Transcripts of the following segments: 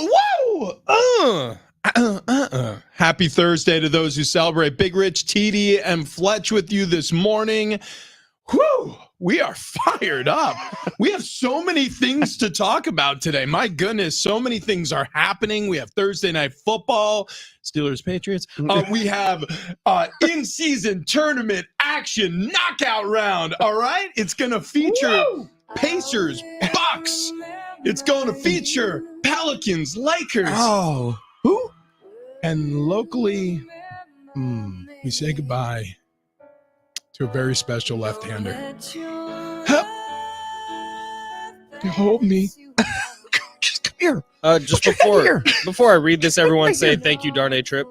Woo! Happy Thursday to those who celebrate. Big Rich, TD, and Fletch with you this morning. Whew, we are fired up. We have so many things to talk about today. My goodness, so many things are happening. We have Thursday night football, Steelers, Patriots. We have in-season tournament action knockout round, all right? It's going to feature Pacers, Bucks. It's going to feature Pelicans, Lakers. Oh, who? And locally, we say goodbye to a very special left-hander. Hold me. Just come here. Just before I read this, everyone say thank you, Darnay Tripp.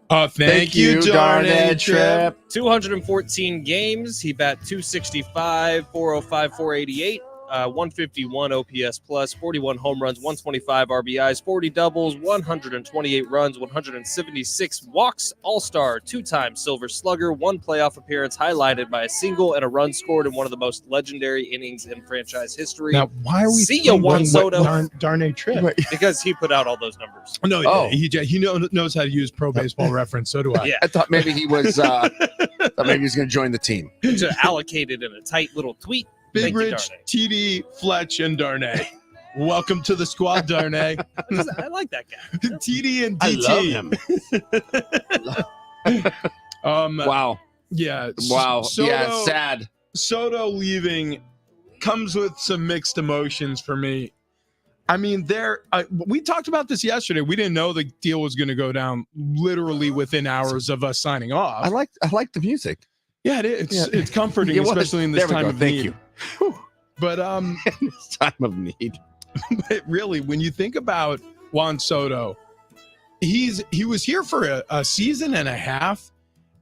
Thank you, Darnay Tripp. 214 games. He bat 265, 405, 488. 151 OPS plus, 41 home runs, 125 RBIs, 40 doubles, 128 runs, 176 walks, all-star, two-time Silver Slugger, one playoff appearance highlighted by a single and a run scored in one of the most legendary innings in franchise history. Now, why are we See ya, Juan Soto. Darnay Tripp? Because he put out all those numbers. No, he knows how to use Pro Baseball Reference. So do I. Yeah. I thought maybe he was going to join the team. Just allocated in a tight little tweet. Big Rich, TD, Fletch, and Darnay. Welcome to the squad, Darnay. I like that guy. TD and I DT. love him. Wow. Yeah. Wow. Soto, Sad. Soto leaving comes with some mixed emotions for me. I mean, we talked about this yesterday. We didn't know the deal was going to go down literally within hours of us signing off. I like the music. Yeah, it's comforting, especially in this time of need. Thank you. But in this time of need. But really, when you think about Juan Soto, he was here for a season and a half,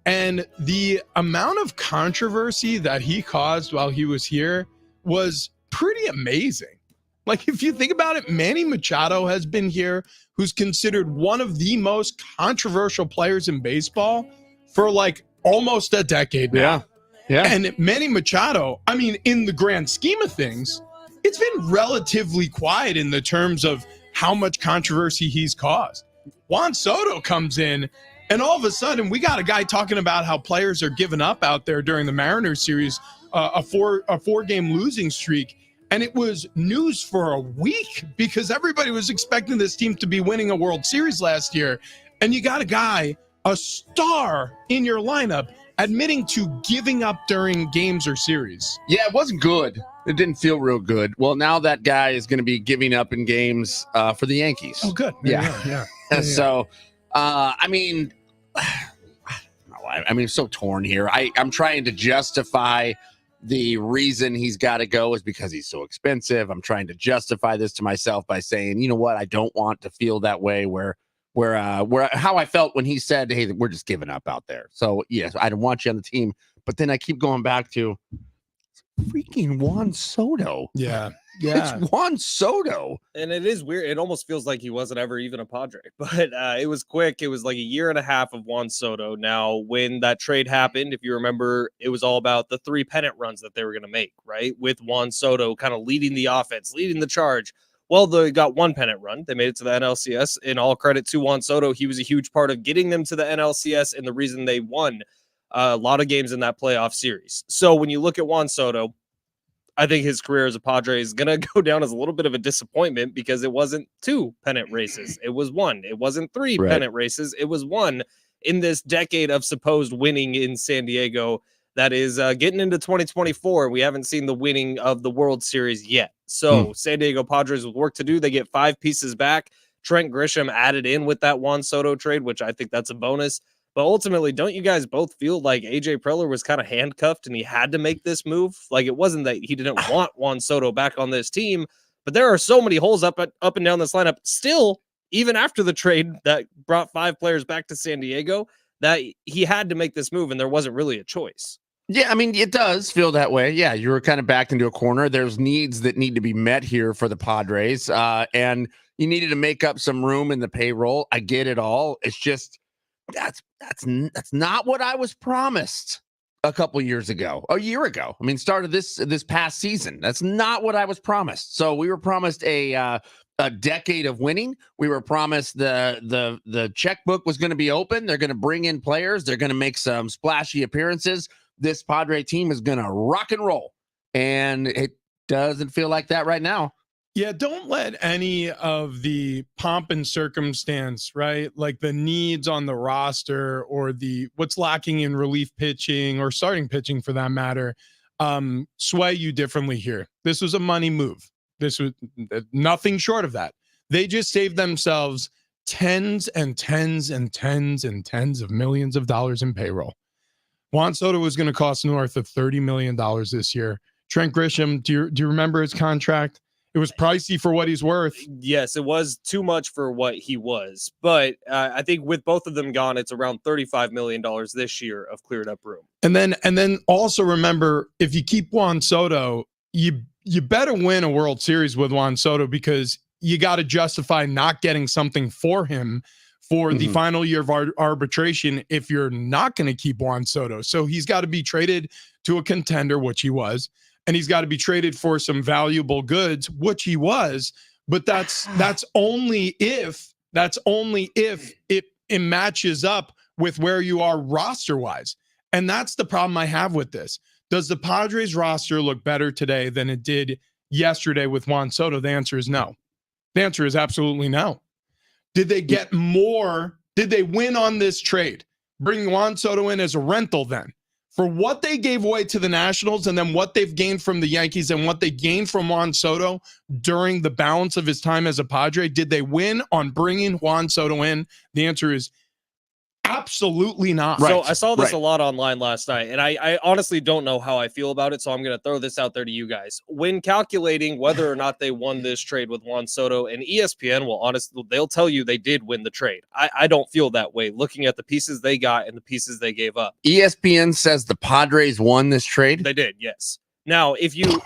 and the amount of controversy that he caused while he was here was pretty amazing. Like, if you think about it, Manny Machado has been here, who's considered one of the most controversial players in baseball for like almost a decade now. Yeah. And Manny Machado, I mean, in the grand scheme of things, it's been relatively quiet in the terms of how much controversy he's caused. Juan Soto comes in, and all of a sudden, we got a guy talking about how players are giving up out there during the Mariners series, a four-game losing streak. And it was news for a week because everybody was expecting this team to be winning a World Series last year. And you got a guy, a star in your lineup, admitting to giving up during games or series. Yeah, it wasn't good. It didn't feel real good. Well, now that guy is going to be giving up in games for the Yankees. Oh, good. Yeah. So, I mean, I'm so torn here. I'm trying to justify the reason he's got to go is because he's so expensive. I'm trying to justify this to myself by saying, you know what, I don't want to feel that way where how I felt when he said, hey, we're just giving up out there. So, yes, I don't want you on the team. But then I keep going back to freaking Juan Soto. Yeah. It's Juan Soto. And it is weird. It almost feels like he wasn't ever even a Padre. But it was quick. It was like a year and a half of Juan Soto. Now, when that trade happened, if you remember, it was all about the 3 pennant runs that they were going to make, right? With Juan Soto kind of leading the offense, leading the charge. Well, they got 1 pennant run. They made it to the NLCS. And all credit to Juan Soto. He was a huge part of getting them to the NLCS and the reason they won a lot of games in that playoff series. So when you look at Juan Soto, I think his career as a Padre is going to go down as a little bit of a disappointment because it wasn't 2 pennant races. It was 1. It wasn't 3 pennant races. It was 1 in this decade of supposed winning in San Diego. That is getting into 2024. We haven't seen the winning of the World Series yet. So San Diego Padres with work to do. They get 5 pieces back. Trent Grisham added in with that Juan Soto trade, which I think that's a bonus. But ultimately, don't you guys both feel like AJ Preller was kind of handcuffed and he had to make this move? Like, it wasn't that he didn't want Juan Soto back on this team, but there are so many holes up and down this lineup still, even after the trade that brought 5 players back to San Diego, that he had to make this move and there wasn't really a choice. Yeah, I mean, it does feel that way. Yeah, you were kind of backed into a corner. There's needs that need to be met here for the Padres, and you needed to make up some room in the payroll. I get it all. It's just that's not what I was promised. a couple years ago, a year ago. I mean, started this past season. That's not what I was promised. So we were promised a decade of winning. We were promised the checkbook was going to be open. They're going to bring in players. They're going to make some splashy appearances. This Padre team is going to rock and roll, and it doesn't feel like that right now. Yeah, don't let any of the pomp and circumstance, right? Like the needs on the roster or the what's lacking in relief pitching or starting pitching for that matter, sway you differently here. This was a money move. This was nothing short of that. They just saved themselves tens and tens and tens and tens of millions of dollars in payroll. Juan Soto was going to cost north of $30 million this year. Trent Grisham, do you remember his contract? It was pricey for what he's worth. Yes, it was too much for what he was. But I think with both of them gone, it's around $35 million this year of cleared up room. And then also remember, if you keep Juan Soto, you better win a World Series with Juan Soto because you got to justify not getting something for him for the final year of arbitration if you're not going to keep Juan Soto. So he's got to be traded to a contender, which he was. And he's got to be traded for some valuable goods, which he was. But that's only if it matches up with where you are roster wise. And that's the problem I have with this. Does the Padres roster look better today than it did yesterday with Juan Soto? The answer is no. The answer is absolutely no. Did they get more? Did they win on this trade? Bringing Juan Soto in as a rental then? For what they gave away to the Nationals and then what they've gained from the Yankees and what they gained from Juan Soto during the balance of his time as a Padre, did they win on bringing Juan Soto in? The answer is absolutely not. Right. So I saw this a lot online last night, and I honestly don't know how I feel about it, so I'm going to throw this out there to you guys. When calculating whether or not they won this trade with Juan Soto, and ESPN will they'll tell you they did win the trade. I don't feel that way, looking at the pieces they got and the pieces they gave up. ESPN says the Padres won this trade? They did, yes. Now,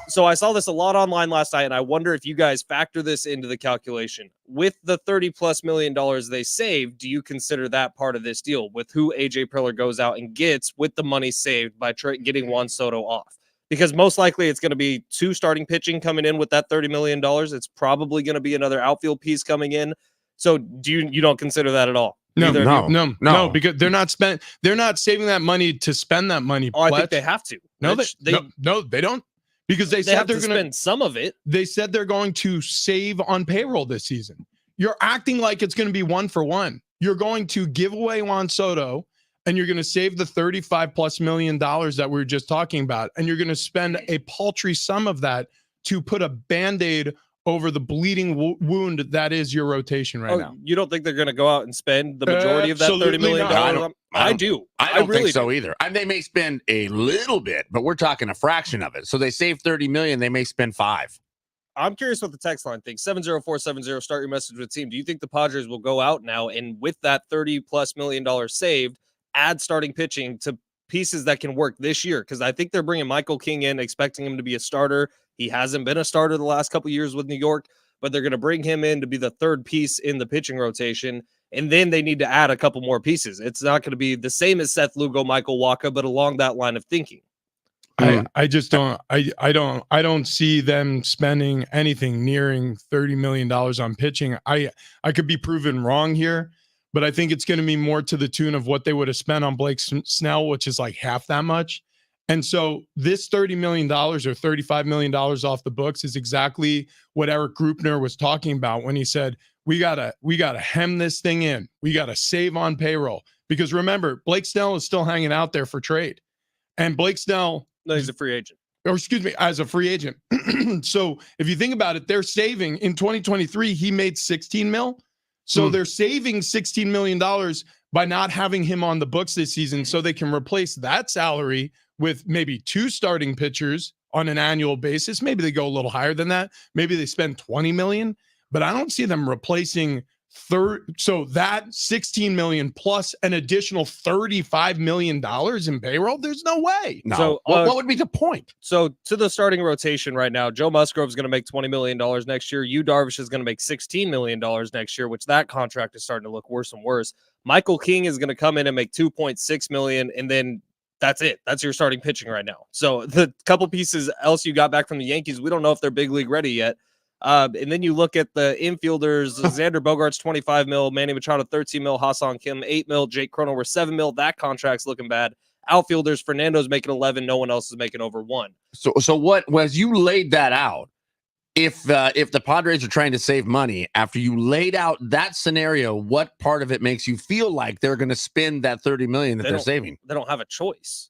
so I saw this a lot online last night, and I wonder if you guys factor this into the calculation. With the $30+ million they saved, do you consider that part of this deal with who AJ Preller goes out and gets with the money saved by getting Juan Soto off? Because most likely it's going to be 2 starting pitching coming in with that $30 million. It's probably going to be another outfield piece coming in. So you don't consider that at all? No, because they're not saving that money to spend that money. Oh, I think they have to. No, they don't. Because they said they're going to spend some of it. They said they're going to save on payroll this season. You're acting like it's going to be 1-for-1. You're going to give away Juan Soto, and you're going to save the $35+ million that we were just talking about, and you're going to spend a paltry sum of that to put a Band-Aid over the bleeding wound that is your rotation right now. You don't think they're going to go out and spend the majority of that $30 million? I do. I don't think so either. They may spend a little bit, but we're talking a fraction of it. So they save $30 million, they may spend $5 million. I'm curious what the text line thinks. 70470, start your message with team. Do you think the Padres will go out now and with that $30+ million saved, add starting pitching to pieces that can work this year? Because I think they're bringing Michael King in, expecting him to be a starter. He hasn't been a starter the last couple of years with New York, but they're going to bring him in to be the third piece in the pitching rotation. And then they need to add a couple more pieces. It's not going to be the same as Seth Lugo, Michael Wacha, but along that line of thinking. I just don't. I don't see them spending anything nearing $30 million on pitching. I could be proven wrong here, but I think it's going to be more to the tune of what they would have spent on Blake Snell, which is like half that much. And so this $30 million or $35 million off the books is exactly what Eric Grupner was talking about when he said, we gotta hem this thing in. We gotta save on payroll. Because remember, Blake Snell is still hanging out there for trade. And Blake Snell... No, he's a free agent. Or excuse me, as a free agent. So if you think about it, they're saving in 2023, he made 16 mil. So they're saving $16 million by not having him on the books this season so they can replace that salary with maybe 2 starting pitchers on an annual basis. Maybe they go a little higher than that. Maybe they spend $20 million, but I don't see them replacing so that $16 million plus an additional $35 million in payroll. There's no way. No. So what would be the point? So to the starting rotation right now, Joe Musgrove is going to make $20 million next year. Yu Darvish is going to make $16 million next year, which that contract is starting to look worse and worse. Michael King is going to come in and make $2.6 million, and then That's it. That's your starting pitching right now. So the couple pieces else you got back from the Yankees, we don't know if they're big league ready yet. And then you look at the infielders, Xander Bogaerts, 25 mil, Manny Machado, 13 mil, Hassan Kim, 8 mil, Jake Cronenworth, 7 mil. That contract's looking bad. Outfielders, Fernando's making 11. No one else is making over 1. So what was you laid that out? If the Padres are trying to save money, after you laid out that scenario, what part of it makes you feel like they're going to spend that $30 million that they're saving? They don't have a choice.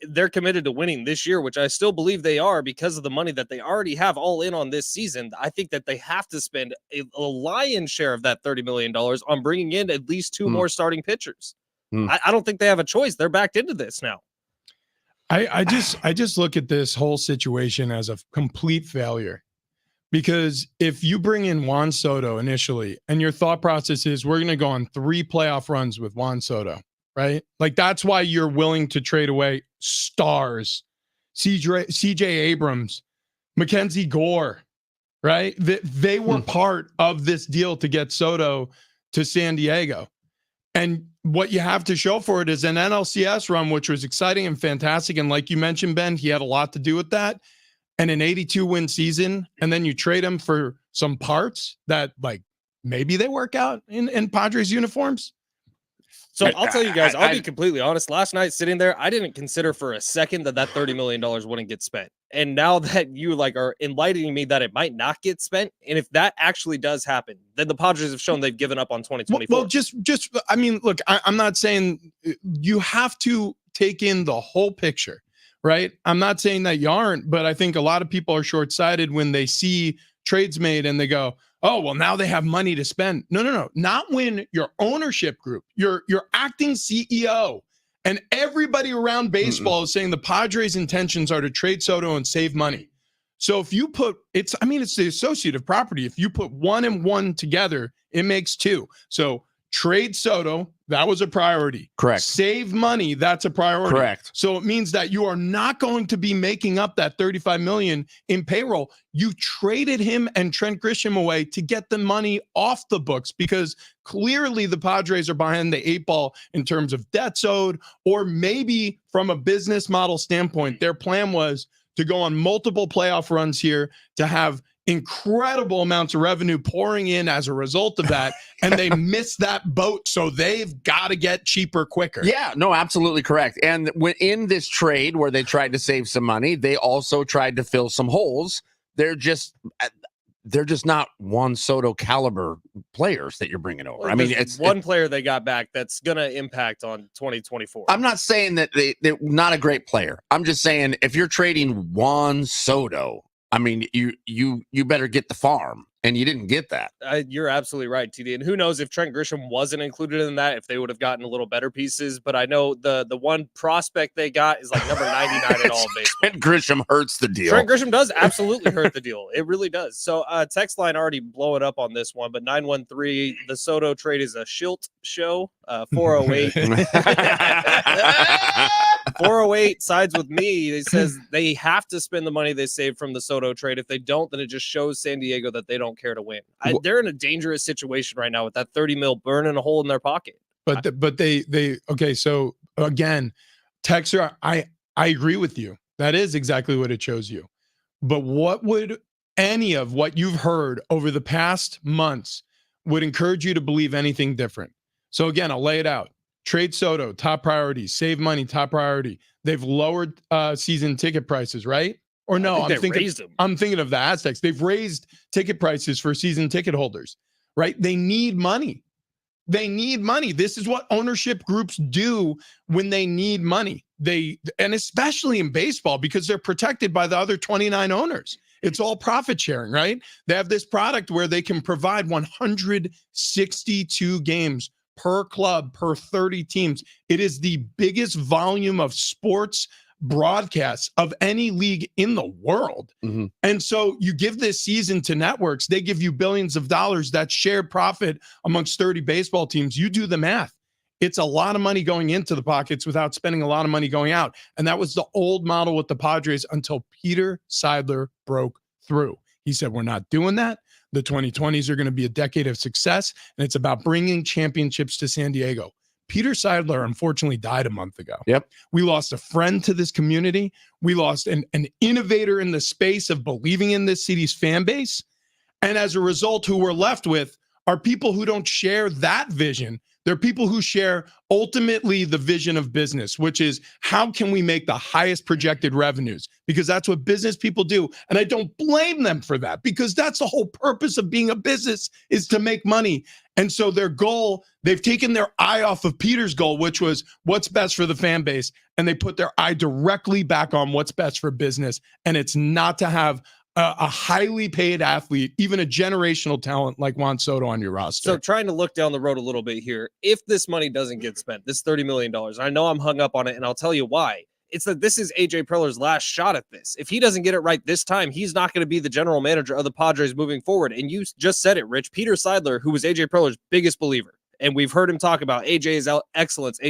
They're committed to winning this year, which I still believe they are because of the money that they already have all in on this season. I think that they have to spend a lion's share of that $30 million on bringing in at least 2 more starting pitchers. I don't think they have a choice. They're backed into this now. I just look at this whole situation as a complete failure, because if you bring in Juan Soto initially and your thought process is we're going to go on 3 playoff runs with Juan Soto, right? Like that's why you're willing to trade away stars, CJ Abrams, Mackenzie Gore, right? They were part of this deal to get Soto to San Diego. And what you have to show for it is an NLCS run, which was exciting and fantastic. And like you mentioned, Ben, he had a lot to do with that. And an 82-win season, and then you trade him for some parts that, like, maybe they work out in Padres uniforms. So I'll tell you guys, I'll be completely honest. Last night sitting there, I didn't consider for a second that $30 million wouldn't get spent. And now that you are enlightening me that it might not get spent, and if that actually does happen, then the Padres have shown they've given up on 2024. Well, just I mean, look, I'm not saying you have to take in the whole picture, right? I'm not saying that you aren't, but I think a lot of people are short-sighted when they see trades made and they go, oh, well, now they have money to spend. No. Not when your ownership group, your acting CEO, and everybody around baseball is saying the Padres' intentions are to trade Soto and save money. So if you put it's the associative property. If you put 1 and 1 together, it makes 2. So trade Soto, that was a priority. Correct. Save money, that's a priority. Correct. So it means that you are not going to be making up that $35 million in payroll. You traded him and Trent Grisham away to get the money off the books, because clearly the Padres are behind the 8 ball in terms of debts owed, or maybe from a business model standpoint, their plan was to go on multiple playoff runs here, to have incredible amounts of revenue pouring in as a result of that, and they missed that boat, so they've got to get cheaper quicker. Yeah, no, absolutely correct. And when in this trade where they tried to save some money, they also tried to fill some holes. They're just not Juan Soto caliber players that you're bringing over. Well, I mean, it's one player they got back that's going to impact on 2024. I'm not saying that they're not a great player. I'm just saying if you're trading Juan Soto, I mean, you better get the farm, and you didn't get that. You're absolutely right, TD. And who knows if Trent Grisham wasn't included in that, if they would have gotten a little better pieces. But I know the one prospect they got is like number 99 in all of baseball. Trent Grisham hurts the deal. Trent Grisham does absolutely hurt the deal. It really does. So text line already blowing up on this one, but 913, the Soto trade is a shilt show. 408. 408 sides with me. It says they have to spend the money they saved from the Soto trade. If they don't, then it just shows San Diego that they don't care to win. They're in a dangerous situation right now with that 30 mil burning a hole in their pocket. But they okay. So again, Texer, I agree with you. That is exactly what it shows you. But what would any of what you've heard over the past months would encourage you to believe anything different? So again, I'll lay it out. Trade Soto, top priority. Save money, top priority. They've lowered season ticket prices, right? Or no, I'm thinking of the Aztecs. They've raised ticket prices for season ticket holders, right? They need money. This is what ownership groups do when they need money. And especially in baseball, because they're protected by the other 29 owners. It's all profit sharing, right? They have this product where they can provide 162 games per club, per 30 teams. It is the biggest volume of sports broadcasts of any league in the world. Mm-hmm. And so you give this season to networks, they give you billions of dollars. That's shared profit amongst 30 baseball teams. You do the math. It's a lot of money going into the pockets without spending a lot of money going out. And that was the old model with the Padres until Peter Seidler broke through. He said, we're not doing that. The 2020s are going to be a decade of success, and it's about bringing championships to San Diego. Peter Seidler unfortunately died a month ago. Yep. We lost a friend to this community. We lost an innovator in the space of believing in this city's fan base. And as a result, who we're left with are people who don't share that vision. They're people who share ultimately the vision of business, which is how can we make the highest projected revenues? Because that's what business people do. And I don't blame them for that, because that's the whole purpose of being a business, is to make money. And so their goal, they've taken their eye off of Peter's goal, which was what's best for the fan base. And they put their eye directly back on what's best for business. And it's not to have a highly paid athlete, even a generational talent like Juan Soto on your roster. So trying to look down the road a little bit here, if this money doesn't get spent, this $30 million, I know I'm hung up on it, and I'll tell you why. It's that this is AJ Preller's last shot at this. If he doesn't get it right this time, he's not going to be the general manager of the Padres moving forward. And you just said it, Rich. Peter Seidler, who was AJ Preller's biggest believer, and we've heard him talk about AJ's excellence.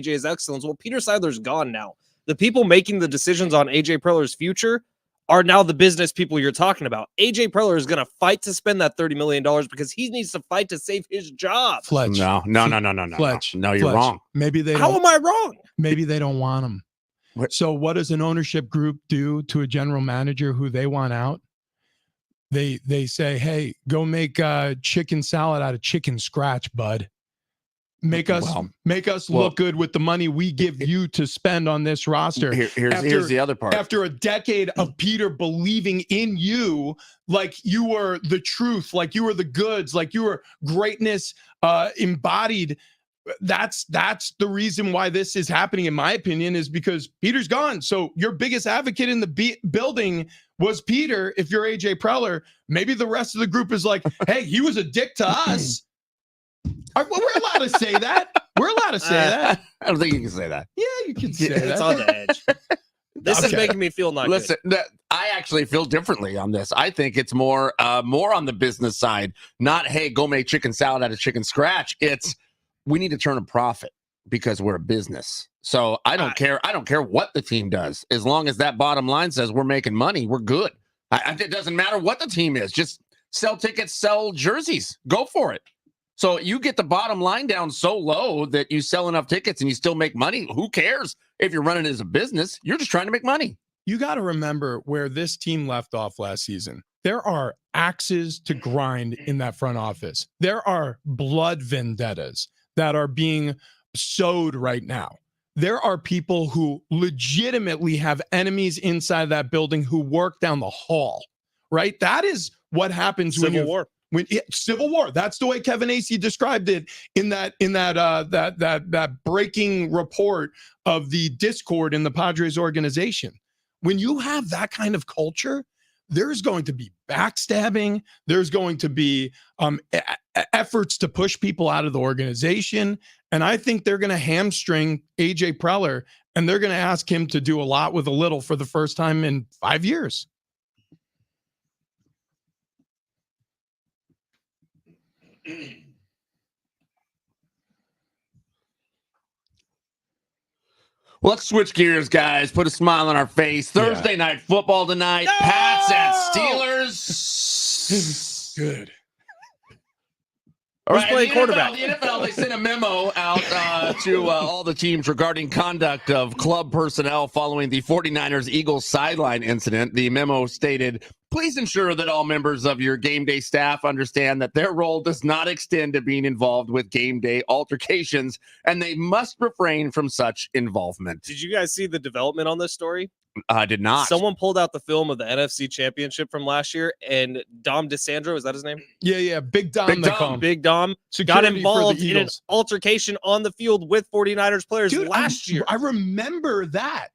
Well, Peter Seidler's gone now. The people making the decisions on AJ Preller's future are now the business people you're talking about. AJ Preller is going to fight to spend that $30 million because he needs to fight to save his job. Fletch. No. Fletch. No, you're wrong. Maybe they How am I wrong? Maybe they don't want him. What? So what does an ownership group do to a general manager who they want out? They say, hey, go make chicken salad out of chicken scratch, bud. Make us look good with the money we give you to spend on this roster. Here's the other part. After a decade of Peter believing in you, like you were the truth, like you were the goods, like you were greatness embodied. That's the reason why this is happening, in my opinion, is because Peter's gone. So your biggest advocate in the building was Peter. If you're AJ Preller, maybe the rest of the group is like, hey, he was a dick to us. We're allowed to say that. We're allowed to say that. I don't think you can say that. Yeah, you can say that. It's on the edge. This is making me feel not Listen, good. I actually feel differently on this. I think it's more on the business side. Not, hey, go make chicken salad out of chicken scratch. It's we need to turn a profit because we're a business. So I don't care. I don't care what the team does. As long as that bottom line says we're making money, we're good. It doesn't matter what the team is. Just sell tickets, sell jerseys. Go for it. So you get the bottom line down so low that you sell enough tickets and you still make money. Who cares if you're running it as a business? You're just trying to make money. You got to remember where this team left off last season. There are axes to grind in that front office. There are blood vendettas that are being sowed right now. There are people who legitimately have enemies inside that building who work down the hall, right? That is what happens Civil War. Civil War. That's the way Kevin Acee described it in that breaking report of the discord in the Padres organization. When you have that kind of culture, there's going to be backstabbing. There's going to be efforts to push people out of the organization. And I think they're going to hamstring AJ Preller, and they're going to ask him to do a lot with a little for the first time in 5 years. Well, let's switch gears, guys. Put a smile on our face. Thursday night football tonight. No! Pats at Steelers. Good. All right, playing quarterback? The NFL, they sent a memo out to all the teams regarding conduct of club personnel following the 49ers-Eagles sideline incident. The memo stated, please ensure that all members of your game day staff understand that their role does not extend to being involved with game day altercations, and they must refrain from such involvement. Did you guys see the development on this story? I did not. Someone pulled out the film of the NFC Championship from last year, and Dom DeSandro, is that his name? Yeah, Big Dom. Big Dom got involved in an altercation on the field with 49ers players last year. I remember that.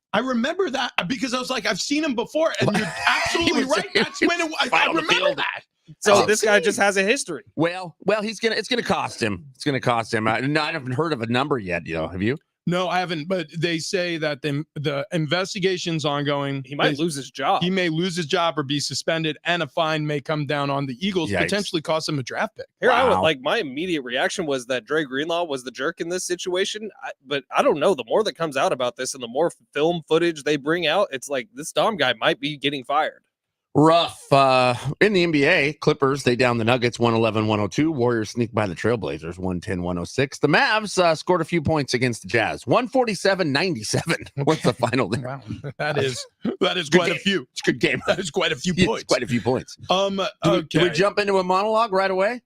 Because I was like, I've seen him before, and you're absolutely right. That's when I remember that. So this guy just has a history. Well, it's gonna cost him. It's gonna cost him. I haven't heard of a number yet. Have you? No, I haven't. But they say that the investigation's ongoing. He might lose his job. He may lose his job or be suspended, and a fine may come down on the Eagles, potentially cost him a draft pick. My immediate reaction was that Dre Greenlaw was the jerk in this situation. But I don't know. The more that comes out about this and the more film footage they bring out, it's like this Dom guy might be getting fired. Rough. In the NBA, Clippers, they down the Nuggets 111-102. Warriors sneak by the Trailblazers 110-106. The Mavs scored a few points against the Jazz 147-97. What's the final there? Wow, that is Good quite a game. few. It's a good game. That is quite a few It's points. quite a few points. Okay. Do we jump into a monologue right away?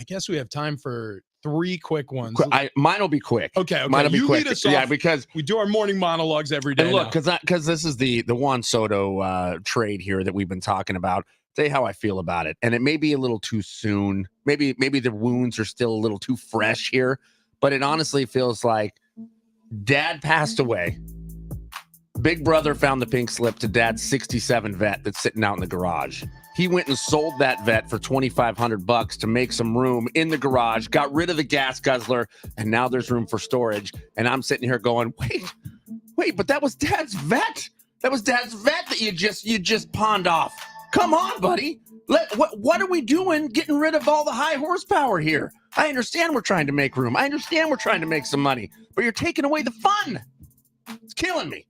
I guess we have time for 3 quick ones. Mine will be quick. Okay. Mine will be You quick. lead us off. Yeah, because we do our morning monologues every day. and look, now. because this is the Juan Soto trade here that we've been talking about. Say how I feel about it, and it may be a little too soon. Maybe the wounds are still a little too fresh here, but it honestly feels like Dad passed away. Big brother found the pink slip to Dad's '67 vet that's sitting out in the garage. He went and sold that vet for $2,500 to make some room in the garage, got rid of the gas guzzler, and now there's room for storage. And I'm sitting here going, wait, but that was Dad's vet. That was Dad's vet that you just pawned off. Come on, buddy. What are we doing getting rid of all the high horsepower here? I understand we're trying to make room. I understand we're trying to make some money, but you're taking away the fun. It's killing me.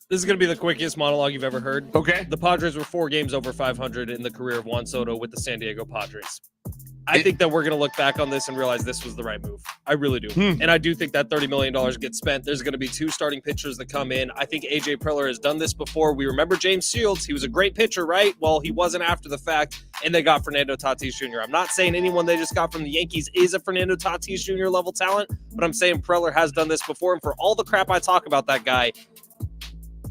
This is going to be the quickest monologue you've ever heard. Okay. The Padres were 4 games over 500 in the career of Juan Soto with the San Diego Padres. I think that we're going to look back on this and realize this was the right move. I really do. And I do think that $30 million gets spent. There's going to be 2 starting pitchers that come in. I think A.J. Preller has done this before. We remember James Shields. He was a great pitcher, right? Well, he wasn't after the fact, and they got Fernando Tatis Jr. I'm not saying anyone they just got from the Yankees is a Fernando Tatis Jr. level talent, but I'm saying Preller has done this before, and for all the crap I talk about that guy,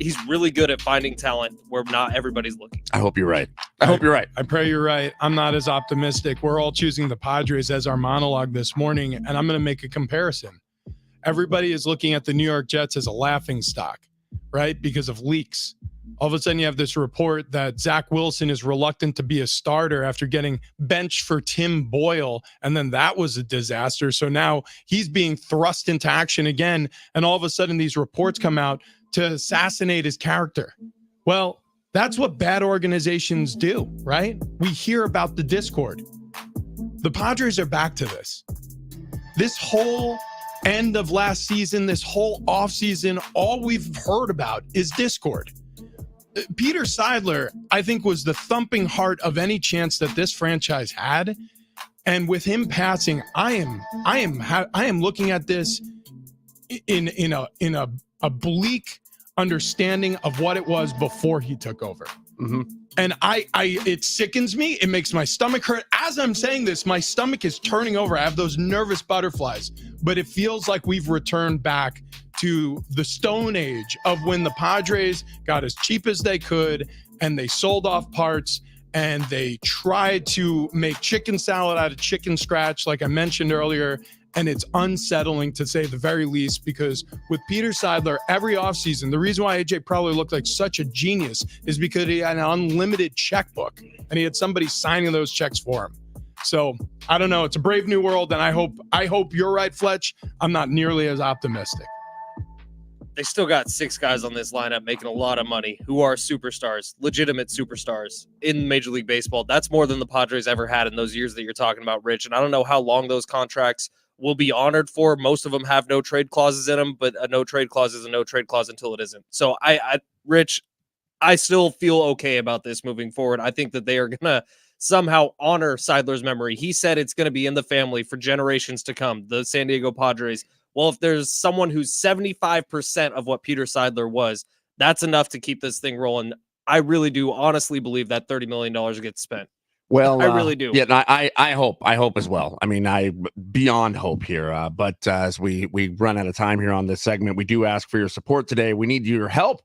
he's really good at finding talent where not everybody's looking. I hope you're right. I hope you're right. I pray you're right. I'm not as optimistic. We're all choosing the Padres as our monologue this morning, and I'm going to make a comparison. Everybody is looking at the New York Jets as a laughing stock, right? Because of leaks. All of a sudden, you have this report that Zach Wilson is reluctant to be a starter after getting benched for Tim Boyle, and then that was a disaster. So now he's being thrust into action again, and all of a sudden, these reports come out to assassinate his character. Well, that's what bad organizations do, right? We hear about the discord. The Padres are back to this. This whole end of last season, this whole offseason, all we've heard about is discord. Peter Seidler, I think, was the thumping heart of any chance that this franchise had. And with him passing, I am looking at this in a bleak understanding of what it was before he took over. Mm-hmm. And it sickens me. It makes my stomach hurt. As I'm saying this, my stomach is turning over. I have those nervous butterflies, but it feels like we've returned back to the Stone Age of when the Padres got as cheap as they could and they sold off parts and they tried to make chicken salad out of chicken scratch, like I mentioned earlier. And it's unsettling to say the very least, because with Peter Seidler, every offseason, the reason why A.J. Preller looked like such a genius is because he had an unlimited checkbook and he had somebody signing those checks for him. So I don't know. It's a brave new world. And I hope you're right, Fletch. I'm not nearly as optimistic. They still got 6 guys on this lineup making a lot of money who are superstars, legitimate superstars in Major League Baseball. That's more than the Padres ever had in those years that you're talking about, Rich. And I don't know how long those contracts will be honored for. Most of them have no trade clauses in them, but a no trade clause is a no trade clause until it isn't. So Rich, I still feel okay about this moving forward. I think that they are going to somehow honor Seidler's memory. He said it's going to be in the family for generations to come, the San Diego Padres. Well, if there's someone who's 75% of what Peter Seidler was, that's enough to keep this thing rolling. I really do honestly believe that $30 million gets spent. Well, I really do. Yeah, I hope as well. I mean, I beyond hope here. But as we run out of time here on this segment, we do ask for your support today. We need your help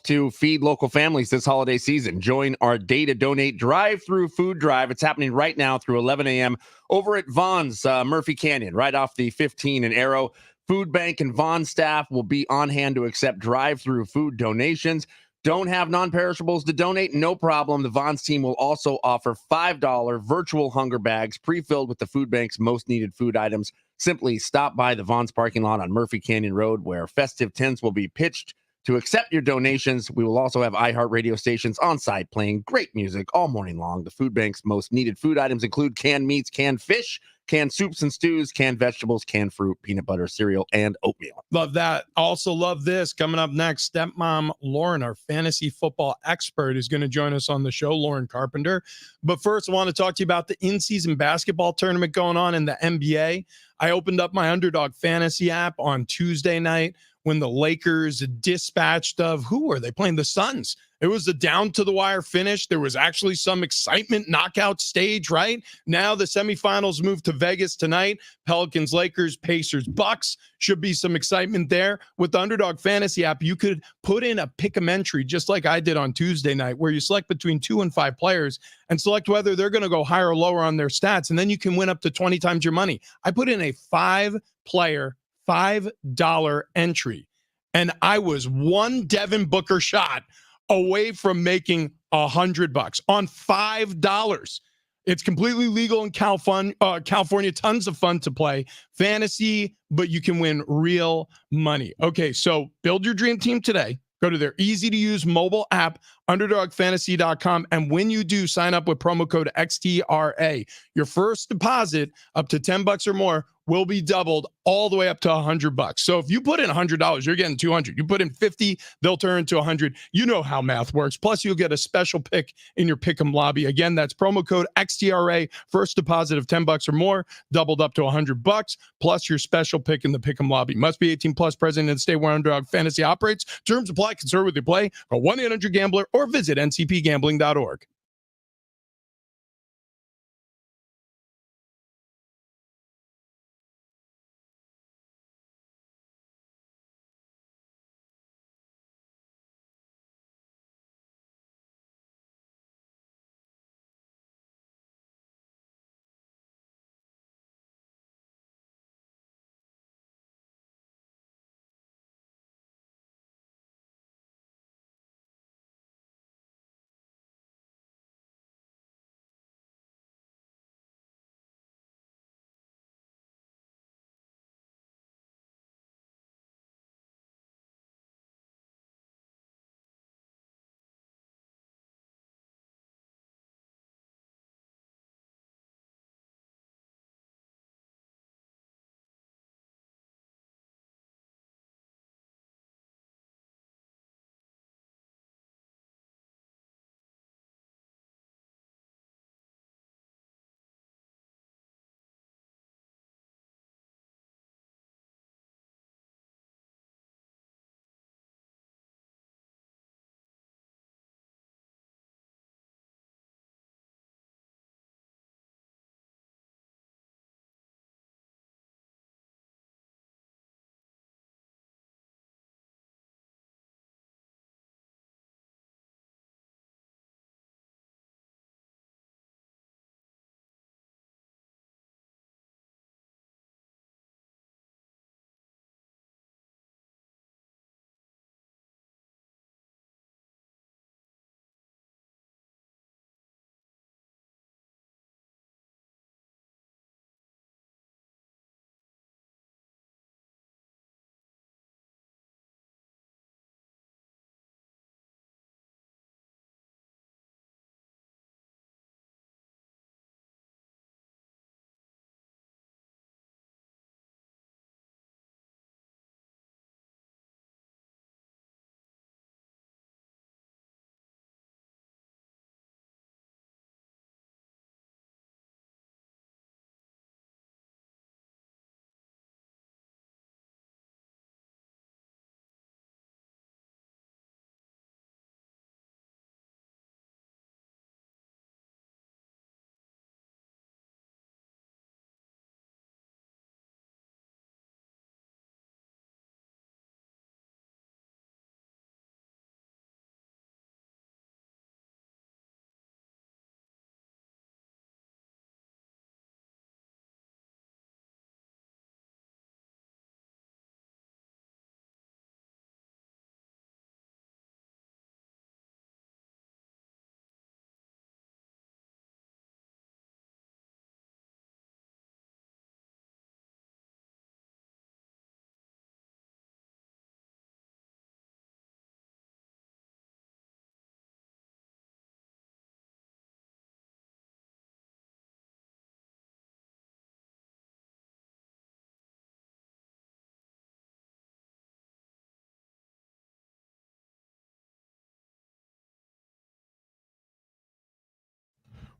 to feed local families this holiday season. Join our Day to Donate drive-through food drive. It's happening right now through 11 a.m. over at Vaughn's Murphy Canyon, right off the 15 and Arrow. Food Bank and Vaughn staff will be on hand to accept drive-through food donations. Don't have non-perishables to donate? No problem. The Vaughn's team will also offer $5 virtual hunger bags pre-filled with the food bank's most needed food items. Simply stop by the Vaughn's parking lot on Murphy Canyon Road, where festive tents will be pitched to accept your donations. We will also have iHeart radio stations on site playing great music all morning long. The food bank's most needed food items include canned meats, canned fish, canned soups and stews, canned vegetables, canned fruit, peanut butter, cereal, and oatmeal. Love that. Also love this. Coming up next, stepmom Lauren, our fantasy football expert, is going to join us on the show, Lauren Carpenter. But first, I want to talk to you about the in-season basketball tournament going on in the NBA. I opened up my Underdog Fantasy app on Tuesday night when the Lakers dispatched of, who were they playing? The Suns. It was a down-to-the-wire finish. There was actually some excitement, knockout stage, right? Now the semifinals move to Vegas tonight. Pelicans, Lakers, Pacers, Bucks. Should be some excitement there. With the Underdog Fantasy app, you could put in a pick-em entry, just like I did on Tuesday night, where you select between 2 and 5 players and select whether they're going to go higher or lower on their stats, and then you can win up to 20 times your money. I put in a 5-player, $5 entry, and I was one Devin Booker shot away from making $100 on $5. It's completely legal in California. Tons of fun to play. Fantasy, but you can win real money. Okay, so build your dream team today. Go to their easy-to-use mobile app, underdogfantasy.com, and when you do, sign up with promo code XTRA. Your first deposit up to $10 or more will be doubled all the way up to $100. So if you put in $100, you're getting $200. You put in $50, they'll turn into $100. You know how math works. Plus, you'll get a special pick in your Pick'em lobby. Again, that's promo code XTRA. First deposit of $10 or more, doubled up to $100. Plus your special pick in the Pick'em lobby. Must be 18 plus, present in the state where Underdog Fantasy operates. Terms apply. Concern with your play. Call 1-800-GAMBLER or visit ncpgambling.org.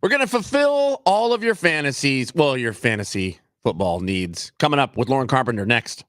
We're going to fulfill all of your fantasies. Well, your fantasy football needs. Coming up with Lauren Carpenter next.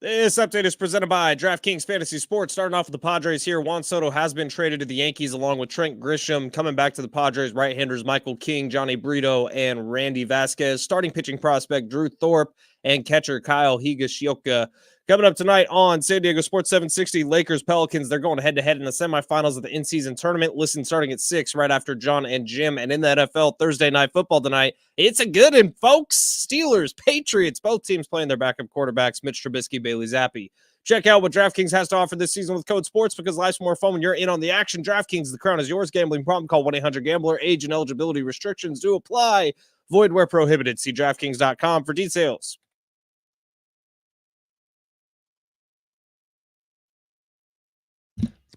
This update is presented by DraftKings Fantasy Sports. Starting off with the Padres here, Juan Soto has been traded to the Yankees along with Trent Grisham. Coming back to the Padres, right-handers Michael King, Johnny Brito, and Randy Vasquez. Starting pitching prospect Drew Thorpe and catcher Kyle Higashioka. Coming up tonight on San Diego Sports 760, Lakers Pelicans. They're going head-to-head in the semifinals of the in-season tournament. Listen, starting at 6 right after John and Jim. And in the NFL Thursday night football tonight, it's a good one, folks. Steelers, Patriots, both teams playing their backup quarterbacks, Mitch Trubisky, Bailey Zappi. Check out what DraftKings has to offer this season with code SPORTS because life's more fun when you're in on the action. DraftKings, the crown is yours. Gambling problem, call 1-800-GAMBLER. Age and eligibility restrictions do apply. Void where prohibited. See DraftKings.com for details.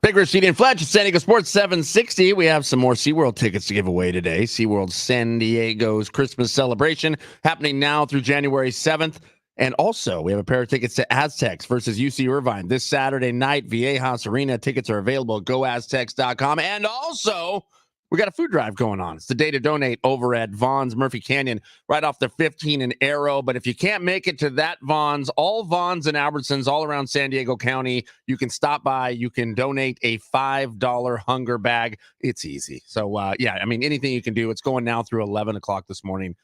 Big Rich and Fletch at San Diego Sports 760. We have some more SeaWorld tickets to give away today. SeaWorld San Diego's Christmas celebration happening now through January 7th. And also, we have a pair of tickets to Aztecs versus UC Irvine this Saturday night, Viejas Arena. Tickets are available at goaztecs.com. And also, we got a food drive going on. It's the day to donate over at Vaughn's Murphy Canyon, right off the 15 and Arrow. But if you can't make it to that Vaughn's, all Vaughn's and Albertsons all around San Diego County, you can stop by. You can donate a $5 hunger bag. It's easy. So, yeah, I mean, anything you can do. It's going now through 11 o'clock this morning.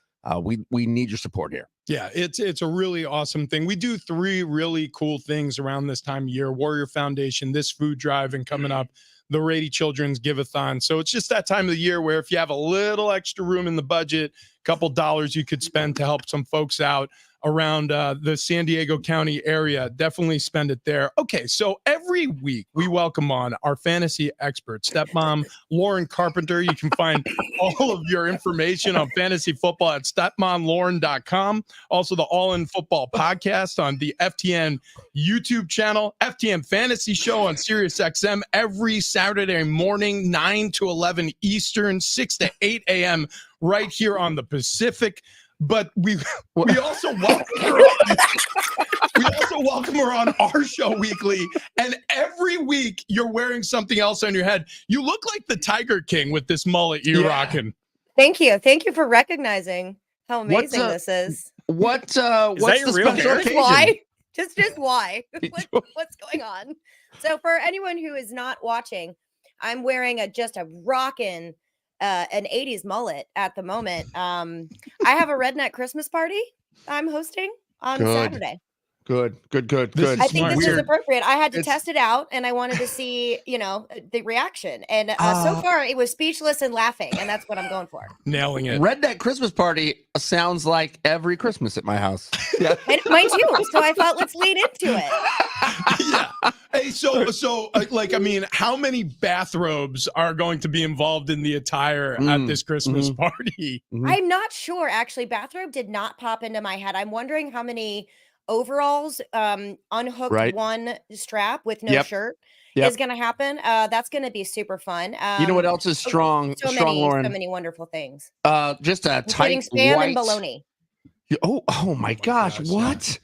We need your support here. Yeah, it's a really awesome thing. We do 3 really cool things around this time of year: Warrior Foundation, this food drive, and coming up, the Rady Children's Give-a-thon. So it's just that time of the year where if you have a little extra room in the budget, a couple dollars you could spend to help some folks out around the San Diego County area, definitely spend it there. Okay, so every week we welcome on our fantasy expert, Stepmom Lauren Carpenter. You can find all of your information on fantasy football at stepmomlauren.com. Also, the All In Football podcast on the FTN YouTube channel, FTN Fantasy Show on SiriusXM every Saturday morning, 9 to 11 Eastern, 6 to 8 a.m. right here on the Pacific. But we also welcome her on. We also welcome her on our show weekly, and every week you're wearing something else on your head. You look like the Tiger King with this mullet you're rocking. Thank you for recognizing how amazing this is. What's the special occasion? Why? Just why? What's going on? So for anyone who is not watching, I'm wearing just a rockin' an 80s mullet at the moment. I have a redneck Christmas party I'm hosting on Saturday. Good. This is I think smart. this is Weird. appropriate. I had to It's- test it out, and I wanted to see, the reaction. And so Uh, far, it was speechless and laughing, and that's what I'm going for. Nailing it. Redneck Christmas party sounds like every Christmas at my house. Yeah. And mine too. So I thought, let's lean into it. Yeah. Hey, so like, I mean, how many bathrobes are going to be involved in the attire at this Christmas party? I'm not sure, actually. Bathrobe did not pop into my head. I'm wondering how many overalls, unhooked Right. one strap with no Yep. shirt Yep. is going to happen. That's going to be super fun. You know what else is strong? So Lauren? many wonderful things, Just a including tight spam white. and bologna. Oh my gosh! gosh, What?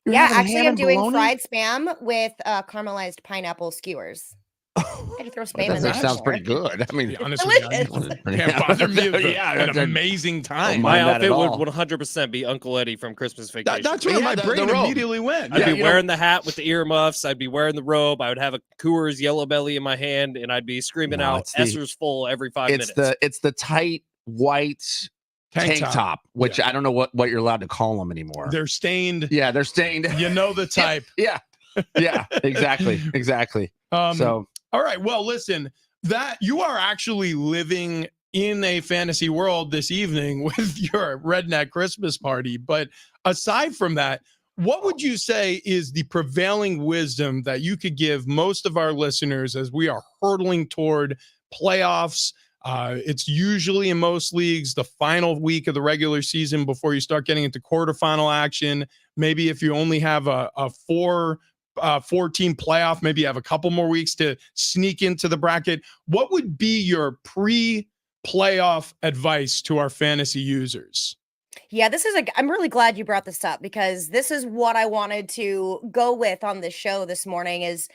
You're Yeah, having actually, ham I'm and doing bologna? fried spam with caramelized pineapple skewers. I had to throw spam in there. That sounds pretty good. I mean, To be honest with you, delicious. can't bother me with Yeah, an that's- amazing time. Oh My mind that at outfit would all. 100% be Uncle Eddie from Christmas Vacation. That's where Yeah, my the brain robe. immediately went. I'd Yeah, be you know, wearing the hat with the earmuffs. I'd be wearing the robe. I would have a Coors Yellow Belly in my hand, and I'd be screaming No, out it's the- "Esser's full" every 5 it's minutes. the tight white tank top, which Yeah. I don't know what you're allowed to call them anymore. they're stained. Yeah, they're stained. You know the type. Yeah, exactly. So All right. Well, listen, that you are actually living in a fantasy world this evening with your redneck Christmas party. But aside from that, what would you say is the prevailing wisdom that you could give most of our listeners as we are hurtling toward playoffs? It's usually in most leagues the final week of the regular season before you start getting into quarterfinal action. Maybe if you only have a four-team playoff, maybe you have a couple more weeks to sneak into the bracket. What would be your pre-playoff advice to our fantasy users? Yeah, I'm really glad you brought this up, because this is what I wanted to go with on the show this morning is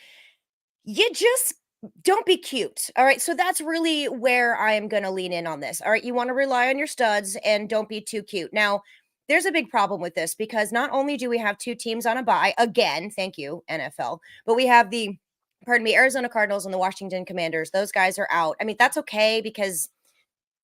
you just don't be cute. All right. So that's really where I am going to lean in on this. All right. You want to rely on your studs and don't be too cute. Now, there's a big problem with this, because not only do we have two teams on a bye, again, thank you, NFL, but we have the Arizona Cardinals and the Washington Commanders. Those guys are out. I mean, that's okay, because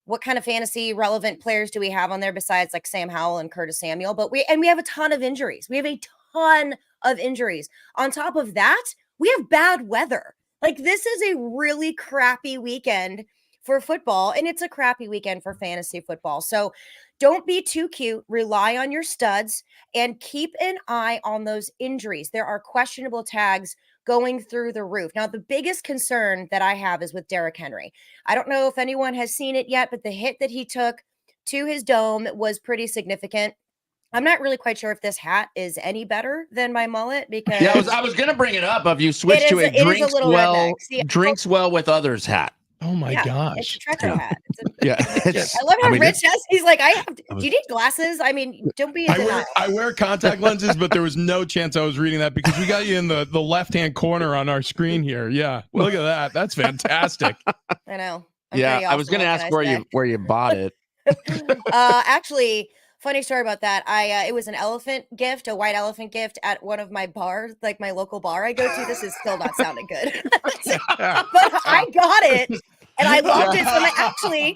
what kind of fantasy relevant players do we have on there besides like Sam Howell and Curtis Samuel? But we have a ton of injuries. We have a ton of injuries. On top of that, we have bad weather. Like, this is a really crappy weekend for football, and it's a crappy weekend for fantasy football. So don't be too cute. Rely on your studs and keep an eye on those injuries. There are questionable tags going through the roof. Now, the biggest concern that I have is with Derrick Henry. I don't know if anyone has seen it yet, but the hit that he took to his dome was pretty significant. I'm not really quite sure if this hat is any better than my mullet, because yeah, I was gonna bring it up. If you switch to a it is a drinks little well redneck. See, drinks well with others hat. Oh my It's gosh. a trucker Yeah. hat. Yeah, I love how Rich says, he's like, do you need glasses? I mean, don't be in denial. I wear contact lenses, but there was no chance I was reading that, because we got you in the left-hand corner on our screen here. Yeah. Look at that. That's fantastic. I know. I'm yeah. pretty I was awesome, gonna what ask can I say? where you bought it. Actually, funny story about that. It was an elephant gift, a white elephant gift at one of my bars, like my local bar I go to. This is still not sounding good, but I got it and I loved it. So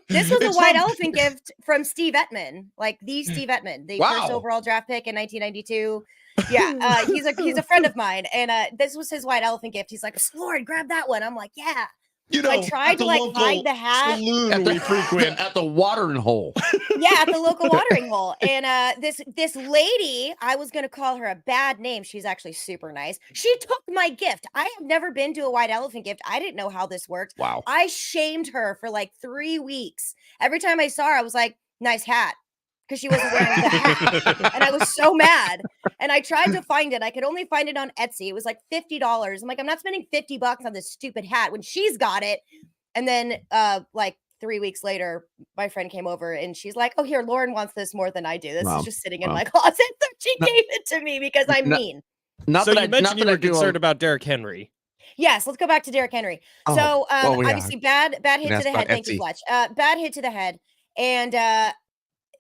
this was a white elephant gift from Steve Ettman, like the Steve Ettman, the first overall draft pick in 1992. Yeah, he's a friend of mine, and this was his white elephant gift. He's like, Lauren, grab that one. I'm like, yeah. You know, I tried to like hide the hat. Saloon we frequent. At the watering hole. Yeah, at the local watering hole. And this lady, I was gonna call her a bad name. She's actually super nice. She took my gift. I have never been to a white elephant gift. I didn't know how this worked. Wow. I shamed her for like 3 weeks. Every time I saw her, I was like, nice hat. Because she wasn't wearing the hat. And I was so mad. And I tried to find it. I could only find it on Etsy. It was like $50. I'm like, I'm not spending $50 on this stupid hat when she's got it. And then like 3 weeks later, my friend came over and she's like, oh, here, Lauren wants this more than I do. This is just sitting in my closet. So she gave it to me because I'm mean. So you mentioned you were concerned about Derrick Henry. Yes, let's go back to Derrick Henry. So obviously bad hit to the head. Thank you, Fletch. Bad hit to the head. And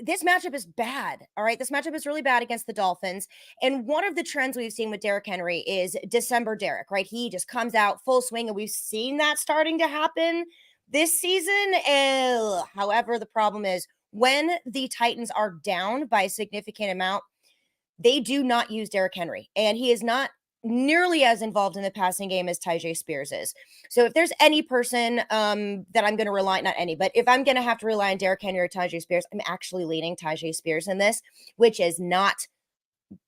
this matchup is bad. All right. This matchup is really bad against the Dolphins. And one of the trends we've seen with Derrick Henry is December Derrick, right? He just comes out full swing, and we've seen that starting to happen this season. However, the problem is when the Titans are down by a significant amount, they do not use Derrick Henry, and he is not nearly as involved in the passing game as Tyjae Spears is. So if there's any person that I'm going to rely, not any, but if I'm going to have to rely on Derrick Henry or Tyjae Spears, I'm actually leaning Tyjae Spears in this, which is not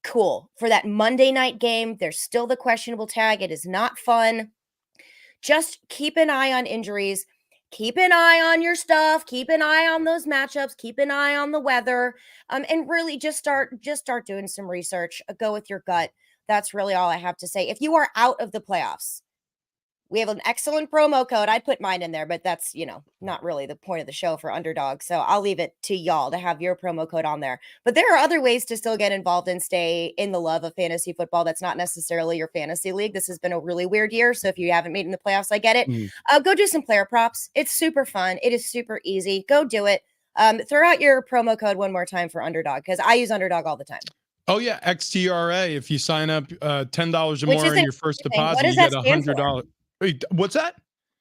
cool. For that Monday night game, there's still the questionable tag. It is not fun. Just keep an eye on injuries. Keep an eye on your stuff. Keep an eye on those matchups. Keep an eye on the weather. And really just start doing some research. Go with your gut. That's really all I have to say. If you are out of the playoffs, we have an excellent promo code. I'd put mine in there, but that's, not really the point of the show for Underdog. So I'll leave it to y'all to have your promo code on there. But there are other ways to still get involved and stay in the love of fantasy football. That's not necessarily your fantasy league. This has been a really weird year. So if you haven't made it in the playoffs, I get it. Go do some player props. It's super fun. It is super easy. Go do it. Throw out your promo code one more time for Underdog, because I use Underdog all the time. Oh yeah, XTRA. If you sign up $10 or more in your first deposit, you get $100. Wait, what's that?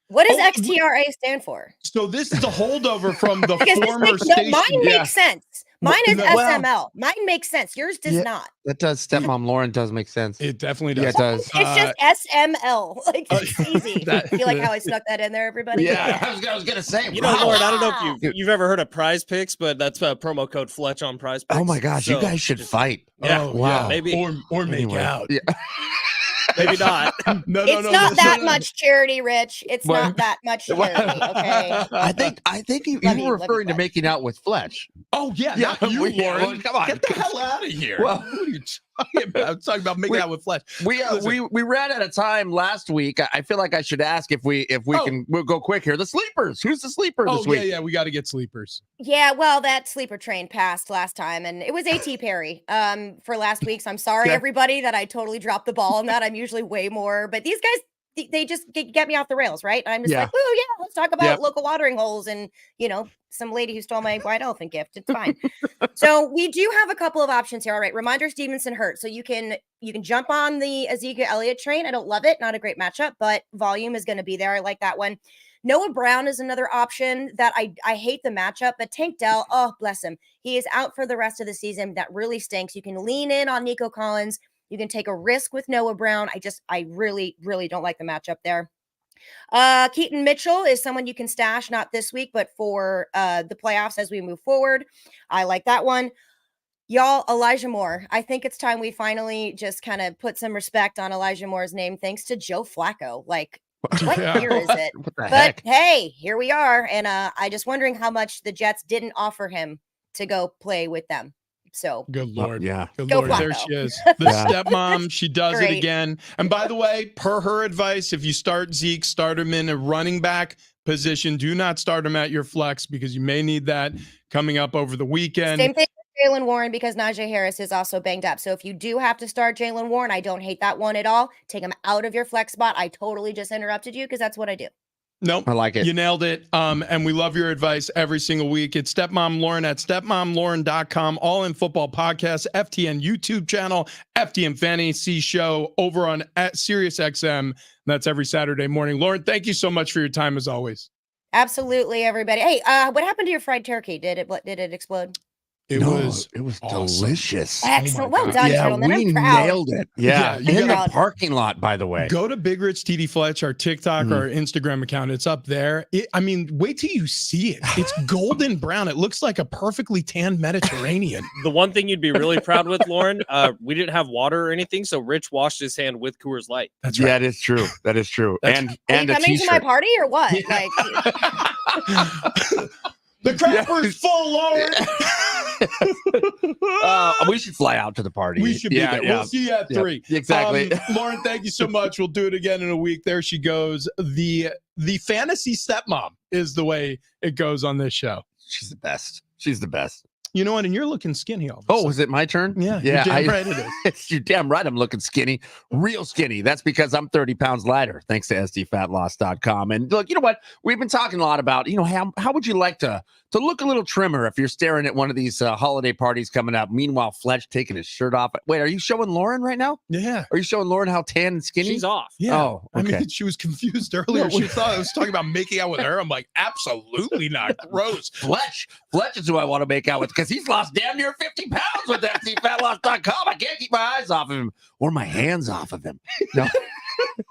What does XTRA stand for? So this is a holdover from the former station. Mine makes sense. Mine is SML. Mine makes sense. Yours does not. That does. Stepmom Lauren does make sense. It definitely does. Yeah, it does. It's just SML. Like, it's easy. You like how I stuck that in there, everybody? Yeah, I was gonna say. Lauren, I don't know if you've ever heard of Prize Picks, but that's a promo code Fletch on Prize Picks. Oh my gosh, you guys should fight. Yeah, wow. Maybe or make out. Yeah. Maybe not. It's not that much charity, Rich. It's not that much charity. Okay. I think you were referring to making out with Fletch. Oh yeah, not you, Lauren. Come on, get the hell out of here. Well, what are you talking about? I'm talking about making out with Fletch. We ran out of time last week. I feel like I should ask if we'll go quick here. The sleepers. Who's the sleeper this week? Yeah, we got to get sleepers. Yeah, well, that sleeper train passed last time, and it was A.T. Perry for last week. So I'm sorry, everybody, that I totally dropped the ball on that. I'm usually way more, but these guys, they just get me off the rails, right? And I'm just like, oh yeah, let's talk about local watering holes and, some lady who stole my white elephant gift. It's fine. So we do have a couple of options here. All right, Reminder Stevenson hurt. So you can jump on the Ezekiel Elliott train. I don't love it. Not a great matchup, but volume is going to be there. I like that one. Noah Brown is another option that I hate the matchup, but Tank Dell, oh, bless him. He is out for the rest of the season. That really stinks. You can lean in on Nico Collins. You can take a risk with Noah Brown. I really, really don't like the matchup there. Keaton Mitchell is someone you can stash, not this week, but for the playoffs as we move forward. I like that one. Y'all, Elijah Moore. I think it's time we finally just kind of put some respect on Elijah Moore's name, thanks to Joe Flacco. Like, what year is it? But hey, here we are. And I just wondering how much the Jets didn't offer him to go play with them. So good Lord. Yeah. Good Go Lord. Flacco. There she is. The stepmom, she does it again. And by the way, per her advice, if you start Zeke, start him in a running back position. Do not start him at your flex, because you may need that coming up over the weekend. Same thing with Jaylen Warren, because Najee Harris is also banged up. So if you do have to start Jaylen Warren, I don't hate that one at all. Take him out of your flex spot. I totally just interrupted you because that's what I do. Nope. I like it. You nailed it. And we love your advice every single week. It's Stepmom Lauren at stepmomlauren.com, All in Football Podcast, FTN YouTube channel, FTN Fantasy Show over on at SiriusXM. That's every Saturday morning. Lauren, thank you so much for your time as always. Absolutely, everybody. Hey, what happened to your fried turkey? Did it explode? It was awesome. Delicious. Excellent. Well done, yeah, gentlemen. we I'm proud. nailed it. Yeah, you in gotta- the parking lot, by the way. Go to Big Rich TD Fletch, our TikTok or Instagram account. It's up there. Wait till you see it. It's golden brown. It looks like a perfectly tanned Mediterranean. The one thing you'd be really proud with, Lauren, we didn't have water or anything, so Rich washed his hand with Coors Light. That's right. That is true. That is true. And Are you a coming to my t-shirt. party or what? Like, The crapper's full, Lauren. We should fly out to the party. We should be there. We'll see you at 3. Exactly. Lauren, thank you so much. We'll do it again in a week. There she goes. The fantasy stepmom is the way it goes on this show. She's the best. She's the best. You know what? And you're looking skinny all of a Oh, sudden. was it my turn? Yeah. You're damn right it is. You're damn right I'm looking skinny. Real skinny. That's because I'm 30 pounds lighter, thanks to sdfatloss.com. And look, you know what? We've been talking a lot about, how would you like to look a little trimmer if you're staring at one of these holiday parties coming up? Meanwhile, Fletch taking his shirt off. Wait, are you showing Lauren right now? Yeah. Are you showing Lauren how tan and skinny? She's off. Yeah. Oh, okay. I mean, she was confused earlier. She thought I was talking about making out with her. I'm like, absolutely not. Gross. Fletch is who I want to make out with, because because he's lost damn near 50 pounds with FTFatLoss.com. I can't keep my eyes off of him or my hands off of him. No,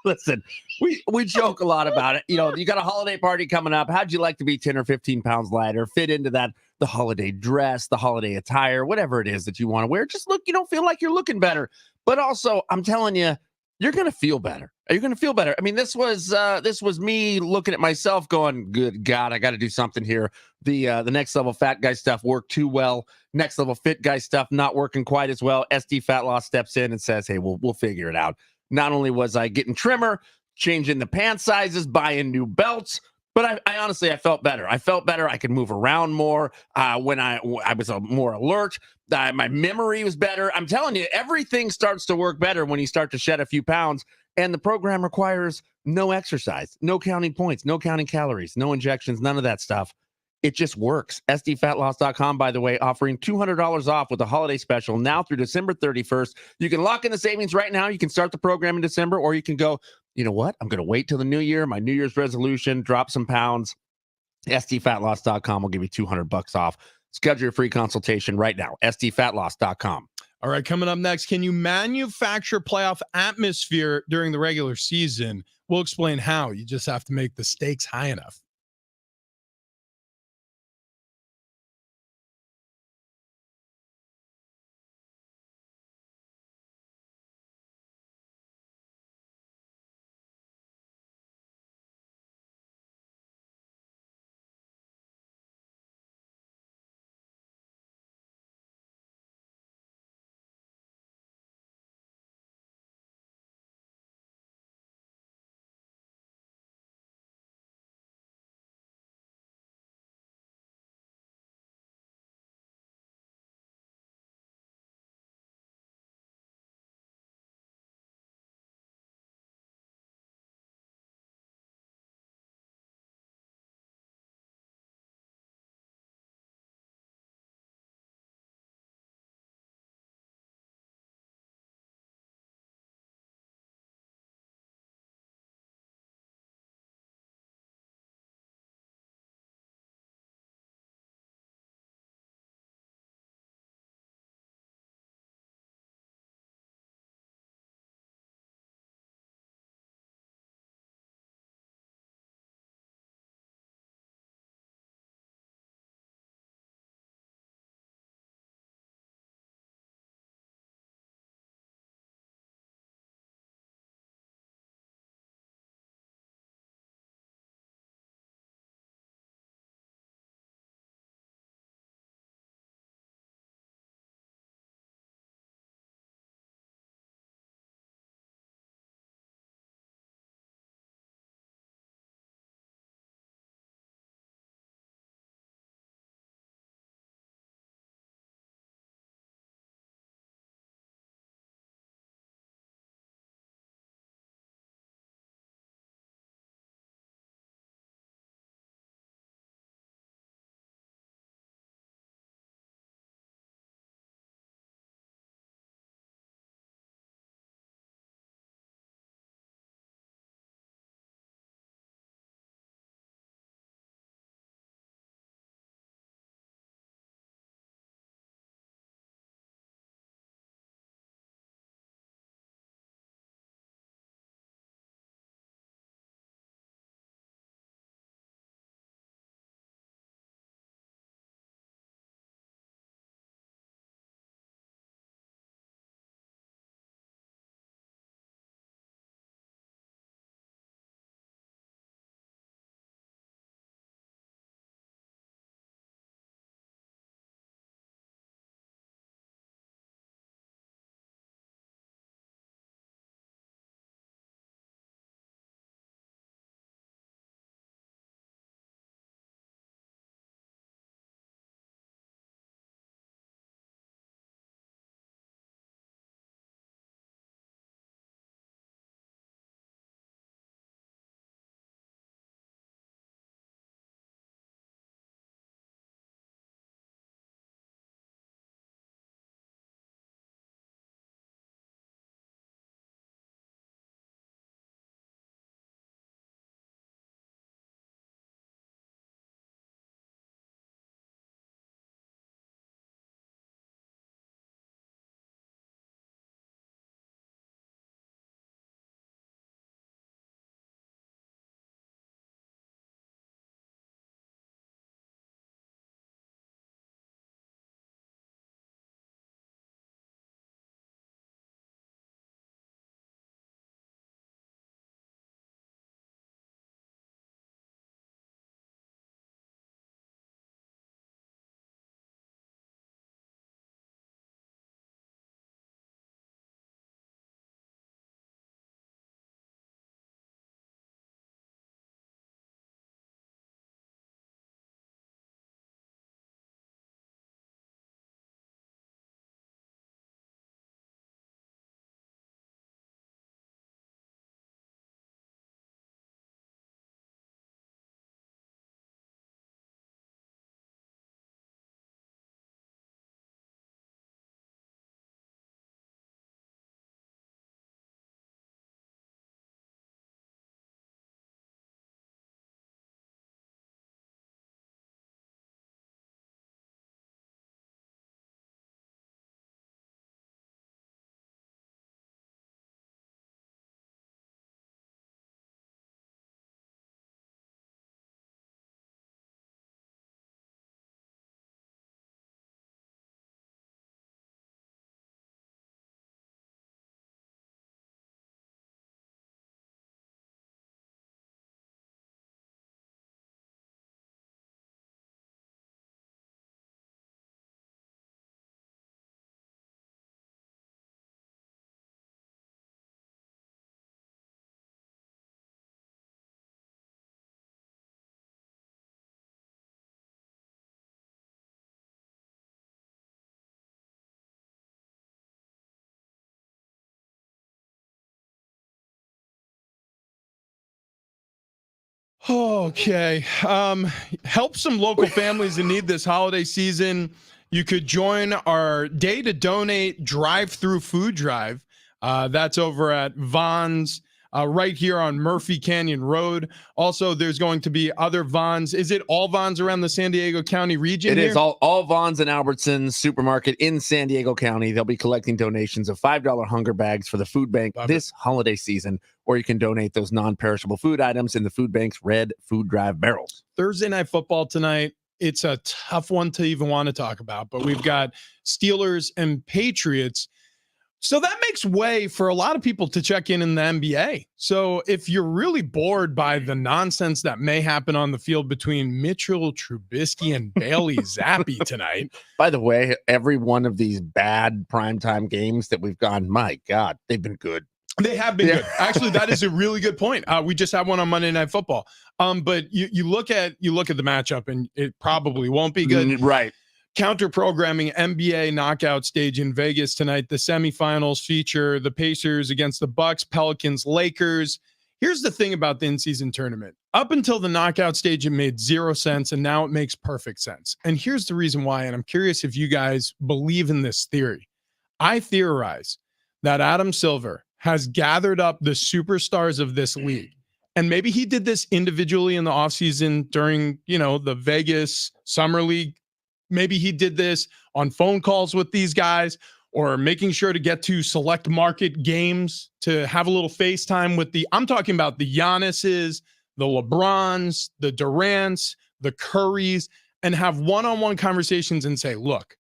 listen, we joke a lot about it. You know, you got a holiday party coming up. How'd you like to be 10 or 15 pounds lighter, fit into the holiday dress, the holiday attire, whatever it is that you want to wear? Just look, feel like you're looking better. But also, I'm telling you, you're going to feel better. You're going to feel better. I mean, this was me looking at myself going, good God, I got to do something here. The next level fat guy stuff worked too well. Next level fit guy stuff not working quite as well. SD Fat Loss steps in and says, hey, we'll figure it out. Not only was I getting trimmer, changing the pant sizes, buying new belts, but I honestly, I felt better. I felt better. I could move around more when I was more alert. My memory was better. I'm telling you, everything starts to work better when you start to shed a few pounds. And the program requires no exercise, no counting points, no counting calories, no injections, none of that stuff. It just works. SDFatLoss.com, by the way, offering $200 off with a holiday special now through December 31st. You can lock in the savings right now. You can start the program in December, or you can go, you know what? I'm going to wait till the new year, my New Year's resolution, drop some pounds. SDFatLoss.com will give you $200 off. Schedule your free consultation right now. SDFatLoss.com. All right, coming up next, can you manufacture playoff atmosphere during the regular season? We'll explain how. You just have to make the stakes high enough. Okay. Help some local families in need this holiday season. You could join our Day to Donate drive-through food drive. That's over at Vaughn's right here on Murphy Canyon Road. Also, there's going to be other Vaughn's. Is it all Vaughn's around the San Diego County region? It here? is all Vaughn's and Albertsons supermarket in San Diego County. They'll be collecting donations of $5 hunger bags for the food bank this holiday season, or you can donate those non-perishable food items in the food bank's red food drive barrels. Thursday night football tonight. It's a tough one to even want to talk about, but we've got Steelers and Patriots. So that makes way for a lot of people to check in the NBA. So if you're really bored by the nonsense that may happen on the field between Mitchell Trubisky and Bailey Zappi tonight. By the way, every one of these bad primetime games that we've gone, my God, they've been good. They have been good. Actually, that is a really good point. We just had one on Monday Night Football. But you look at the matchup, and it probably won't be good. Right. Counter programming NBA knockout stage in Vegas tonight. The semifinals feature the Pacers against the Bucks, Pelicans, Lakers. Here's the thing about the in-season tournament. Up until the knockout stage, it made zero sense, and now it makes perfect sense. And here's the reason why, and I'm curious if you guys believe in this theory. I theorize that Adam Silver has gathered up the superstars of this league. And maybe he did this individually in the offseason during, the Vegas Summer League. Maybe he did this on phone calls with these guys, or making sure to get to select market games to have a little FaceTime with I'm talking about the Giannis's, the LeBrons, the Durants, the Currys, and have one-on-one conversations and say, look,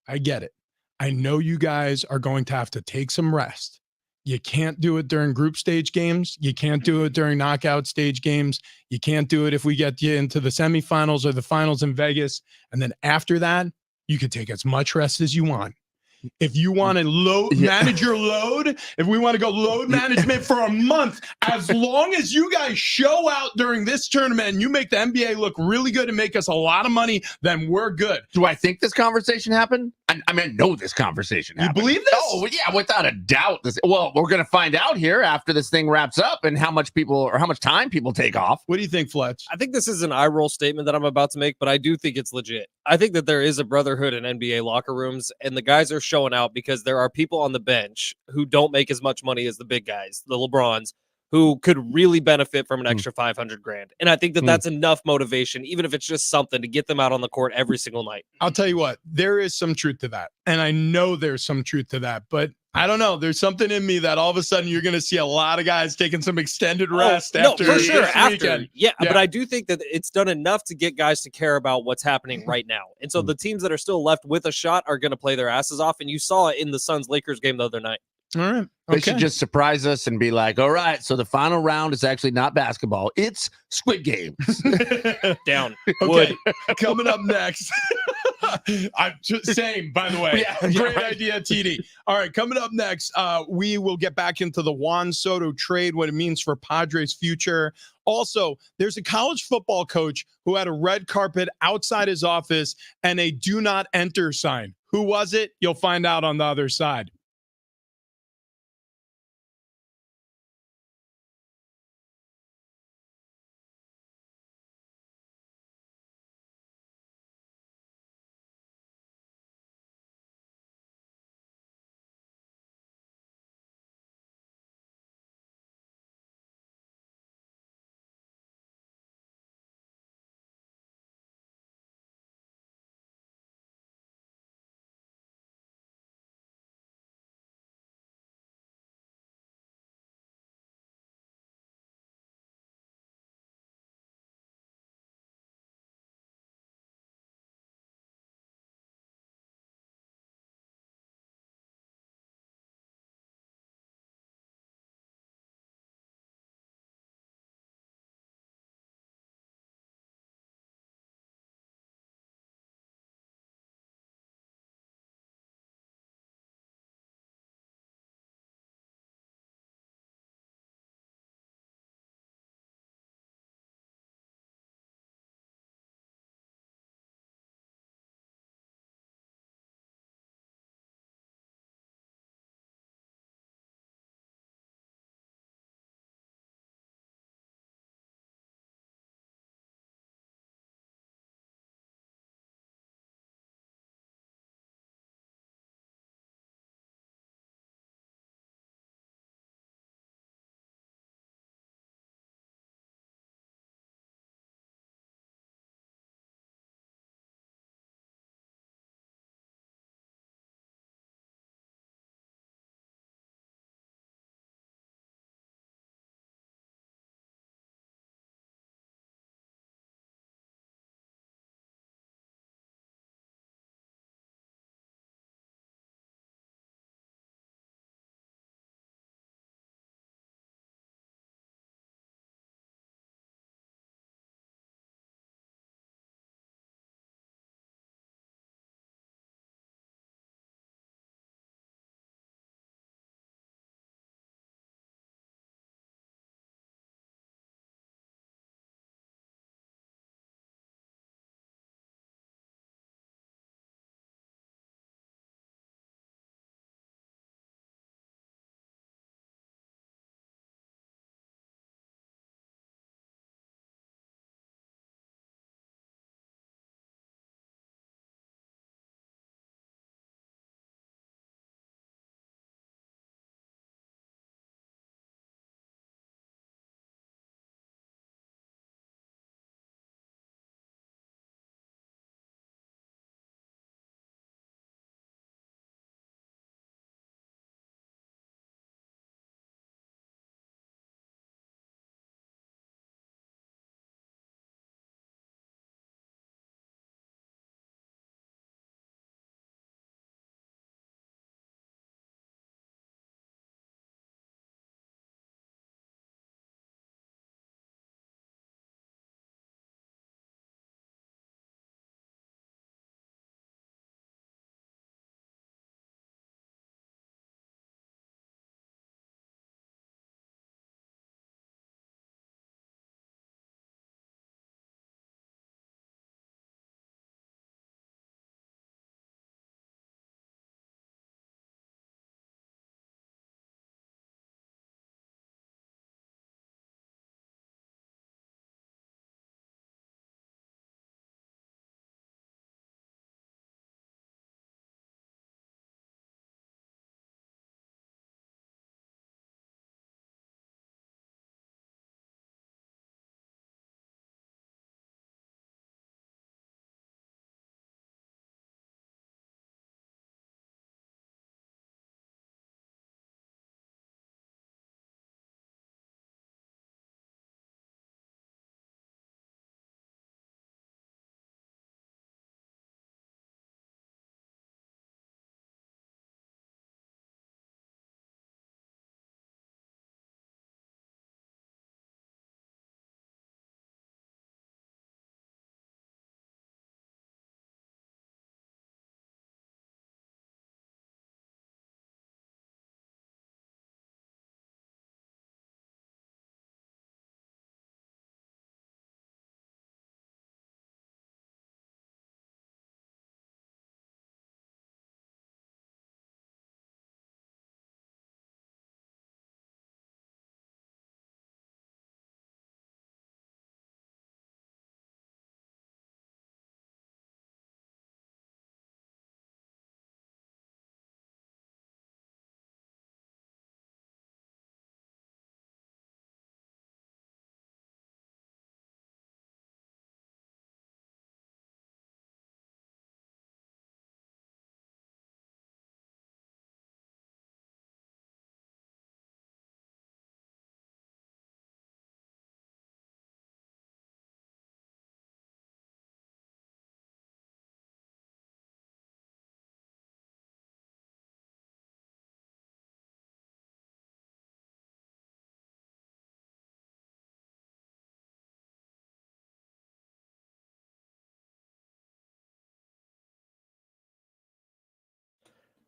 I get it. I know you guys are going to have to take some rest. You can't do it during group stage games. You can't do it during knockout stage games. You can't do it if we get you into the semifinals or the finals in Vegas. And then after that, you can take as much rest as you want. If you want to manage your load, if we want to go load management for a month, as long as you guys show out during this tournament and you make the NBA look really good and make us a lot of money, then we're good. Do I think this conversation happened? I know this conversation happened. You believe this? Oh, yeah, without a doubt. Well, we're going to find out here after this thing wraps up and how much time people take off. What do you think, Fletch? I think this is an eye roll statement that I'm about to make, but I do think it's legit. I think that there is a brotherhood in NBA locker rooms, and the guys are showing out because there are people on the bench who don't make as much money as the big guys, the LeBrons, who could really benefit from an extra 500 grand. And I think that that's enough motivation, even if it's just something to get them out on the court every single night. I'll tell you what, there is some truth to that. And I know there's some truth to that, but I don't know. There's something in me that all of a sudden you're going to see a lot of guys taking some extended rest after for sure. this weekend. Yeah, but I do think that it's done enough to get guys to care about what's happening right now. And so the teams that are still left with a shot are going to play their asses off. And you saw it in the Suns-Lakers game the other night. All right. They should just surprise us and be like, all right, so the final round is actually not basketball. It's Squid Games. Down. Okay. Coming up next. I'm just saying, by the way. Great idea, TD. All right. Coming up next, we will get back into the Juan Soto trade, what it means for Padres' future. Also, there's a college football coach who had a red carpet outside his office and a do not enter sign. Who was it? You'll find out on the other side.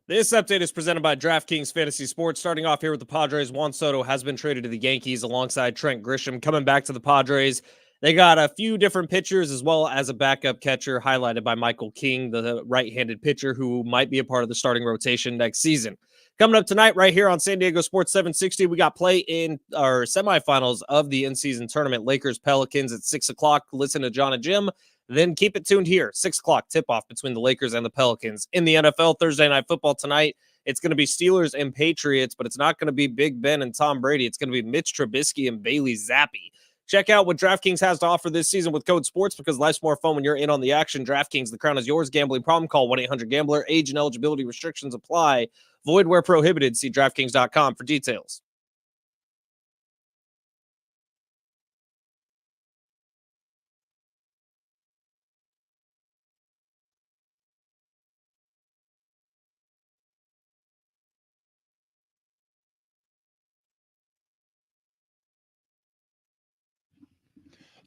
This update is presented by DraftKings Fantasy Sports. Starting off here with the Padres, Juan Soto has been traded to the Yankees alongside Trent Grisham. Coming back to the Padres, they got a few different pitchers as well as a backup catcher, highlighted by Michael King, the right-handed pitcher who might be a part of the starting rotation next season. Coming up tonight right here on San Diego Sports 760, we got play in our semifinals of the in-season tournament, Lakers-Pelicans at 6 o'clock. Listen to John and Jim. Then keep it tuned here. 6 o'clock tip-off between the Lakers and the Pelicans. In the NFL, Thursday Night Football tonight, it's going to be Steelers and Patriots, but it's not going to be Big Ben and Tom Brady. It's going to be Mitch Trubisky and Bailey Zappi. Check out what DraftKings has to offer this season with code SPORTS because life's more fun when you're in on the action. DraftKings, the crown is yours. Gambling problem? Call 1-800-GAMBLER. Age and eligibility restrictions apply. Void where prohibited. See DraftKings.com for details.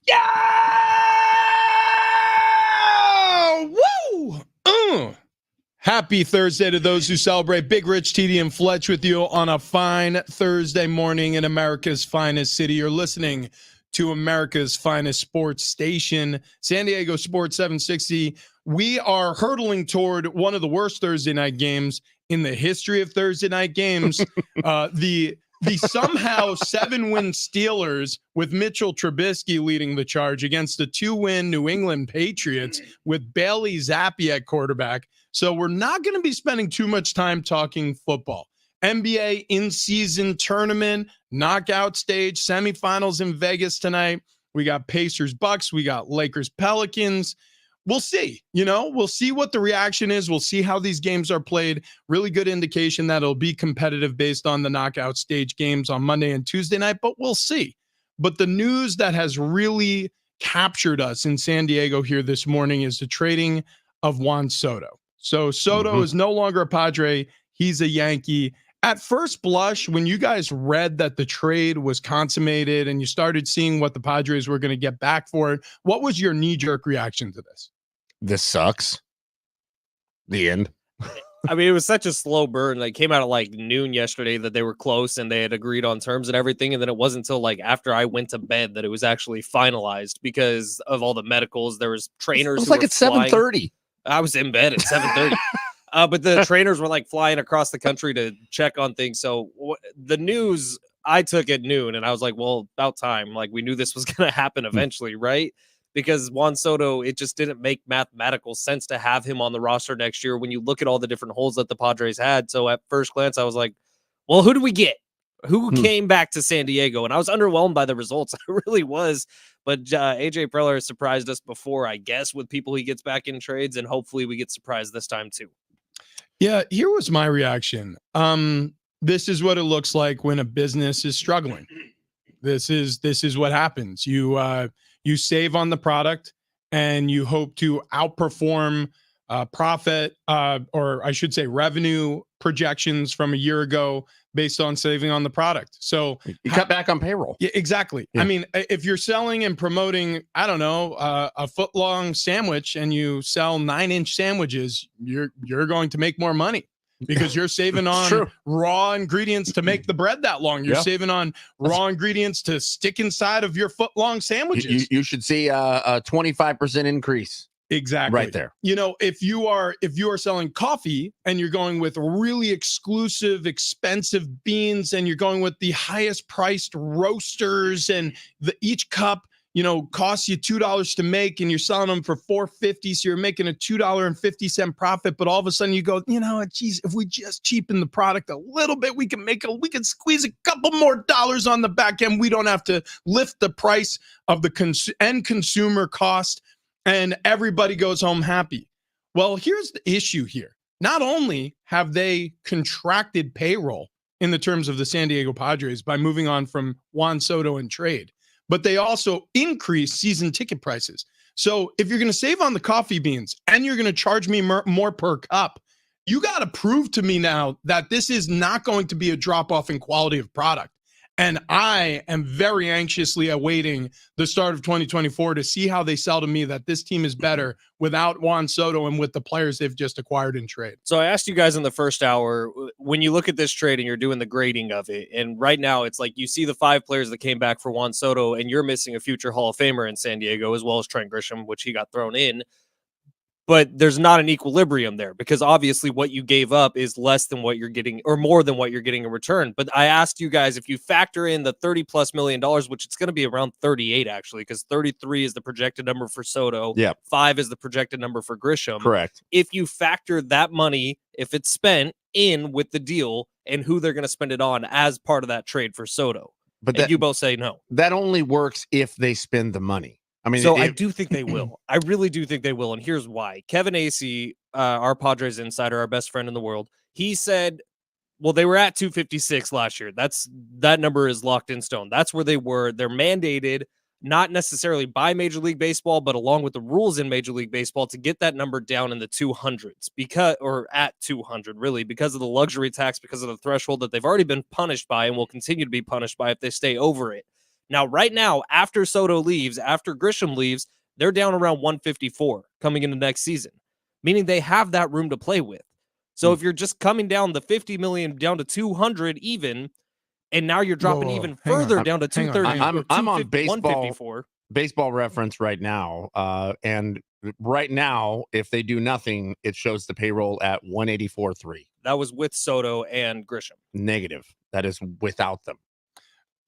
Yeah! Woo! Happy Thursday to those who celebrate. Big Rich, TD, and Fletch with you on a fine Thursday morning in America's finest city. You're listening to America's finest sports station, San Diego Sports 760. We are hurtling toward one of the worst Thursday night games in the history of Thursday night games. The somehow 7-win Steelers with Mitchell Trubisky leading the charge against the 2-win New England Patriots with Bailey Zappi at quarterback. So we're not going to be spending too much time talking football. NBA in-season tournament, knockout stage, semifinals in Vegas tonight. We got Pacers Bucks. We got Lakers Pelicans. We'll see, we'll see what the reaction is. We'll see how these games are played. Really good indication that it'll be competitive based on the knockout stage games on Monday and Tuesday night, but we'll see. But the news that has really captured us in San Diego here this morning is the trading of Juan Soto. So Soto is no longer a Padre. He's a Yankee. At first blush, when you guys read that the trade was consummated and you started seeing what the Padres were going to get back for it, what was your knee-jerk reaction to this? This sucks. The end. I mean, it was such a slow burn. Like, came out at like noon yesterday that they were close and they had agreed on terms and everything. And then it wasn't until like after I went to bed that it was actually finalized because of all the medicals. There was trainers. It was like at 7:30. I was in bed at 7:30. But the trainers were like flying across the country to check on things. So the news I took at noon and I was like, well, about time. Like, we knew this was going to happen eventually, right? Because Juan Soto, it just didn't make mathematical sense to have him on the roster next year when you look at all the different holes that the Padres had. So at first glance, I was like, well, who do we get? Who came back to San Diego? And I was underwhelmed by the results. I really was. But AJ Preller surprised us before, I guess, with people he gets back in trades. And hopefully we get surprised this time too. Yeah, here was my reaction. This is what it looks like when a business is struggling. This is what happens. You save on the product and you hope to outperform profit, or I should say revenue projections from a year ago based on saving on the product. So you cut back on payroll. Yeah, exactly. Yeah. I mean, if you're selling and promoting, I don't know, a foot-long sandwich and you sell 9-inch sandwiches, you're going to make more money. Because you're saving on raw ingredients to make the bread that long. You're saving on raw ingredients to stick inside of your foot-long sandwiches. You should see a 25% increase. Exactly. Right there. If you are selling coffee and you're going with really exclusive, expensive beans and you're going with the highest priced roasters and each cup costs you $2 to make and you're selling them for $4.50, so you're making a $2.50 profit, but all of a sudden you go, geez, if we just cheapen the product a little bit, we can squeeze a couple more dollars on the back end. We don't have to lift the price of the end consumer cost and everybody goes home happy. Well, here's the issue here. Not only have they contracted payroll in the terms of the San Diego Padres by moving on from Juan Soto and trade, but they also increase season ticket prices. So if you're going to save on the coffee beans and you're going to charge me more per cup, you got to prove to me now that this is not going to be a drop-off in quality of product. And I am very anxiously awaiting the start of 2024 to see how they sell to me that this team is better without Juan Soto and with the players they've just acquired in trade. So I asked you guys in the first hour, when you look at this trade and you're doing the grading of it, and right now it's like you see the 5 players that came back for Juan Soto, and you're missing a future Hall of Famer in San Diego, as well as Trent Grisham, which he got thrown in. But there's not an equilibrium there because obviously what you gave up is less than what you're getting or more than what you're getting in return. But I asked you guys if you factor in the $30+ million, which it's going to be around 38 actually, because 33 is the projected number for Soto. Yeah. 5 is the projected number for Grisham. Correct. If you factor that money, if it's spent in with the deal and who they're going to spend it on as part of that trade for Soto. But and you both say no. That only works if they spend the money. I mean, I do think they will. I really do think they will. And here's why. Kevin Acee, our Padres insider, our best friend in the world, he said, well, they were at 256 last year. That number is locked in stone. That's where they were. They're mandated, not necessarily by Major League Baseball, but along with the rules in Major League Baseball to get that number down in the 200s or at 200, really, because of the luxury tax, because of the threshold that they've already been punished by and will continue to be punished by if they stay over it. Now, right now, after Soto leaves, after Grisham leaves, they're down around 154 coming into next season, meaning they have that room to play with. So if you're just coming down the 50 million down to 200 even, and now you're dropping even further down to 230. I'm on baseball reference right now. And right now, if they do nothing, it shows the payroll at 184.3. That was with Soto and Grisham. Negative. That is without them.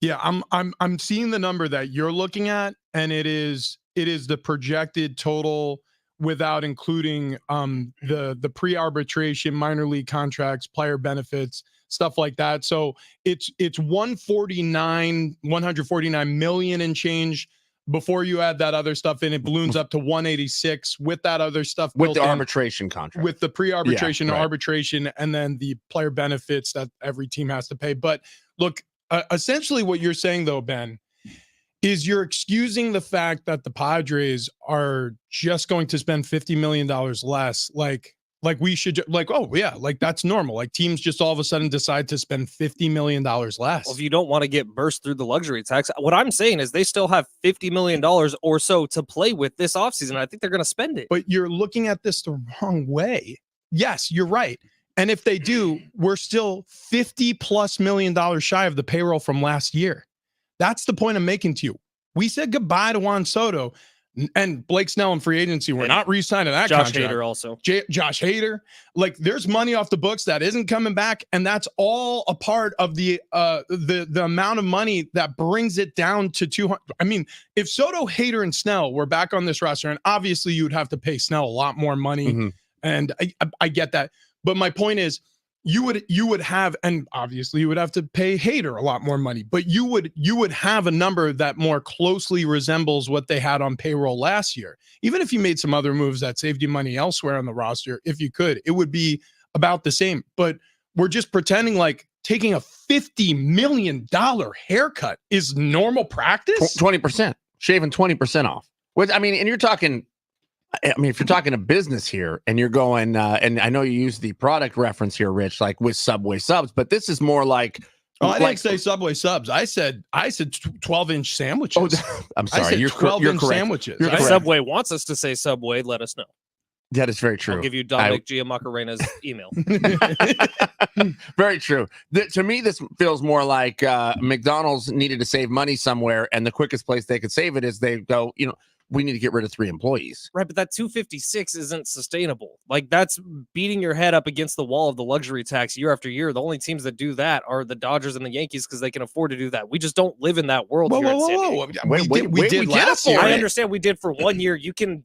Yeah, I'm seeing the number that you're looking at, and it is the projected total without including the pre-arbitration minor league contracts, player benefits, stuff like that. So it's 149 million and change. Before you add that other stuff in, it balloons up to 186 with that other stuff with the arbitration contract, with the pre-arbitration, arbitration, and then the player benefits that every team has to pay. But look. Essentially what you're saying, though, Ben, is you're excusing the fact that the Padres are just going to spend $50 million less. Like we should, oh, yeah, like that's normal. Like teams just all of a sudden decide to spend $50 million less. Well, if you don't want to get burst through the luxury tax, what I'm saying is they still have $50 million or so to play with this offseason. I think they're going to spend it. But you're looking at this the wrong way. Yes, you're right. And if they do, we're still $50+ million shy of the payroll from last year. That's the point I'm making to you. We said goodbye to Juan Soto and Blake Snell in free agency. We're not re-signing that Josh contract. Hader also. Josh Hader. Like there's money off the books that isn't coming back, and that's all a part of the amount of money that brings it down to 200. I mean, if Soto, Hader, and Snell were back on this roster, and obviously you would have to pay Snell a lot more money, and I get that. But my point is, you would have, and obviously you would have to pay Hader a lot more money, but you would have a number that more closely resembles what they had on payroll last year. Even if you made some other moves that saved you money elsewhere on the roster, if you could, it would be about the same. But we're just pretending like taking a $50 million haircut is normal practice. 20%, shaving 20% off. Which, I mean, and you're talking. I mean, if you're talking a business here and you're going, and I know you use the product reference here, Rich, like with Subway subs, but this is more like. Oh, I didn't say Subway subs. I said 12-inch sandwiches. Oh, I'm sorry. You're 12-inch sandwiches. If Subway wants us to say Subway, let us know. That is very true. I'll give you Dominic Giammacarena's email. Very true. To me, this feels more like McDonald's needed to save money somewhere, and the quickest place they could save it is they go, we need to get rid of 3 employees. Right, but that 256 isn't sustainable. Like, that's beating your head up against the wall of the luxury tax year after year. The only teams that do that are the Dodgers and the Yankees because they can afford to do that. We just don't live in that world here in San Diego. We did last year. I understand we did for 1 year. You can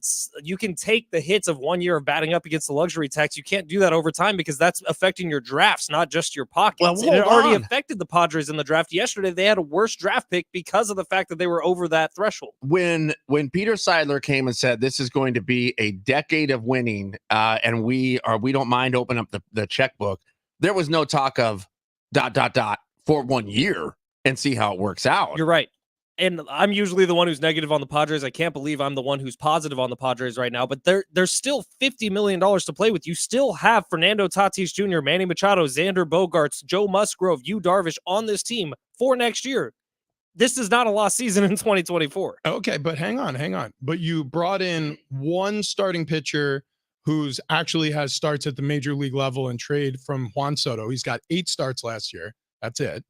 take the hits of 1 year of batting up against the luxury tax. You can't do that over time because that's affecting your drafts, not just your pockets. Well, and it already affected the Padres in the draft. Yesterday, they had a worse draft pick because of the fact that they were over that threshold. When Peter Seidler came and said this is going to be a decade of winning, and we don't mind opening up the checkbook, there was no talk of ... for 1 year and see how it works out. You're right. And I'm usually the one who's negative on the Padres. I can't believe I'm the one who's positive on the Padres right now, but there's still $50 million to play with. You still have Fernando Tatis Jr., Manny Machado, Xander Bogaerts, Joe Musgrove, Yu Darvish on this team for next year. This is not a lost season in 2024. Okay, but hang on. But you brought in one starting pitcher who's actually has starts at the major league level and trade from Juan Soto. He's got 8 starts last year. That's it.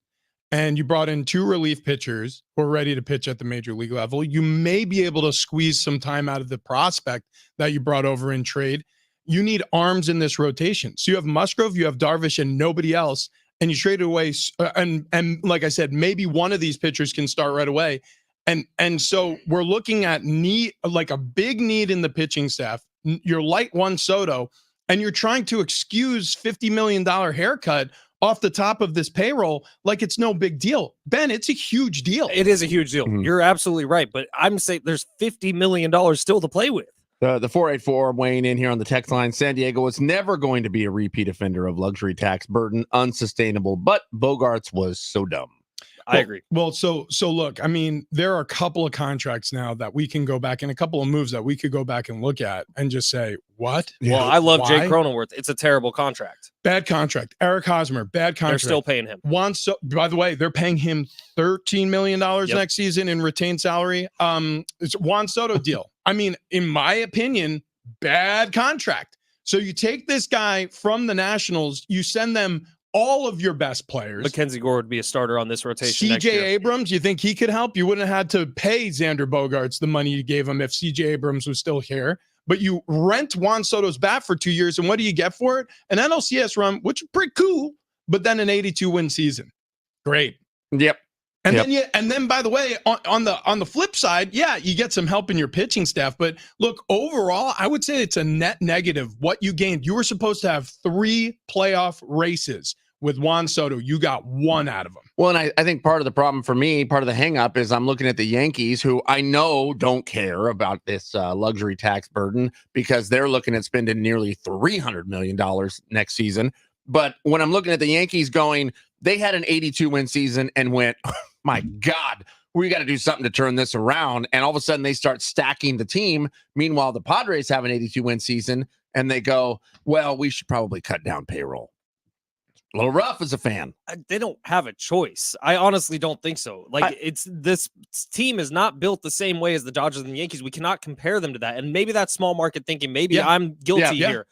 And you brought in 2 relief pitchers who are ready to pitch at the major league level. You may be able to squeeze some time out of the prospect that you brought over in trade. You need arms in this rotation. So you have Musgrove, you have Darvish, and nobody else. And you trade away, and like I said, maybe one of these pitchers can start right away. And so we're looking at like a big need in the pitching staff. You're light Juan Soto, and you're trying to excuse $50 million haircut off the top of this payroll like it's no big deal. Ben, it's a huge deal. It is a huge deal. Mhm. You're absolutely right. But I'm saying there's $50 million still to play with. The 484 weighing in here on the text line. San Diego was never going to be a repeat offender of luxury tax burden, unsustainable, but Bogarts was so dumb. I agree. Well, so look, I mean, there are a couple of contracts now that we can go back and a couple of moves that we could go back and look at and just say, what? Well, I love Why? Jake Cronenworth. It's a terrible contract. Bad contract. Eric Hosmer, bad contract. They're still paying him. By the way, they're paying him $13 million next season in retained salary. It's a Juan Soto deal. I mean, in my opinion, bad contract. So you take this guy from the Nationals, you send them all of your best players. Mackenzie Gore would be a starter on this rotation next CJ year. Abrams, you think he could help? You wouldn't have had to pay Xander Bogaerts the money you gave him if CJ Abrams was still here. But you rent Juan Soto's bat for 2 years, and what do you get for it? An NLCS run, which is pretty cool, but then an 82-win season. Great. Yep. And then by the way, on the flip side, yeah, you get some help in your pitching staff. But look, overall, I would say it's a net negative. What you gained, you were supposed to have 3 playoff races with Juan Soto. You got 1 out of them. Well, and I think part of the problem for me, part of the hang up is I'm looking at the Yankees, who I know don't care about this luxury tax burden because they're looking at spending nearly $300 million next season. But when I'm looking at the Yankees going, they had an 82-win season and went, oh, my God, we got to do something to turn this around. And all of a sudden they start stacking the team. Meanwhile, the Padres have an 82-win season and they go, well, we should probably cut down payroll. A little rough as a fan. They don't have a choice. I honestly don't think so. This team is not built the same way as the Dodgers and the Yankees. We cannot compare them to that. And maybe that's small market thinking. Maybe I'm guilty here.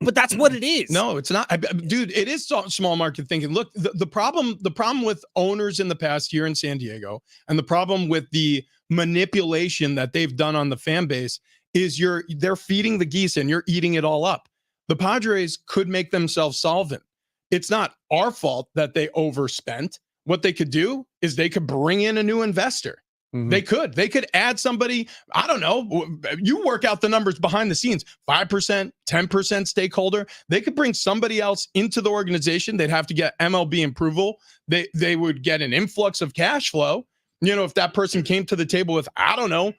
But that's what it is. No, it's not. Dude, it is small market thinking. Look, the problem with owners in the past here in San Diego and the problem with the manipulation that they've done on the fan base is they're feeding the geese and you're eating it all up. The Padres could make themselves solvent. It's not our fault that they overspent. What they could do is they could bring in a new investor. Mm-hmm. They could add somebody. I don't know. You work out the numbers behind the scenes, 5%, 10% stakeholder. They could bring somebody else into the organization. They'd have to get MLB approval. They would get an influx of cash flow. You know, if that person came to the table with, I don't know,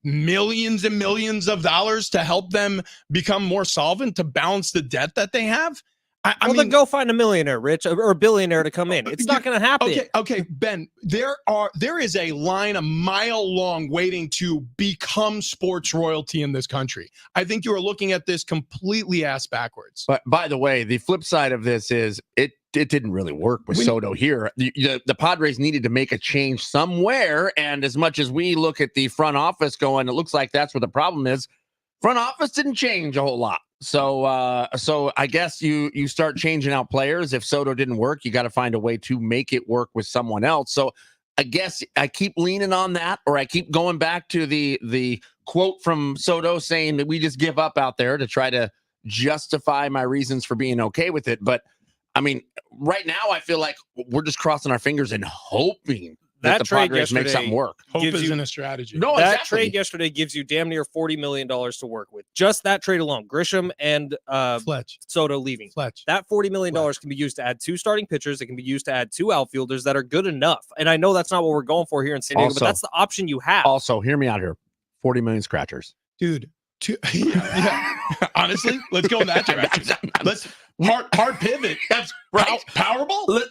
millions and millions of dollars to help them become more solvent, to balance the debt that they have. I mean, then go find a millionaire, Rich, or a billionaire to come in. It's not going to happen. Okay, Ben. There is a line a mile long waiting to become sports royalty in this country. I think you are looking at this completely ass backwards. But by the way, the flip side of this is it didn't really work with Soto here. The Padres needed to make a change somewhere, and as much as we look at the front office going, it looks like that's where the problem is. Front office didn't change a whole lot. So I guess you start changing out players. If Soto didn't work, you got to find a way to make it work with someone else. So I guess I keep leaning on that, or I keep going back to the quote from Soto saying that we just give up out there to try to justify my reasons for being okay with it. But I mean, right now I feel like we're just crossing our fingers and hoping that the trade Padres make something work. Hope isn't a strategy. No, that exactly. trade yesterday gives you damn near $40 million to work with. Just that trade alone, Grisham and Soto leaving. That $40 million can be used to add 2 starting pitchers. It can be used to add 2 outfielders that are good enough. And I know that's not what we're going for here in San Diego, but that's the option you have. Also, hear me out here. 40 million scratchers. Dude. Yeah. Honestly, let's go in that direction. Let's hard pivot. That's right. Powerball.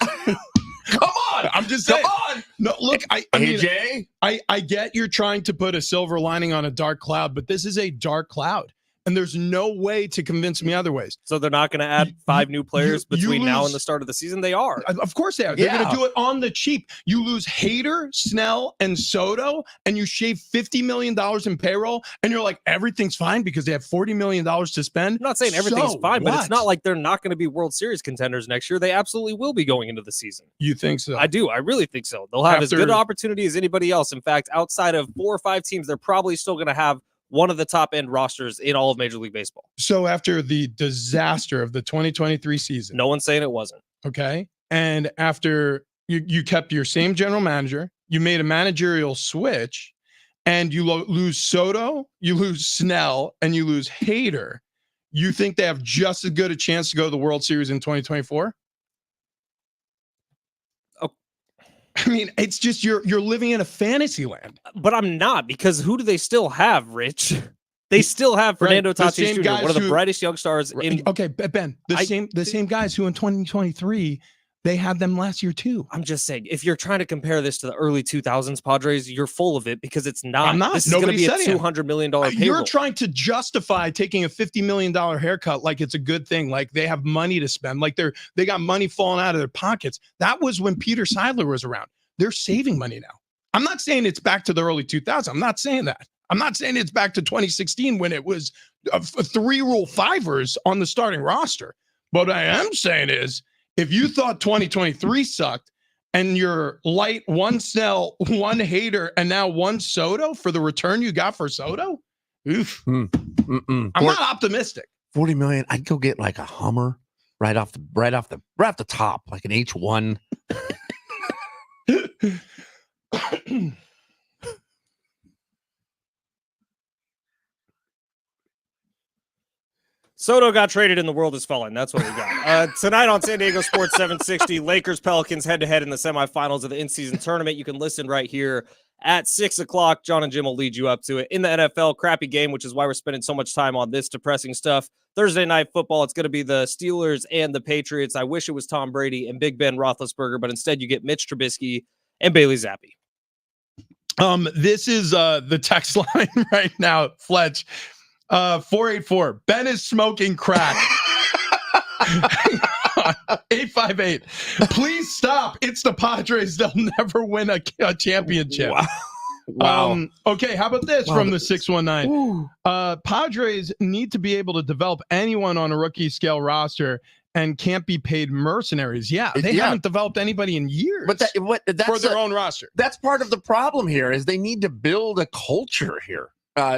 Come on. I'm just saying. Come on. No, look, I mean, Jay, I get you're trying to put a silver lining on a dark cloud, but this is a dark cloud. and there's no way to convince me otherwise. So they're not going to add 5 new players between now and the start of the season? They are. Of course they are. They're going to do it on the cheap. You lose Hader, Snell, and Soto, and you shave $50 million in payroll, and you're like, everything's fine because they have $40 million to spend. I'm not saying everything's fine, but it's what? not like they're not going to be World Series contenders next year. They absolutely will be going into the season. You think so? I do. I really think so. They'll have as good an opportunity as anybody else. In fact, outside of 4 or 5 teams, they're probably still going to have one of the top end rosters in all of Major League Baseball. So after the disaster of the 2023 season, no one's saying it wasn't. Okay. And after you kept your same general manager, you made a managerial switch, and you lose Soto, you lose Snell, and you lose Hader. You think they have just as good a chance to go to the World Series in 2024? I mean, it's just you're living in a fantasy land. But I'm not, because who do they still have, Rich? They still have Fernando Tatis Jr., one of the brightest young stars in. Okay, Ben, the same guys who in 2023 they had them last year too. I'm just saying, if you're trying to compare this to the early 2000s Padres, you're full of it, because it's not. I'm not. This is going to be a $200 million payroll. You're trying to justify taking a $50 million haircut like it's a good thing, like they have money to spend, like they got money falling out of their pockets. That was when Peter Seidler was around. They're saving money now. I'm not saying it's back to the early 2000s. I'm not saying that. I'm not saying it's back to 2016 when it was 3 Rule 5ers on the starting roster. But what I am saying is, if you thought 2023 sucked and you're light 1 Snell, 1 Hader, and now 1 Soto for the return you got for Soto, oof. I'm not optimistic. 40 million. I'd go get like a Hummer right off the top, like an H1. Soto got traded and the world is falling. That's what we got. Tonight on San Diego Sports 760, Lakers Pelicans head-to-head in the semifinals of the in-season tournament. You can listen right here at 6 o'clock. John and Jim will lead you up to it. In the NFL, crappy game, which is why we're spending so much time on this depressing stuff. Thursday night football, it's going to be the Steelers and the Patriots. I wish it was Tom Brady and Big Ben Roethlisberger, but instead you get Mitch Trubisky and Bailey Zappi. This is the text line right now, Fletch. 484. Ben is smoking crack. 858. Please stop. It's the Padres. They'll never win a championship. Wow. Okay, how about this from the 619? Padres need to be able to develop anyone on a rookie scale roster and can't be paid mercenaries. Yeah, they haven't developed anybody in years. But that's for their own roster. That's part of the problem here, is they need to build a culture here.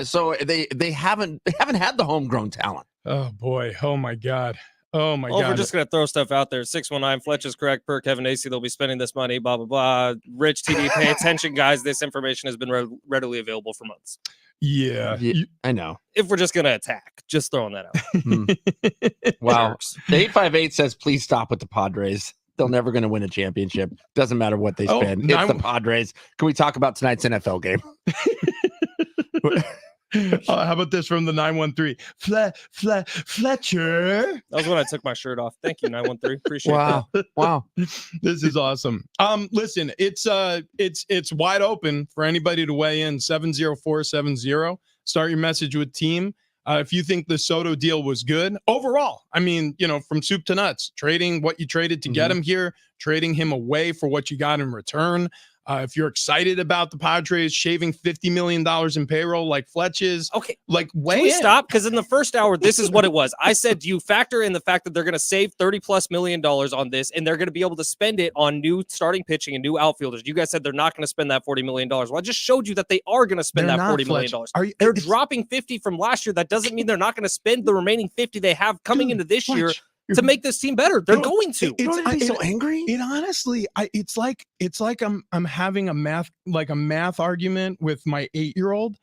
So they haven't had the homegrown talent. Oh boy. Oh my God. Oh my God. We're just gonna throw stuff out there. 619. Fletch is correct. Per Kevin Acey, they'll be spending this money. Blah blah blah. Rich TD, pay attention, guys. This information has been readily available for months. Yeah, I know. If we're just gonna attack, just throwing that out. Wow. 858 says, please stop with the Padres. They're never going to win a championship. Doesn't matter what they spend. It's the Padres. Can we talk about tonight's NFL game? How about this from the 913? Fletcher. That was when I took my shirt off. Thank you, 913. Appreciate that. Wow. This is awesome. Listen, it's wide open for anybody to weigh in. 70470. Start your message with team. If you think the Soto deal was good overall, I mean, from soup to nuts, trading what you traded to get him here, trading him away for what you got in return. If you're excited about the Padres shaving $50 million in payroll like Fletch is, okay, like can we stop? Because in the first hour, this is what it was. I said, do you factor in the fact that they're going to save $30+ million on this, and they're going to be able to spend it on new starting pitching and new outfielders? You guys said they're not going to spend that $40 million. Well, I just showed you that they are going to spend that $40 million. They're dropping 50 from last year. That doesn't mean they're not going to spend the remaining 50 they have coming into this year to make this team better. They're going to. It's so angry. It honestly, it's like I'm having a math argument with my 8-year-old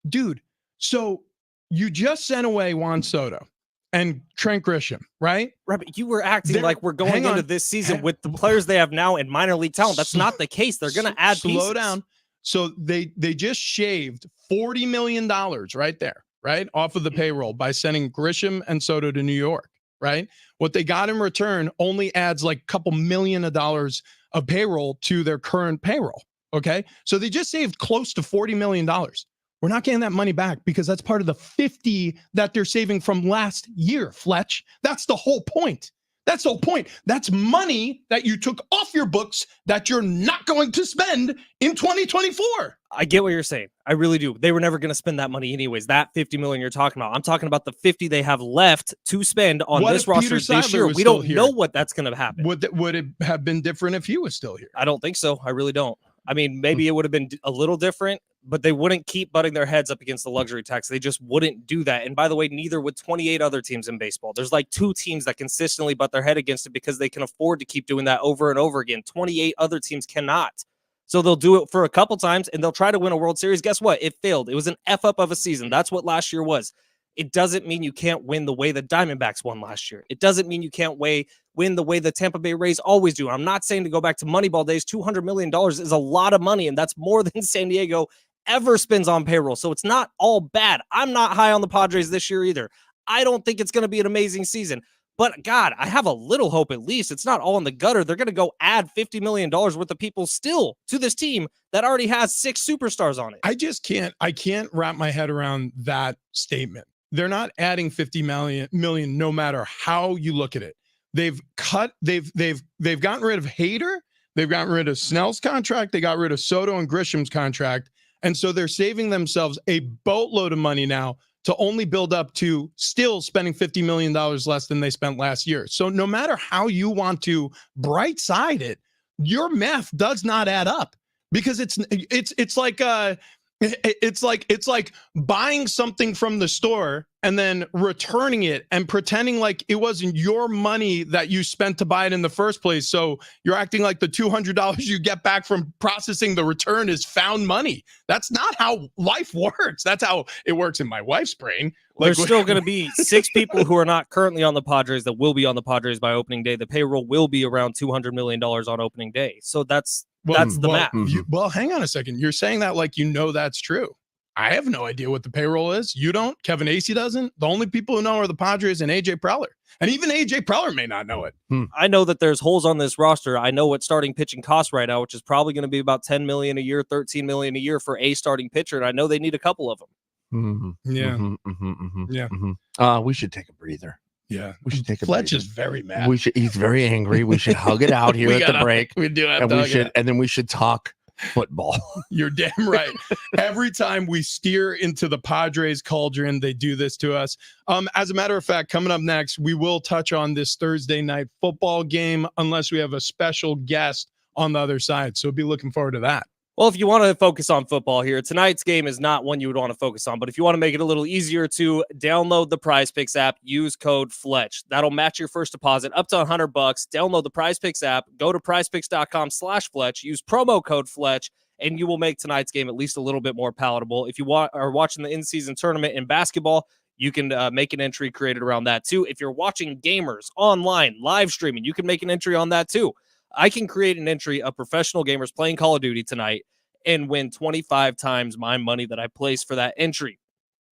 dude. So you just sent away Juan Soto and Trent Grisham, right? Right, but you were acting like we're going into this season with the players they have now in minor league talent. That's not the case. They're going to add pieces. Slow down. So they just shaved $40 million right there, right, off of the payroll by sending Grisham and Soto to New York. Right. What they got in return only adds like a couple million of dollars of payroll to their current payroll. OK, so they just saved close to $40 million. We're not getting that money back because that's part of the 50 that they're saving from last year, Fletch. That's the whole point. That's the whole point. That's money that you took off your books that you're not going to spend in 2024. I get what you're saying. I really do. They were never going to spend that money anyways. That 50 million you're talking about. I'm talking about the 50 they have left to spend on What this if roster Peter this Seidler year. was We still don't here? know what that's going to happen. Would it have been different if he was still here? I don't think so. I really don't. I mean, maybe it would have been a little different, but they wouldn't keep butting their heads up against the luxury tax. They just wouldn't do that. And by the way, neither would 28 other teams in baseball. There's like 2 teams that consistently butt their head against it because they can afford to keep doing that over and over again. 28 other teams cannot. So they'll do it for a couple times and they'll try to win a World Series. Guess what? It failed. It was an F up of a season. That's what last year was. It doesn't mean you can't win the way the Diamondbacks won last year. It doesn't mean you can't win the way the Tampa Bay Rays always do. I'm not saying to go back to Moneyball days. $200 million is a lot of money, and that's more than San Diego ever spends on payroll. So it's not all bad. I'm not high on the Padres this year either. I don't think it's going to be an amazing season. But God, I have a little hope at least. It's not all in the gutter. They're going to go add $50 million worth of people still to this team that already has 6 superstars on it. I can't wrap my head around that statement. They're not adding 50 million no matter how you look at it. They've gotten rid of Hader, they've gotten rid of Snell's contract, they got rid of Soto and Grisham's contract, and so they're saving themselves a boatload of money now to only build up to still spending $50 million less than they spent last year. So no matter how you want to bright side it, your math does not add up because it's like buying something from the store and then returning it and pretending like it wasn't your money that you spent to buy it in the first place. So you're acting like the $200 you get back from processing the return is found money. That's not how life works. That's how it works in my wife's brain. There's still going to be 6 people who are not currently on the Padres that will be on the Padres by opening day. The payroll will be around $200 million on opening day. So that's the math. Well, hang on a second. You're saying that like that's true. I have no idea what the payroll is. You don't. Kevin Acee doesn't. The only people who know are the Padres and AJ Preller. And even AJ Preller may not know it. I know that there's holes on this roster. I know what starting pitching costs right now, which is probably going to be about $10 million a year, $13 million a year for a starting pitcher. And I know they need a couple of them. We should take a breather. Yeah, we should take a Fletch breather. is very mad. He's very angry. We should hug it out here at the break. We do have and then we should talk football. You're damn right. Every time we steer into the Padres cauldron, they do this to us. As a matter of fact, coming up next, we will touch on this Thursday night football game unless we have a special guest on the other side. So be looking forward to that. Well, if you want to focus on football here, tonight's game is not one you would want to focus on. But if you want to make it a little easier to download the PrizePicks app, use code Fletch. That'll match your first deposit up to $100. Download the PrizePicks app, go to prizepicks.com/Fletch, use promo code Fletch, and you will make tonight's game at least a little bit more palatable. If you are watching the in-season tournament in basketball, you can make an entry created around that too. If you're watching gamers online, live streaming, you can make an entry on that too. I can create an entry of professional gamers playing Call of Duty tonight and win 25 times my money that I place for that entry.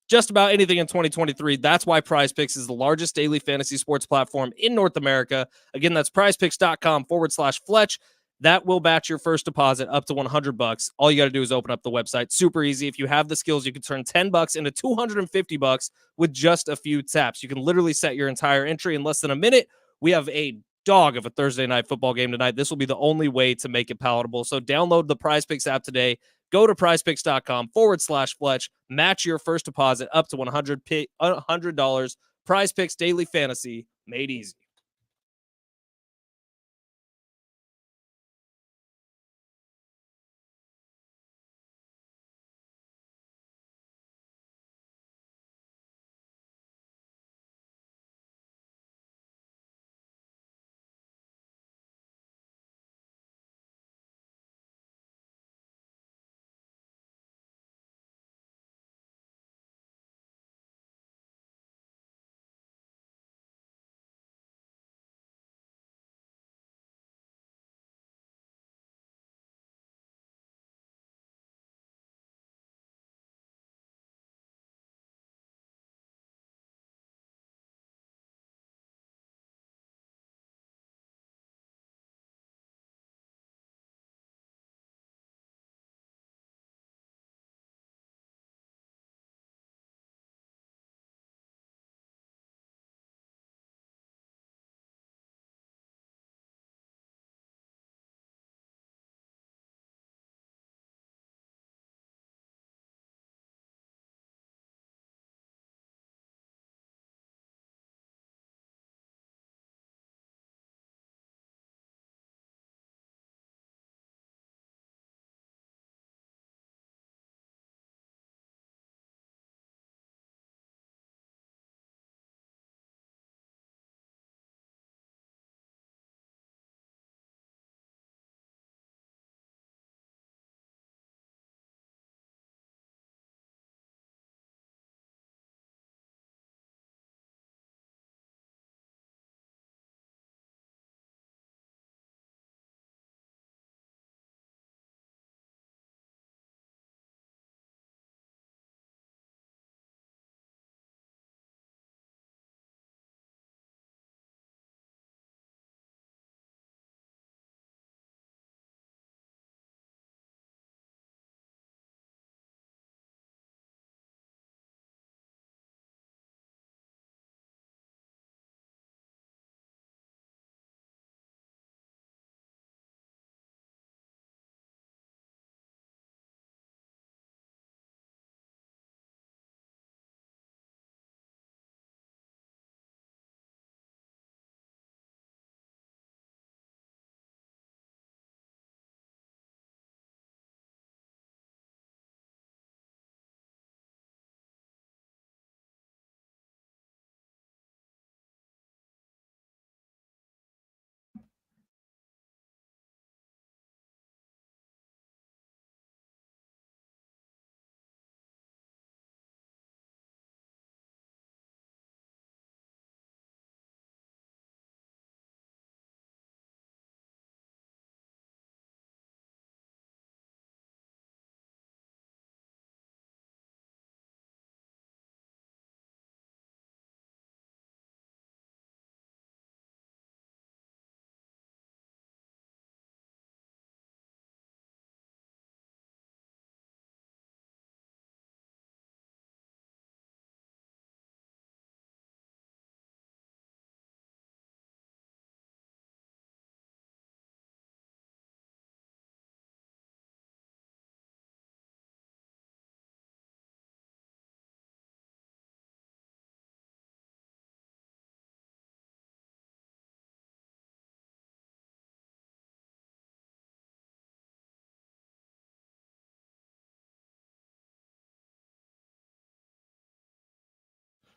Just about anything in 2023. That's why PrizePicks is the largest daily fantasy sports platform in North America. Again, that's prizepicks.com/Fletch. That will match your first deposit up to $100. All you got to do is open up the website. Super easy. If you have the skills, you can turn $10 into $250 with just a few taps. You can literally set your entire entry in less than a minute. We have a dog of a Thursday night football game tonight. This will be the only way to make it palatable. So download the PrizePicks app today. Go to prizepicks.com/Fletch. Match your first deposit up to $100. PrizePicks Daily Fantasy, made easy.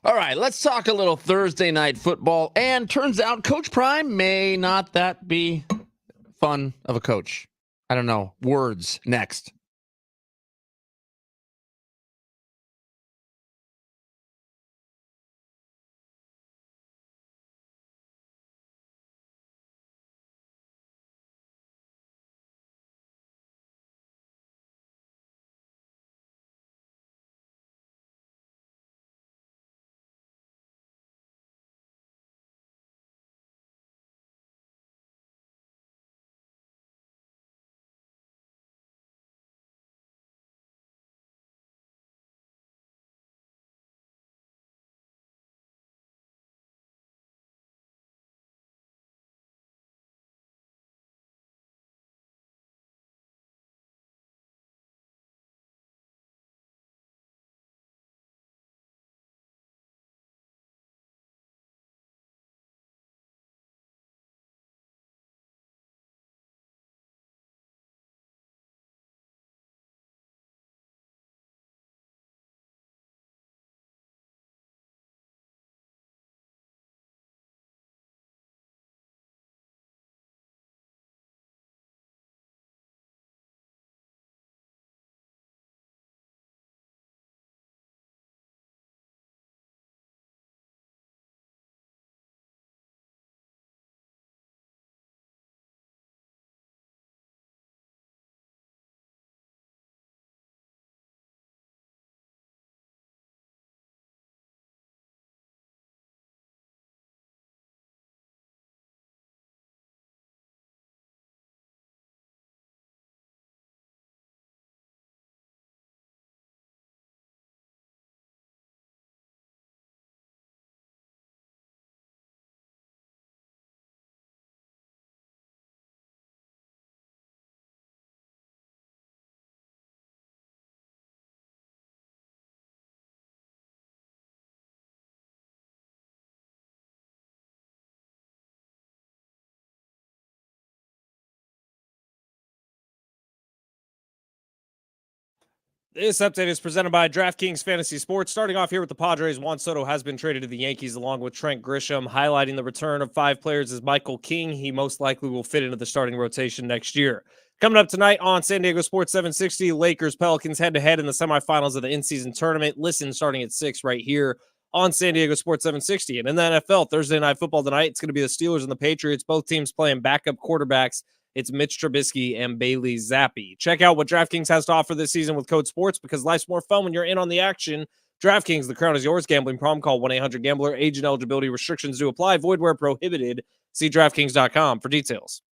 All right, let's talk a little Thursday night football. And turns out Coach Prime may not that be fun of a coach. I don't know. Words next. This update is presented by DraftKings Fantasy Sports. Starting off here with the Padres, Juan Soto has been traded to the Yankees along with Trent Grisham, highlighting the return of 5 players as Michael King. He most likely will fit into the starting rotation next year. Coming up tonight on San Diego Sports 760, Lakers Pelicans head-to-head in the semifinals of the in-season tournament. Listen starting at 6 right here on San Diego Sports 760. And in the NFL, Thursday Night Football tonight, it's going to be the Steelers and the Patriots, both teams playing backup quarterbacks. It's Mitch Trubisky and Bailey Zappi. Check out what DraftKings has to offer this season with code SPORTS because life's more fun when you're in on the action. DraftKings, the crown is yours. Gambling problem, call 1-800-GAMBLER. Age and eligibility restrictions do apply. Void where prohibited. See DraftKings.com for details.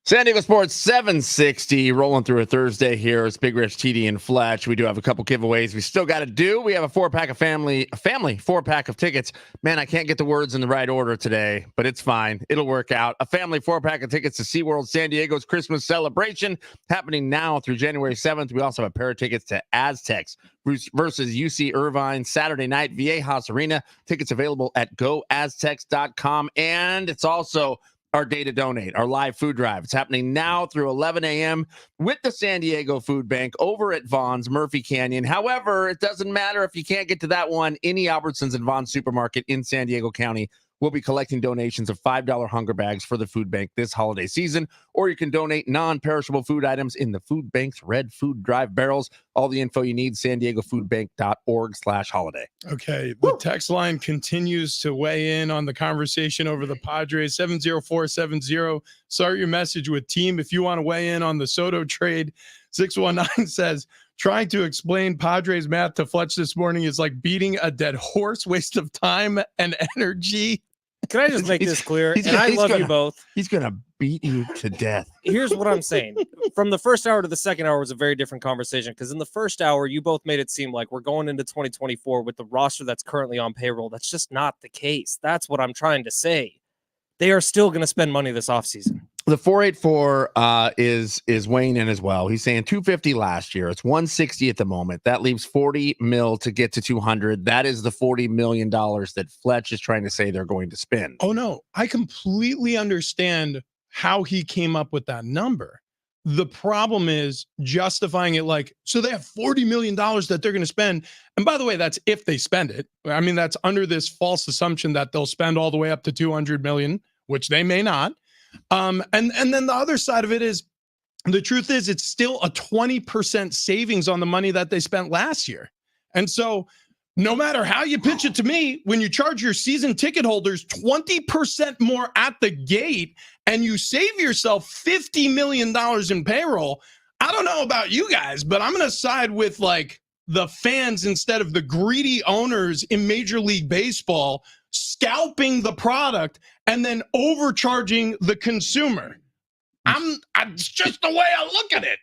San Diego Sports 760 rolling through a Thursday here. It's Big Rich, TD, and Fletch. We do have a couple giveaways we still got to do. We have a 4-pack of family 4-pack of tickets. Man, I can't get the words in the right order today, but it's fine. It'll work out. A family 4-pack of tickets to SeaWorld San Diego's Christmas celebration happening now through January 7th. We also have a pair of tickets to Aztecs versus UC Irvine Saturday night, Viejas Arena. Tickets available at goaztecs.com. And it's also our day to donate, our live food drive. It's happening now through 11 a.m. with the San Diego Food Bank over at Vaughn's Murphy Canyon. However, it doesn't matter if you can't get to that one. Any Albertsons and Vaughn's supermarket in San Diego County will be collecting donations of $5 hunger bags for the food bank this holiday season, or you can donate non-perishable food items in the food bank's red food drive barrels. All the info you need, SanDiegoFoodBank.org/holiday. Okay, the text line continues to weigh in on the conversation over the Padres. 70470. Start your message with team if you want to weigh in on the Soto trade. 619 says, trying to explain Padres math to Fletch this morning is like beating a dead horse, waste of time and energy. Can I just make this clear? And I love you both. He's going to beat you to death. Here's what I'm saying. From the first hour to the second hour was a very different conversation because in the first hour, you both made it seem like we're going into 2024 with the roster that's currently on payroll. That's just not the case. That's what I'm trying to say. They are still going to spend money this offseason. The 484 is weighing in as well. He's saying 250 last year. It's 160 at the moment. That leaves 40 mil to get to 200. That is the $40 million that Fletch is trying to say they're going to spend. Oh, no. I completely understand how he came up with that number. The problem is justifying it like, so they have $40 million that they're going to spend. And by the way, that's if they spend it. I mean, that's under this false assumption that they'll spend all the way up to 200 million, which they may not. And then the other side of it is, the truth is it's still a 20% savings on the money that they spent last year. And so no matter how you pitch it to me, when you charge your season ticket holders 20% more at the gate and you save yourself $50 million in payroll, I don't know about you guys, but I'm going to side with like the fans instead of the greedy owners in Major League Baseball scalping the product and then overcharging the consumer. It's just the way I look at it.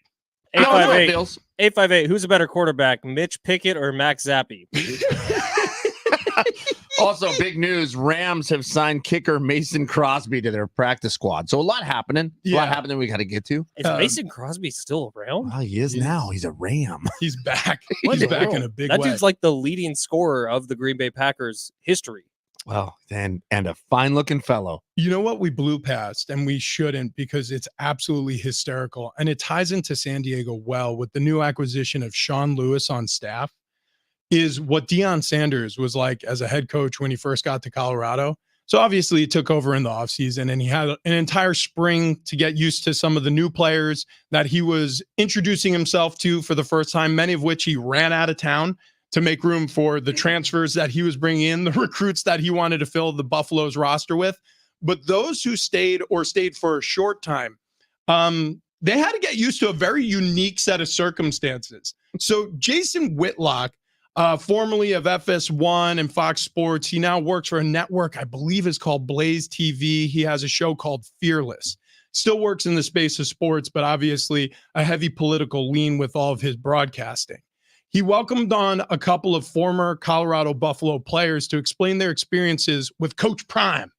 858. Who's a better quarterback, Mitch Pickett or Max Zappi? Also, big news: Rams have signed kicker Mason Crosby to their practice squad. So a lot happening. A lot happening we got to get to. Is Mason Crosby still around? Well, he is now. He's a Ram. He's back. He's back in a big way. That dude's like the leading scorer of the Green Bay Packers history. Well, and a fine-looking fellow. You know what we blew past, and we shouldn't because it's absolutely hysterical, and it ties into San Diego well with the new acquisition of Sean Lewis on staff, is what Deion Sanders was like as a head coach when he first got to Colorado. So obviously he took over in the offseason, and he had an entire spring to get used to some of the new players that he was introducing himself to for the first time, many of which he ran out of town to make room for the transfers that he was bringing in, the recruits that he wanted to fill the Buffalo's roster with. But those who stayed or stayed for a short time, they had to get used to a very unique set of circumstances. So Jason Whitlock, formerly of FS1 and Fox Sports, he now works for a network I believe is called Blaze TV. He has a show called Fearless. Still works in the space of sports, but obviously a heavy political lean with all of his broadcasting. He welcomed on a couple of former Colorado Buffalo players to explain their experiences with Coach Prime.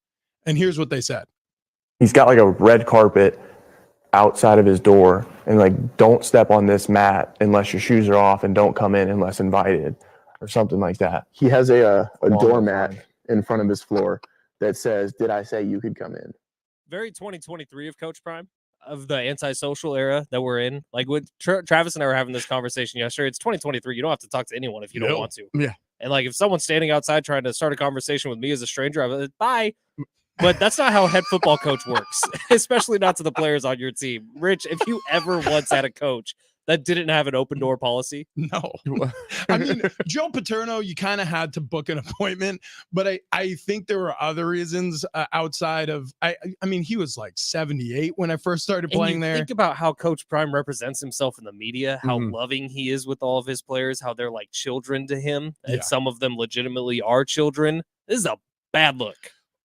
And here's what they said. He's got like a red carpet outside of his door, and like, don't step on this mat unless your shoes are off, and don't come in unless invited, or something like that. He has a doormat in front of his floor that says, "Did I say you could come in?" Very 2023 of Coach Prime, of the antisocial era that we're in. Like with Travis and I were having this conversation yesterday. It's 2023. You don't have to talk to anyone if you don't want to. Yeah. And like, if someone's standing outside trying to start a conversation with me as a stranger, I'm like, bye. But that's not how a head football coach works, especially not to the players on your team. Rich, if you ever once had a coach that didn't have an open door policy? No. I mean, Joe Paterno, you kind of had to book an appointment, but I think there were other reasons outside of, I mean, he was like 78 when I first started playing there. Think about how Coach Prime represents himself in the media, how loving he is with all of his players, how they're like children to him, and some of them legitimately are children. This is a bad look.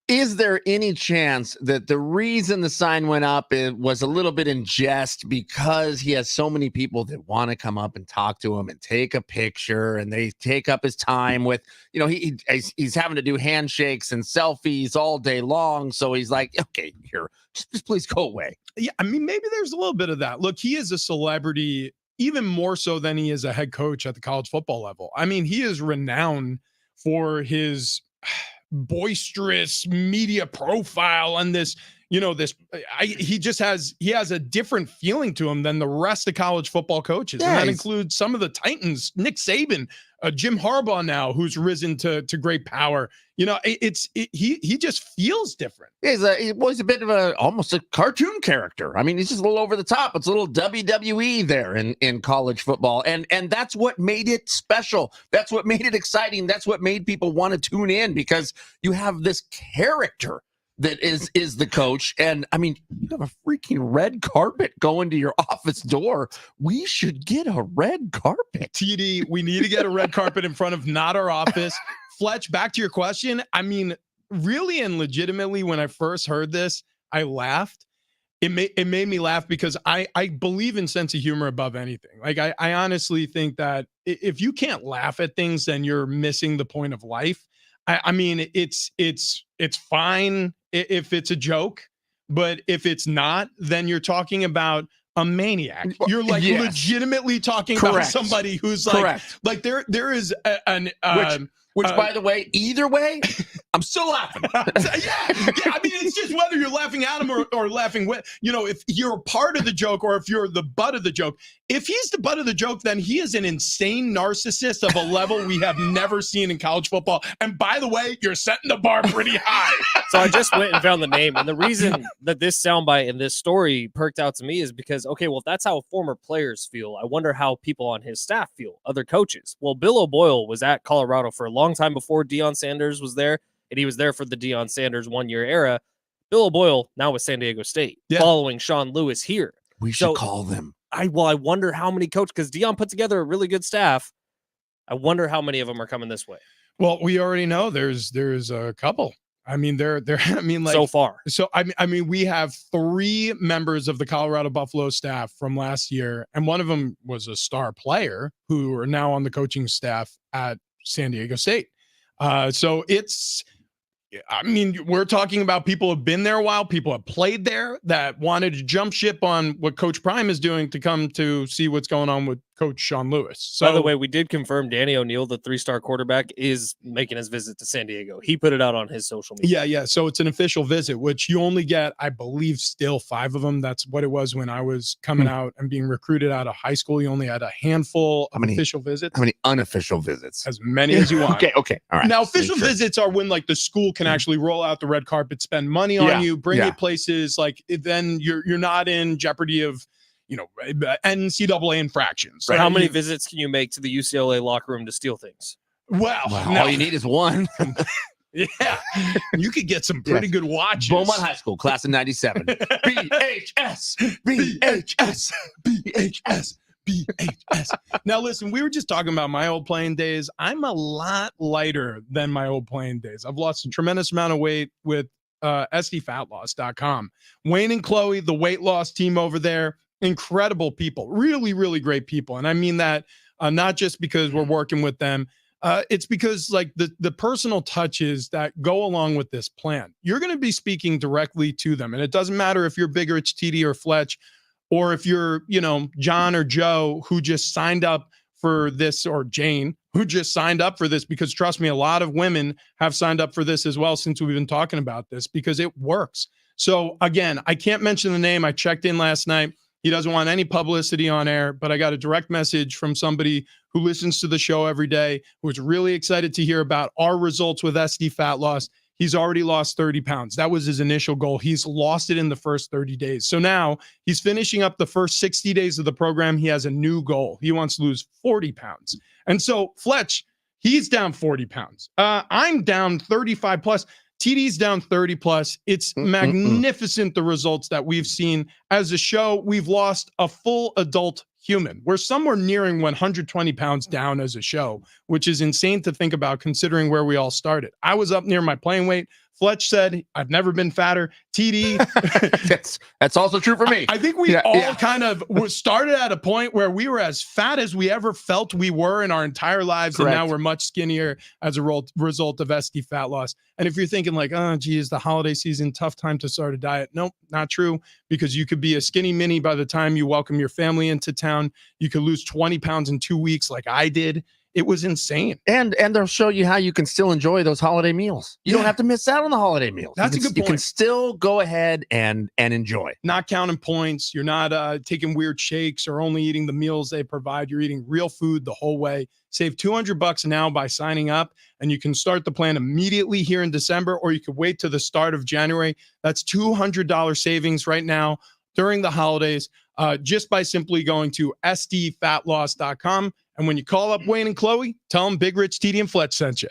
Is there any chance that the reason the sign went up was a little bit in jest because he has so many people that want to come up and talk to him and take a picture, and they take up his time with, you know, he's having to do handshakes and selfies all day long. So he's like, okay, here, just please go away. Yeah, I mean, maybe there's a little bit of that. Look, he is a celebrity, even more so than he is a head coach at the college football level. I mean, he is renowned for his boisterous media profile and this, you know, he has a different feeling to him than the rest of college football coaches. And that includes some of the Titans, Nick Saban, Jim Harbaugh now, who's risen to great power. You know, he just feels different. He's a bit of almost a cartoon character. I mean, he's just a little over the top. It's a little WWE there in college football. And that's what made it special. That's what made it exciting. That's what made people want to tune in, because you have this character that is the coach. And I mean, you have a freaking red carpet going to your office door. We should get a red carpet. TD, we need to get a red carpet in front of not our office. Fletch, back to your question. I mean, really and legitimately, when I first heard this, I laughed. It made me laugh because I believe in sense of humor above anything. Like, I honestly think that if you can't laugh at things, then you're missing the point of life. I mean, it's fine if it's a joke, but if it's not, then you're talking about a maniac. You're like legitimately talking about somebody who's like there is an which by the way, either way, I'm still laughing. yeah, I mean, it's just whether you're laughing at him or laughing with, if you're a part of the joke or if you're the butt of the joke. If he's the butt of the joke, then he is an insane narcissist of a level we have never seen in college football. And by the way, you're setting the bar pretty high. So I just went and found the name. And the reason that this soundbite and this story perked out to me is because, okay, well, if that's how former players feel, I wonder how people on his staff feel, other coaches. Well, Bill O'Boyle was at Colorado for a long time before Deion Sanders was there, and he was there for the Deion Sanders one-year era. Bill O'Boyle now with San Diego State, following Sean Lewis here. We should call them. I wonder how many coaches, because Deion put together a really good staff. I wonder how many of them are coming this way. Well, we already know there's a couple. I mean, So far. So I mean, we have 3 members of the Colorado Buffalo staff from last year, and one of them was a star player who are now on the coaching staff at San Diego State. So it's. I mean, we're talking about people who have been there a while, people have played there that wanted to jump ship on what Coach Prime is doing to come to see what's going on with Coach Sean Lewis. So, by the way, we did confirm Danny O'Neil, the 3-star quarterback, is making his visit to San Diego. He put it out on his social media. Yeah. So it's an official visit, which you only get, I believe, still 5 of them. That's what it was when I was coming out and being recruited out of high school. You only had a handful of official visits. How many unofficial visits? As many as you want. Okay. All right. Now, official visits are when like the school can actually roll out the red carpet, spend money on you, bring you places. Like then you're not in jeopardy of, NCAA infractions. Right? How many visits can you make to the UCLA locker room to steal things? Well, all you need is one. Yeah, you could get some pretty good watches. Beaumont High School, class of 97. BHS, BHS, BHS. BHS. Now, listen, we were just talking about my old playing days. I'm a lot lighter than my old playing days. I've lost a tremendous amount of weight with SDFatLoss.com. Wayne and Chloe, the weight loss team over there, incredible people, really, really great people. And I mean that not just because we're working with them. It's because like the personal touches that go along with this plan, you're going to be speaking directly to them. And it doesn't matter if you're Big Rich TD or Fletch, or if you're, John or Joe who just signed up for this, or Jane who just signed up for this, because trust me, a lot of women have signed up for this as well since we've been talking about this, because it works. So again, I can't mention the name. I checked in last night. He doesn't want any publicity on air, but I got a direct message from somebody who listens to the show every day, who was really excited to hear about our results with SD Fat Loss. He's already lost 30 pounds. That was his initial goal. He's lost it in the first 30 days. So now he's finishing up the first 60 days of the program. He has a new goal. He wants to lose 40 pounds. And so Fletch, he's down 40 pounds. I'm down 35 plus. TD's down 30 plus. It's magnificent, the results that we've seen as a show. We've lost a full adult human. We're somewhere nearing 120 pounds down as a show, which is insane to think about considering where we all started. I was up near my playing weight. Fletch said, I've never been fatter. TD. that's also true for me. I think we kind of started at a point where we were as fat as we ever felt we were in our entire lives. Correct. And now we're much skinnier as a result of SD Fat Loss. And if you're thinking like, oh, geez, the holiday season, tough time to start a diet. Nope, not true. Because you could be a skinny mini by the time you welcome your family into town. You could lose 20 pounds in 2 weeks like I did. It was insane. And they'll show you how you can still enjoy those holiday meals. You don't have to miss out on the holiday meals. That's a good point. You can still go ahead and enjoy. Not counting points. You're not taking weird shakes or only eating the meals they provide. You're eating real food the whole way. Save $200 now by signing up, and you can start the plan immediately here in December, or you could wait to the start of January. That's $200 savings right now during the holidays, just by simply going to sdfatloss.com. And when you call up Wayne and Chloe, tell them Big Rich, TD, and Fletch sent you.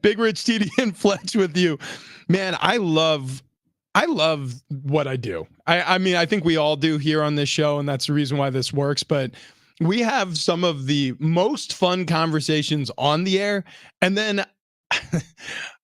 Big Rich, TD, and Fletch with you. Man, I love what I do. I mean, I think we all do here on this show, and that's the reason why this works. But we have some of the most fun conversations on the air. And then,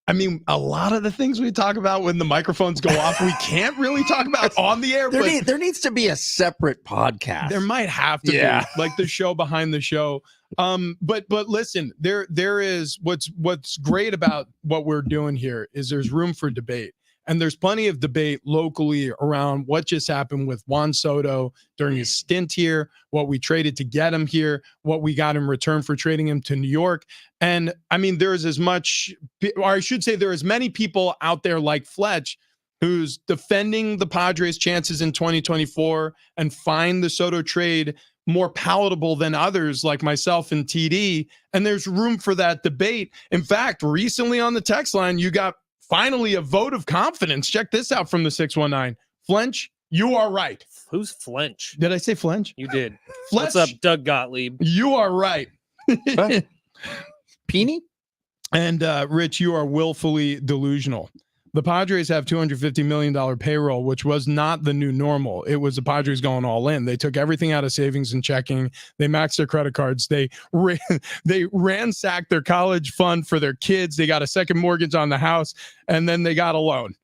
I mean, a lot of the things we talk about when the microphones go off, we can't really talk about on the air. There needs to be a separate podcast. There might have to be, like the show behind the show. But listen, there is what's great about what we're doing here is there's room for debate. And there's plenty of debate locally around what just happened with Juan Soto during his stint here, what we traded to get him here, what we got in return for trading him to New York. And I mean, there's as much, or I should say there is many people out there like Fletch who's defending the Padres' chances in 2024 and find the Soto trade more palatable than others like myself and TD. And there's room for that debate. In fact, recently on the text line, you got finally a vote of confidence. Check this out from the 619. Flench, you are right. Who's Flench? Did I say Flench? You did. Fletch, What's up, Doug Gottlieb? You are right. Peony? And Rich, you are willfully delusional. The Padres have $250 million payroll, which was not the new normal. It was the Padres going all in. They took everything out of savings and checking. They maxed their credit cards. They ransacked their college fund for their kids. They got a second mortgage on the house, and then they got a loan.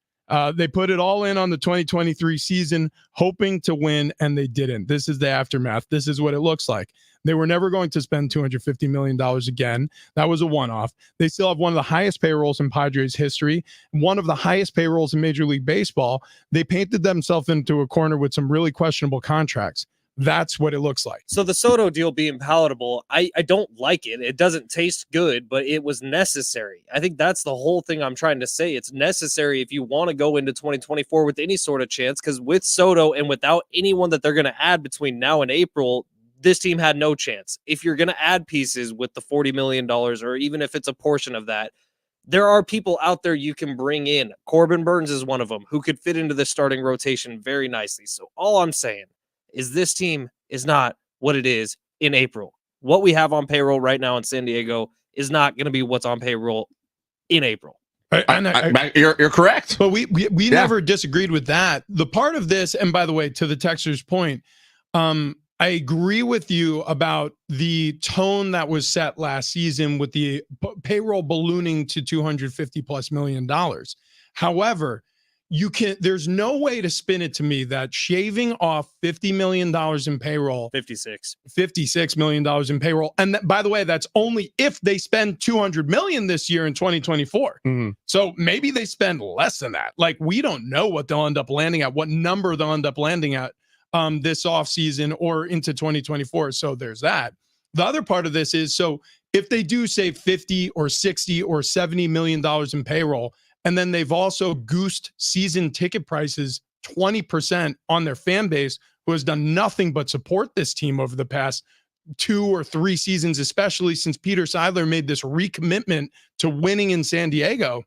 They put it all in on the 2023 season, hoping to win, and they didn't. This is the aftermath. This is what it looks like. They were never going to spend $250 million again. That was a one-off. They still have one of the highest payrolls in Padres history, one of the highest payrolls in Major League Baseball. They painted themselves into a corner with some really questionable contracts. That's what it looks like. So the Soto deal being palatable, I don't like it. It doesn't taste good, but it was necessary. I think that's the whole thing I'm trying to say. It's necessary if you want to go into 2024 with any sort of chance, because with Soto and without anyone that they're going to add between now and April, this team had no chance. If you're going to add pieces with the $40 million, or even if it's a portion of that, there are people out there you can bring in. Corbin Burns is one of them who could fit into the starting rotation very nicely. So all I'm saying is this team is not what it is in April. What we have on payroll right now in San Diego is not going to be what's on payroll in April. You're correct. But we never disagreed with that. The part of this, and by the way, to the texter's point, I agree with you about the tone that was set last season with the payroll ballooning to $250+ million. However, there's no way to spin it to me that shaving off $50 million in payroll, $56 million in payroll. And by the way, that's only if they spend $200 million this year in 2024. Mm-hmm. So maybe they spend less than that. Like, we don't know what they'll end up landing at, what number they'll end up landing at this offseason or into 2024. So there's that. The other part of this is, so if they do save 50 or 60 or $70 million in payroll, and then they've also goosed season ticket prices 20% on their fan base, who has done nothing but support this team over the past 2 or 3 seasons, especially since Peter Seidler made this recommitment to winning in San Diego.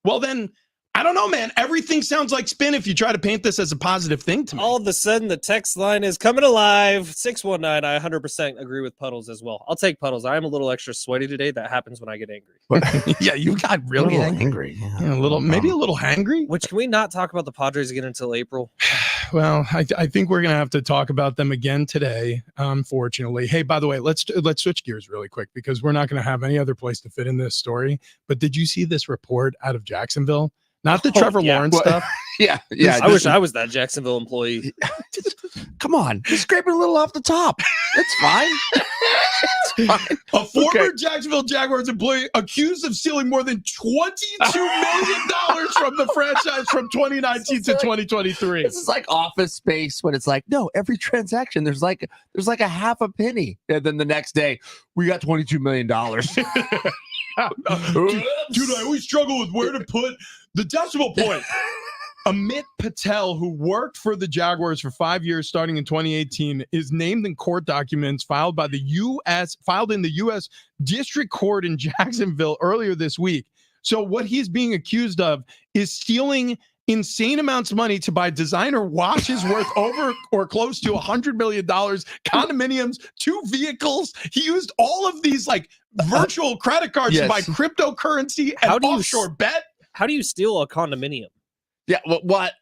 Well, then, I don't know, man. Everything sounds like spin if you try to paint this as a positive thing to me. All of a sudden, the text line is coming alive. 619, I 100% agree with Puddles as well. I'll take Puddles. I am a little extra sweaty today. That happens when I get angry. Yeah, you got really angry. Yeah, maybe a little hangry. Which, can we not talk about the Padres again until April? Well, I think we're going to have to talk about them again today, unfortunately. Hey, by the way, let's switch gears really quick because we're not going to have any other place to fit in this story. But did you see this report out of Jacksonville? Not the Trevor Lawrence stuff. Yeah. I wish I was that Jacksonville employee. Come on, just scraping a little off the top. It's fine. It's fine. A former Jacksonville Jaguars employee accused of stealing more than $22 million from the franchise from 2019 to 2023. This is like Office Space when it's like, no, every transaction there's like a half a penny, and then the next day we got $22 million. Dude, I always struggle with where to put the decimal point. Amit Patel, who worked for the Jaguars for 5 years starting in 2018, is named in court documents filed in the U.S. District Court in Jacksonville earlier this week. So what he's being accused of is stealing insane amounts of money to buy designer watches worth over or close to $100 million, condominiums, 2 vehicles. He used all of these like virtual credit cards to buy Yes. cryptocurrency and How do you offshore bet. How do you steal a condominium? Yeah, what?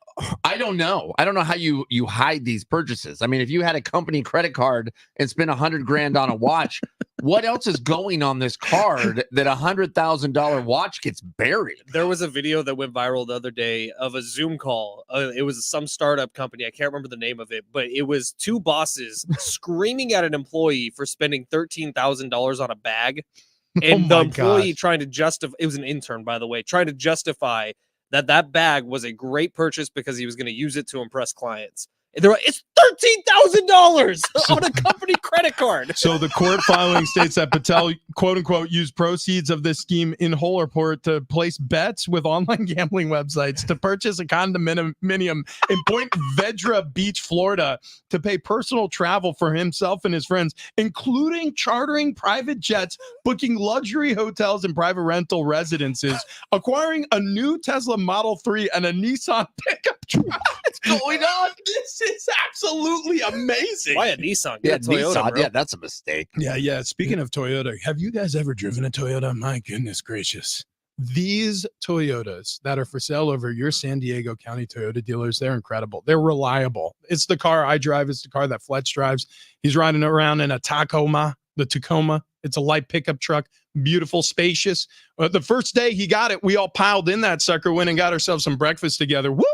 I don't know. I don't know how you hide these purchases. I mean, if you had a company credit card and spent $100,000 on a watch, what else is going on this card that $100,000 watch gets buried? There was a video that went viral the other day of a Zoom call. It was some startup company. I can't remember the name of it, but it was two bosses screaming at an employee for spending $13,000 on a bag. And the my employee gosh. trying to justify, it was an intern, by the way, trying to justify that bag was a great purchase because he was going to use it to impress clients. And they're like, it's $13,000 on a company credit card. So the court filing states that Patel, quote unquote, used proceeds of this scheme in whole or part to place bets with online gambling websites, to purchase a condominium in Point Vedra Beach, Florida, to pay personal travel for himself and his friends, including chartering private jets, booking luxury hotels and private rental residences, acquiring a new Tesla Model 3 and a Nissan pickup truck. What's going on? This is absolutely amazing. Buy a Nissan. Yeah, Get a Toyota, Nissan. bro. Yeah, that's a mistake. Yeah. Speaking of Toyota, have you guys ever driven a Toyota? My goodness gracious. These Toyotas that are for sale over your San Diego County Toyota dealers, they're incredible. They're reliable. It's the car I drive. It's the car that Fletch drives. He's riding around in a Tacoma, the Tacoma. It's a light pickup truck, beautiful, spacious. The first day he got it, we all piled in that sucker, went and got ourselves some breakfast together. Woo!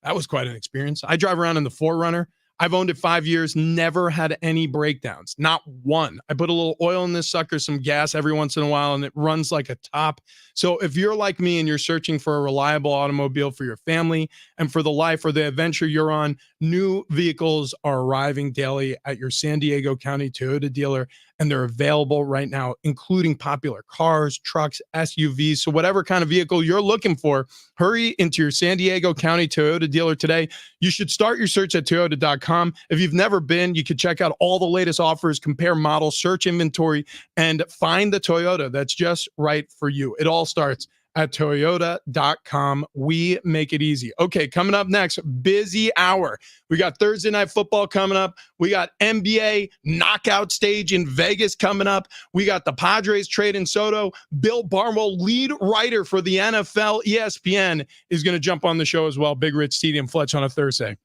That was quite an experience. I drive around in the 4Runner. I've owned it 5 years, never had any breakdowns, not one. I put a little oil in this sucker, some gas every once in a while, and it runs like a top. So if you're like me and you're searching for a reliable automobile for your family and for the life or the adventure you're on, new vehicles are arriving daily at your San Diego County Toyota dealer, and they're available right now, including popular cars, trucks, SUVs. So whatever kind of vehicle you're looking for, hurry into your San Diego County Toyota dealer today. You should start your search at Toyota.com. If you've never been, you can check out all the latest offers, compare models, search inventory, and find the Toyota that's just right for you. It all starts at Toyota.com. We make it easy. Okay, coming up next, busy hour. We got Thursday Night Football coming up. We got NBA knockout stage in Vegas coming up. We got the Padres trading Soto. Bill Barnwell, lead writer for the NFL, ESPN, is going to jump on the show as well. Big Rich, Stevie, and Fletch on a Thursday.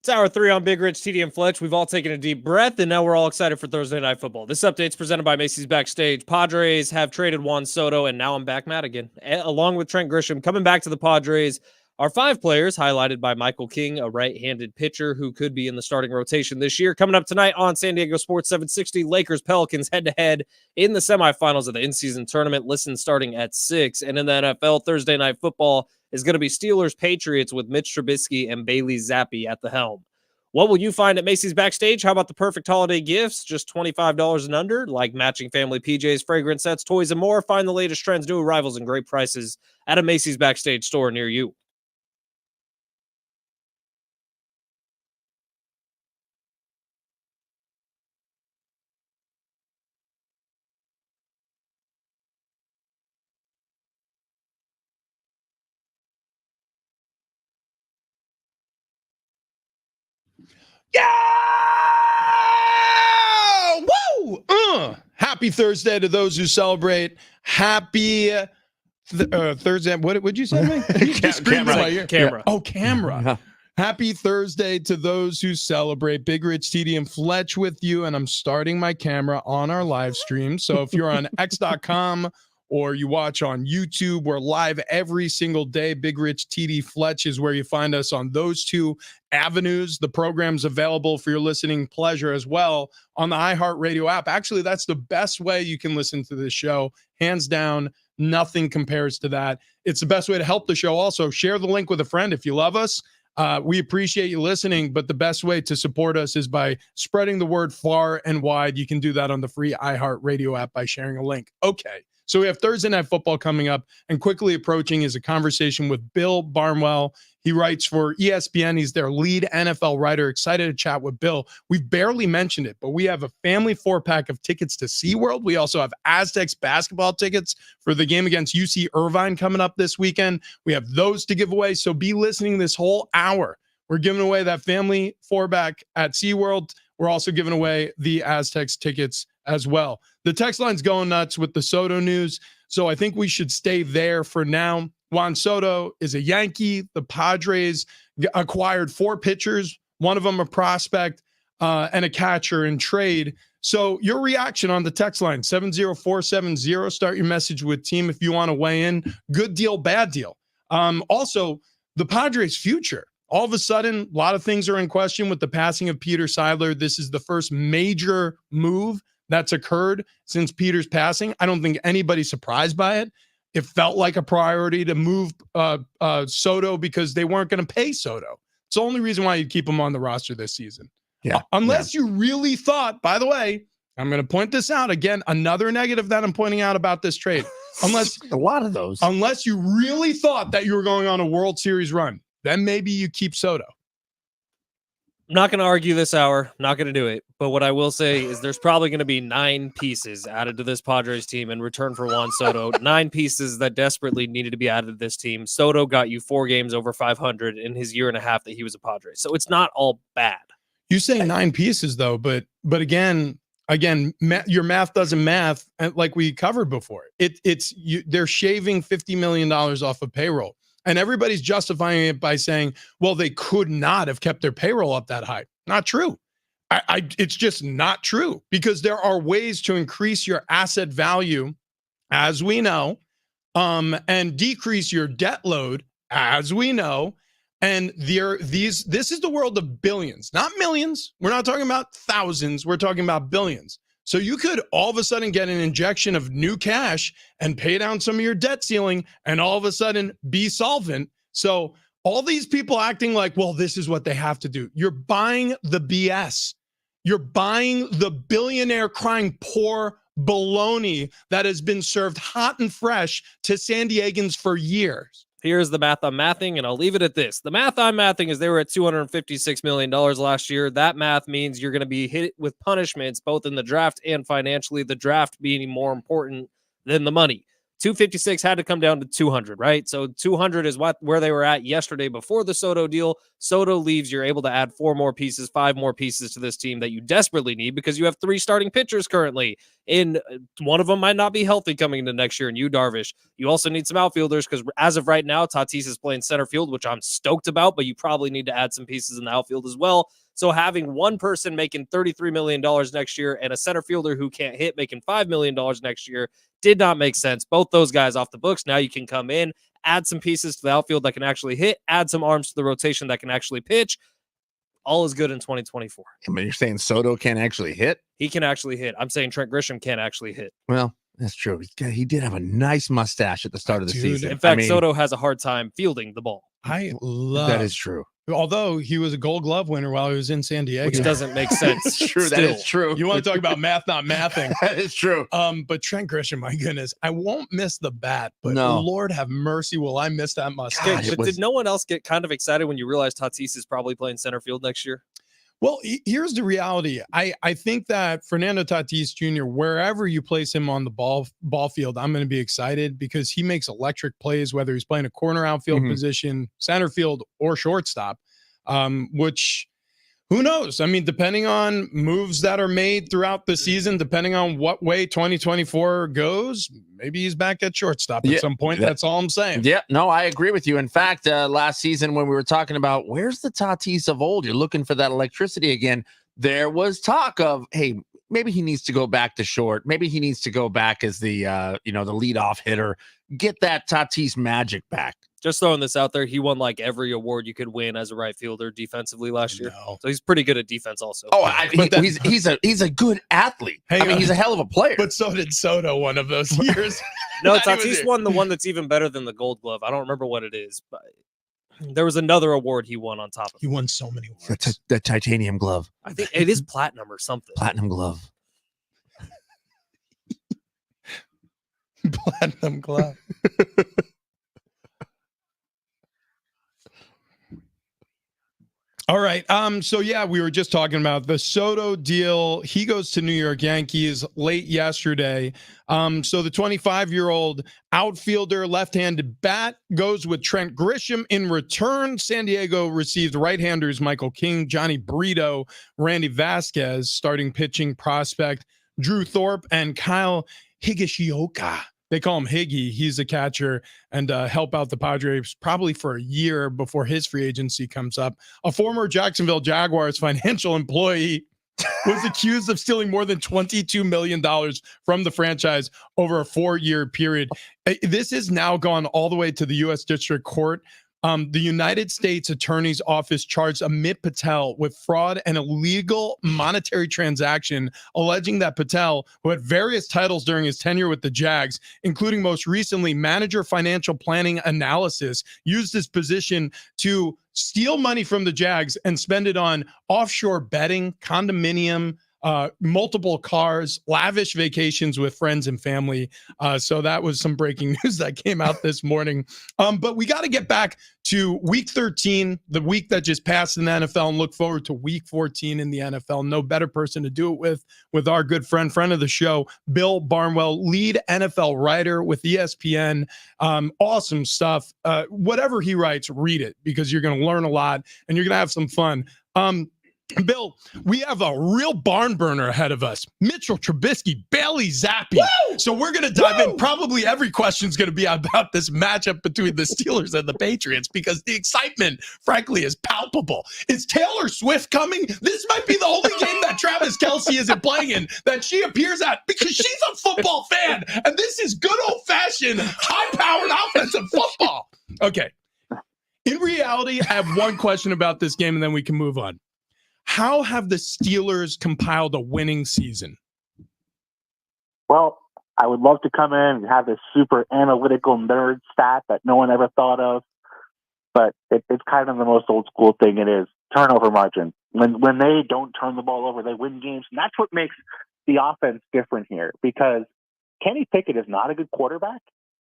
It's hour 3 on Big Rich, TD, and Fletch. We've all taken a deep breath, and now we're all excited for Thursday Night Football. This update's presented by Macy's Backstage. Padres have traded Juan Soto, and now I'm back mad again. Along with Trent Grisham, coming back to the Padres are 5 players, highlighted by Michael King, a right-handed pitcher who could be in the starting rotation this year. Coming up tonight on San Diego Sports 760, Lakers-Pelicans head-to-head in the semifinals of the in-season tournament. Listen starting at 6. And in the NFL, Thursday Night Football is going to be Steelers-Patriots with Mitch Trubisky and Bailey Zappi at the helm. What will you find at Macy's Backstage? How about the perfect holiday gifts? Just $25 and under, like matching family PJs, fragrance sets, toys, and more. Find the latest trends, new arrivals, and great prices at a Macy's Backstage store near you. Yeah! Woo! Happy Thursday to those who celebrate. Happy Thursday. What would you say to me? You just screamed in my ear. Camera. Oh, camera. Happy Thursday to those who celebrate. Big Rich, TD, and Fletch with you. And I'm starting my camera on our live stream. So if you're on x.com or you watch on YouTube, we're live every single day. Big Rich, TD, Fletch is where you find us on those 2 avenues. The program's available for your listening pleasure as well on the iHeartRadio app. Actually, that's the best way you can listen to this show. Hands down, nothing compares to that. It's the best way to help the show. Also, share the link with a friend if you love us. We appreciate you listening, but the best way to support us is by spreading the word far and wide. You can do that on the free iHeartRadio app by sharing a link. Okay. So we have Thursday Night Football coming up, and quickly approaching is a conversation with Bill Barnwell. He writes for ESPN. He's their lead NFL writer. Excited to chat with Bill. We've barely mentioned it, but we have a family 4-pack of tickets to SeaWorld. We also have Aztecs basketball tickets for the game against UC Irvine coming up this weekend. We have those to give away, so be listening this whole hour. We're giving away that family 4-pack at SeaWorld. We're also giving away the Aztecs tickets as well. The text line's going nuts with the Soto news, so I think we should stay there for now. Juan Soto is a Yankee. The Padres acquired 4 pitchers, one of them a prospect, and a catcher in trade. So your reaction on the text line, 70470. Start your message with team if you want to weigh in. Good deal, bad deal. Also, the Padres' future. All of a sudden, a lot of things are in question with the passing of Peter Seidler. This is the first major move that's occurred since Peter's passing. I don't think anybody's surprised by it. It felt like a priority to move Soto because they weren't going to pay Soto. It's the only reason why you'd keep him on the roster this season. Yeah. Unless you really thought, by the way, I'm going to point this out again, another negative that I'm pointing out about this trade. Unless a lot of those. Unless you really thought that you were going on a World Series run, then maybe you keep Soto. I'm not going to argue this hour. Not going to do it. But what I will say is there's probably going to be 9 pieces added to this Padres team in return for Juan Soto. 9 pieces that desperately needed to be added to this team. Soto got you 4 games over 500 in his year and a half that he was a Padres. So it's not all bad. You say 9 pieces though, but again, your math doesn't math like we covered before. They're shaving $50 million off of payroll. And everybody's justifying it by saying, well, they could not have kept their payroll up that high. Not true. It's just not true, because there are ways to increase your asset value, as we know, and decrease your debt load, as we know. And this is the world of billions, not millions. We're not talking about thousands. We're talking about billions. So you could all of a sudden get an injection of new cash and pay down some of your debt ceiling and all of a sudden be solvent. So all these people acting like, well, this is what they have to do. You're buying the BS. You're buying the billionaire crying poor baloney that has been served hot and fresh to San Diegans for years. Here's the math I'm mathing, and I'll leave it at this. The math I'm mathing is they were at $256 million last year. That math means you're going to be hit with punishments, both in the draft and financially, the draft being more important than the money. 256 had to come down to 200, right? So 200 is where they were at yesterday before the Soto deal. Soto leaves, you're able to add 4 more pieces, 5 more pieces to this team that you desperately need because you have 3 starting pitchers currently. In one of them might not be healthy coming into next year, and you Darvish. You also need some outfielders because as of right now, Tatis is playing center field, which I'm stoked about, but you probably need to add some pieces in the outfield as well. So having one person making $33 million next year and a center fielder who can't hit making $5 million next year did not make sense. Both those guys off the books. Now you can come in, add some pieces to the outfield that can actually hit, add some arms to the rotation that can actually pitch. All is good in 2024. I mean, you're saying Soto can't actually hit? He can actually hit. I'm saying Trent Grisham can't actually hit. Well, that's true. He did have a nice mustache at the start of the season. In fact, Soto has a hard time fielding the ball. I love that is true. Although he was a Gold Glove winner while he was in San Diego, which doesn't make sense. It's true. That is true. You want to talk about math, not mathing? That is true. But Trent Grisham, my goodness, I won't miss the bat, but no. Lord have mercy, will I miss that mustache? But did no one else get kind of excited when you realized Tatis is probably playing center field next year? Well, here's the reality. I think that Fernando Tatis Jr., wherever you place him on the ball field, I'm going to be excited because he makes electric plays, whether he's playing a corner outfield position, center field, or shortstop, which who knows? I mean, depending on moves that are made throughout the season, depending on what way 2024 goes, maybe he's back at shortstop at some point. That's all I'm saying. Yeah, no, I agree with you. In fact, last season when we were talking about where's the Tatis of old, you're looking for that electricity again. There was talk of, hey, maybe he needs to go back to short. Maybe he needs to go back as the the leadoff hitter. Get that Tatis magic back. Just throwing this out there, he won like every award you could win as a right fielder defensively last year. So he's pretty good at defense also. Oh, he's a good athlete. He's a hell of a player. But so did Soto one of those years. No, Tatis won the one that's even better than the Gold Glove. I don't remember what it is, but there was another award he won on top of it. He won so many awards. The titanium glove. I think it is platinum or something. Platinum glove. Platinum glove. All right. So yeah, we were just talking about the Soto deal. He goes to New York Yankees late yesterday. So the 25-year-old outfielder, left-handed bat, goes with Trent Grisham. In return, San Diego received right-handers Michael King, Johnny Brito, Randy Vasquez, starting pitching prospect Drew Thorpe, and Kyle Higashioka. They call him Higgy. He's a catcher and help out the Padres probably for a year before his free agency comes up. A former Jacksonville Jaguars financial employee was accused of stealing more than $22 million from the franchise over a 4-year period. This has now gone all the way to the U.S. District Court. The United States Attorney's Office charged Amit Patel with fraud and illegal monetary transaction, alleging that Patel, who had various titles during his tenure with the Jags, including most recently manager financial planning analysis, used his position to steal money from the Jags and spend it on offshore betting, condominium, multiple cars, lavish vacations with friends and family. So that was some breaking news that came out this morning. But we got to get back to week 13, the week that just passed in the NFL, and look forward to week 14 in the NFL. No better person to do it with our good friend of the show, Bill Barnwell, lead NFL writer with ESPN. Awesome stuff. Whatever he writes, read it because you're going to learn a lot and you're going to have some fun. Bill, we have a real barn burner ahead of us. Mitchell Trubisky, Bailey Zappi. Woo! So we're going to dive in. Probably every question is going to be about this matchup between the Steelers and the Patriots because the excitement, frankly, is palpable. Is Taylor Swift coming? This might be the only game that Travis Kelce isn't playing in that she appears at because she's a football fan. And this is good old-fashioned, high-powered offensive football. Okay. In reality, I have one question about this game, and then we can move on. How have the Steelers compiled a winning season? Well, I would love to come in and have this super analytical nerd stat that no one ever thought of, but it's kind of the most old school thing. It is turnover margin. When they don't turn the ball over, they win games. And that's what makes the offense different here because Kenny Pickett is not a good quarterback,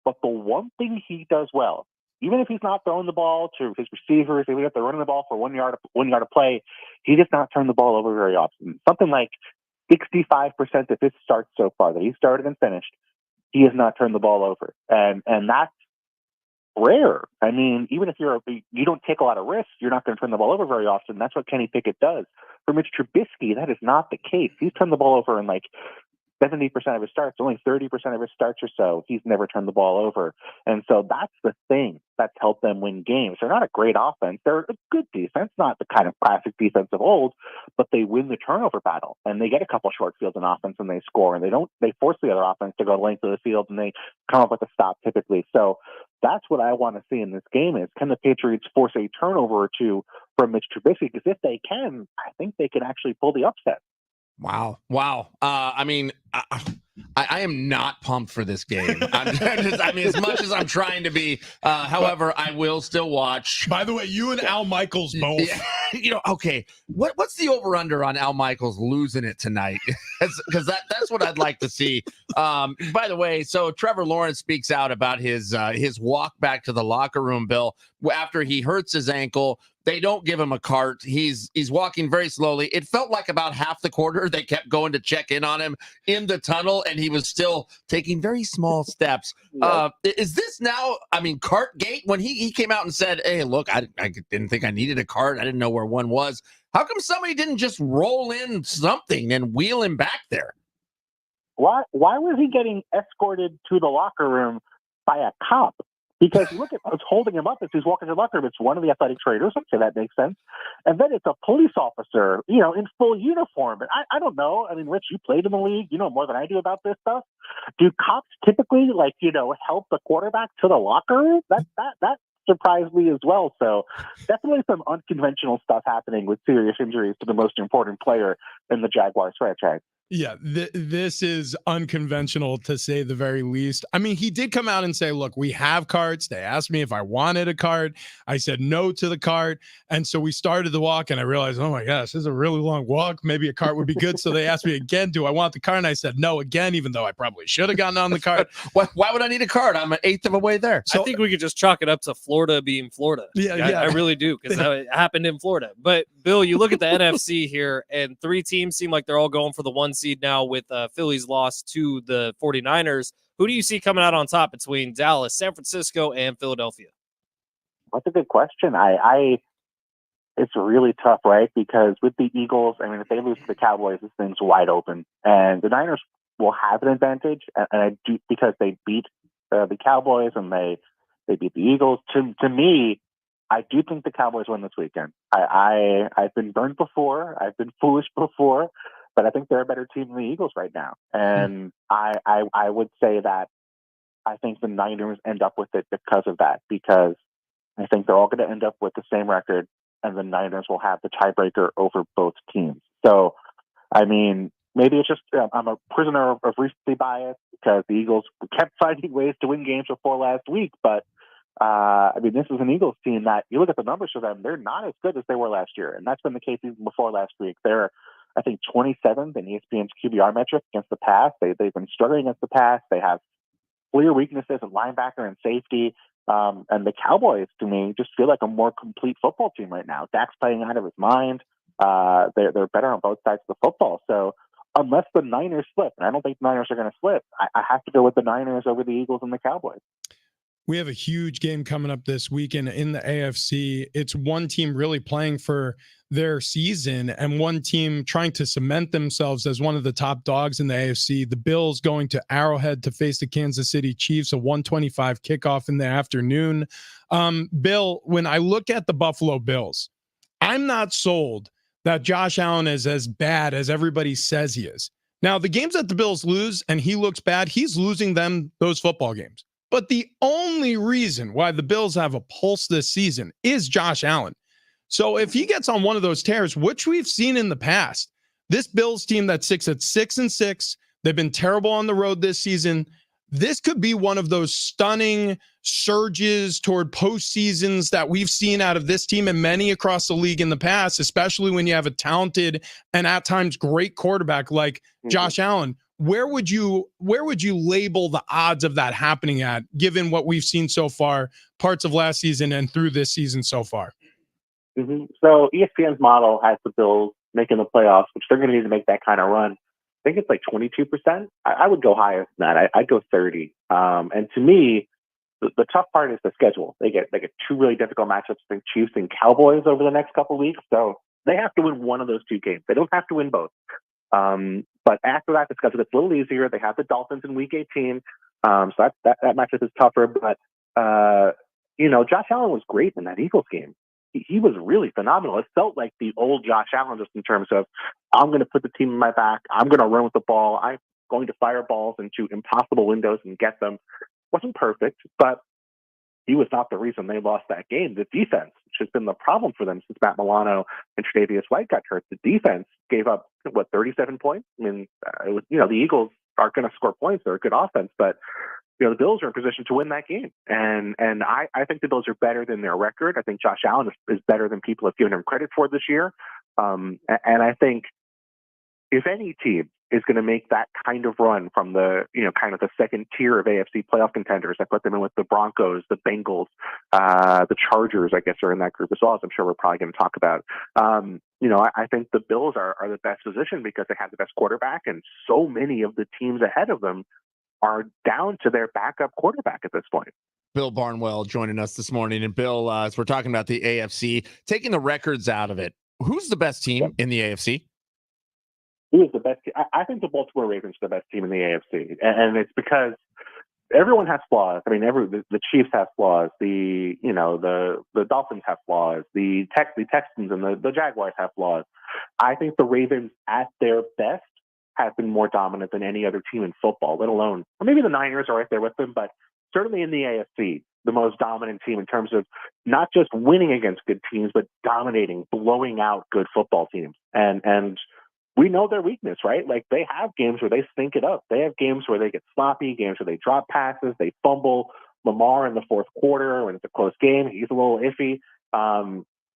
but the one thing he does well, even if he's not throwing the ball to his receivers, even if they're running the ball for 1 yard of play, he does not turn the ball over very often. Something like 65% of his starts so far that he started and finished, he has not turned the ball over, and that's rare. I mean, even if you don't take a lot of risks, you're not going to turn the ball over very often. That's what Kenny Pickett does. For Mitch Trubisky, that is not the case. He's turned the ball over in like 70% of his starts, only 30% of his starts or so. He's never turned the ball over. And so that's the thing that's helped them win games. They're not a great offense. They're a good defense, not the kind of classic defense of old, but they win the turnover battle and they get a couple short fields in offense and they score, and they force the other offense to go the length of the field and they come up with a stop typically. So that's what I want to see in this game is, can the Patriots force a turnover or two from Mitch Trubisky? Because if they can, I think they can actually pull the upset. Wow. I mean, I am not pumped for this game. I mean, as much as I'm trying to be, however, I will still watch. By the way, you and Al Michaels both. Yeah, okay. What's the over under on Al Michaels losing it tonight? Because that's what I'd like to see. By the way, so Trevor Lawrence speaks out about his walk back to the locker room, Bill, after he hurts his ankle. They don't give him a cart. He's walking very slowly. It felt like about half the quarter they kept going to check in on him in the tunnel, and he was still taking very small steps. Is this now, I mean, cart gate? When he came out and said, hey, look, I didn't think I needed a cart. I didn't know where one was. How come somebody didn't just roll in something and wheel him back there? Why was he getting escorted to the locker room by a cop? Because you look at what's holding him up as he's walking to the locker room. It's one of the athletic trainers. Okay, that makes sense. And then it's a police officer, in full uniform. And I don't know. I mean, Rich, you played in the league. You know more than I do about this stuff. Do cops typically, help the quarterback to the locker room? That surprised me as well. So definitely some unconventional stuff happening with serious injuries to the most important player in the Jaguars franchise. Yeah, this is unconventional to say the very least. I mean, he did come out and say, look, we have carts. They asked me if I wanted a cart. I said no to the cart. And so we started the walk and I realized, oh my gosh, this is a really long walk. Maybe a cart would be good. So they asked me again, do I want the cart? And I said no again, even though I probably should have gotten on the cart. Why would I need a cart? I'm an eighth of a way there. So I think we could just chalk it up to Florida being Florida. Yeah. I really do, because it happened in Florida. But Bill, you look at the NFC here, and three teams seem like they're all going for the one seed now with Philly's loss to the 49ers. Who do you see coming out on top between Dallas, San Francisco, and Philadelphia? That's a good question. It's really tough, right? Because with the Eagles, I mean, if they lose to the Cowboys, this thing's wide open. And the Niners will have an advantage, and I do, because they beat the Cowboys and they beat the Eagles. To me, I do think the Cowboys win this weekend. I've been burned before. I've been foolish before. But I think they're a better team than the Eagles right now. And I would say that I think the Niners end up with it because of that, because I think they're all going to end up with the same record, and the Niners will have the tiebreaker over both teams. So, I mean, maybe it's just I'm a prisoner of recency bias because the Eagles kept finding ways to win games before last week. But, I mean, this is an Eagles team that you look at the numbers for them, they're not as good as they were last year. And that's been the case even before last week. They're, I think, 27th in ESPN's QBR metric against the pass. They've been struggling against the pass. They have clear weaknesses at linebacker and safety. And the Cowboys, to me, just feel like a more complete football team right now. Dak's playing out of his mind. They're better on both sides of the football. So unless the Niners slip, and I don't think the Niners are going to slip, I have to go with the Niners over the Eagles and the Cowboys. We have a huge game coming up this weekend in the AFC. It's one team really playing for their season and one team trying to cement themselves as one of the top dogs in the AFC. The Bills going to Arrowhead to face the Kansas City Chiefs, a 1:25 kickoff in the afternoon. Bill, when I look at the Buffalo Bills, I'm not sold that Josh Allen is as bad as everybody says he is. Now, the games that the Bills lose and he looks bad, he's losing them those football games. But the only reason why the Bills have a pulse this season is Josh Allen. So if he gets on one of those tears, which we've seen in the past, this Bills team that sits at 6-6, they've been terrible on the road this season. This could be one of those stunning surges toward postseasons that we've seen out of this team and many across the league in the past, especially when you have a talented and at times great quarterback like Josh Allen. Where would you label the odds of that happening at, given what we've seen so far, parts of last season and through this season so far? So ESPN's model has the Bills making the playoffs, which they're going to need to make that kind of run. think it's like 22%. I would go higher than that. I'd go 30. And to me, the tough part is the schedule. They get two really difficult matchups, I think Chiefs and Cowboys over the next couple of weeks. So they have to win one of those two games. They don't have to win both. But after that, the schedule gets a little easier. They have the Dolphins in Week 18. So that matchup is tougher. But, Josh Allen was great in that Eagles game. He was really phenomenal. It felt like the old Josh Allen just in terms of, I'm going to put the team in my back. I'm going to run with the ball. I'm going to fire balls into impossible windows and get them. Wasn't perfect, but he was not the reason they lost that game. The defense, which has been the problem for them since Matt Milano and Tre'Davious White got hurt. The defense gave up, 37 points? I mean, it was, the Eagles aren't going to score points. They're a good offense, but, the Bills are in position to win that game. And I think the Bills are better than their record. I think Josh Allen is better than people have given him credit for this year. And I think if any team is going to make that kind of run from the, kind of the second tier of AFC playoff contenders, I put them in with the Broncos, the Bengals, the Chargers, I guess, are in that group as well, as I'm sure we're probably going to talk about. I think the Bills are the best position because they have the best quarterback, and so many of the teams ahead of them are down to their backup quarterback at this point. Bill Barnwell joining us this morning. And Bill, as we're talking about the AFC, taking the records out of it, who's the best team in the AFC? Who is the best? I think the Baltimore Ravens are the best team in the AFC, and it's because everyone has flaws. I mean, the Chiefs have flaws. The Dolphins have flaws. The Texans and the Jaguars have flaws. I think the Ravens, at their best, have been more dominant than any other team in football, let alone, or maybe the Niners are right there with them, but certainly in the AFC, the most dominant team in terms of not just winning against good teams, but dominating, blowing out good football teams. And we know their weakness, right? Like, they have games where they stink it up. They have games where they get sloppy, games where they drop passes, they fumble. Lamar in the fourth quarter, when it's a close game, he's a little iffy.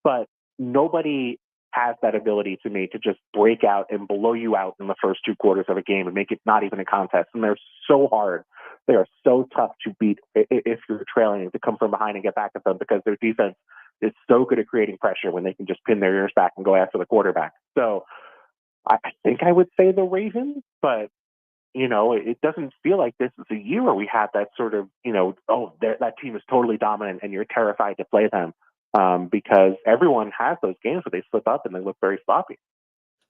But nobody has that ability to me to just break out and blow you out in the first two quarters of a game and make it not even a contest. And they're so hard. They are so tough to beat if you're trailing, to come from behind and get back at them, because their defense is so good at creating pressure when they can just pin their ears back and go after the quarterback. So I think I would say the Ravens, but it doesn't feel like this is a year where we have that sort of, that team is totally dominant and you're terrified to play them, because everyone has those games where they slip up and they look very sloppy.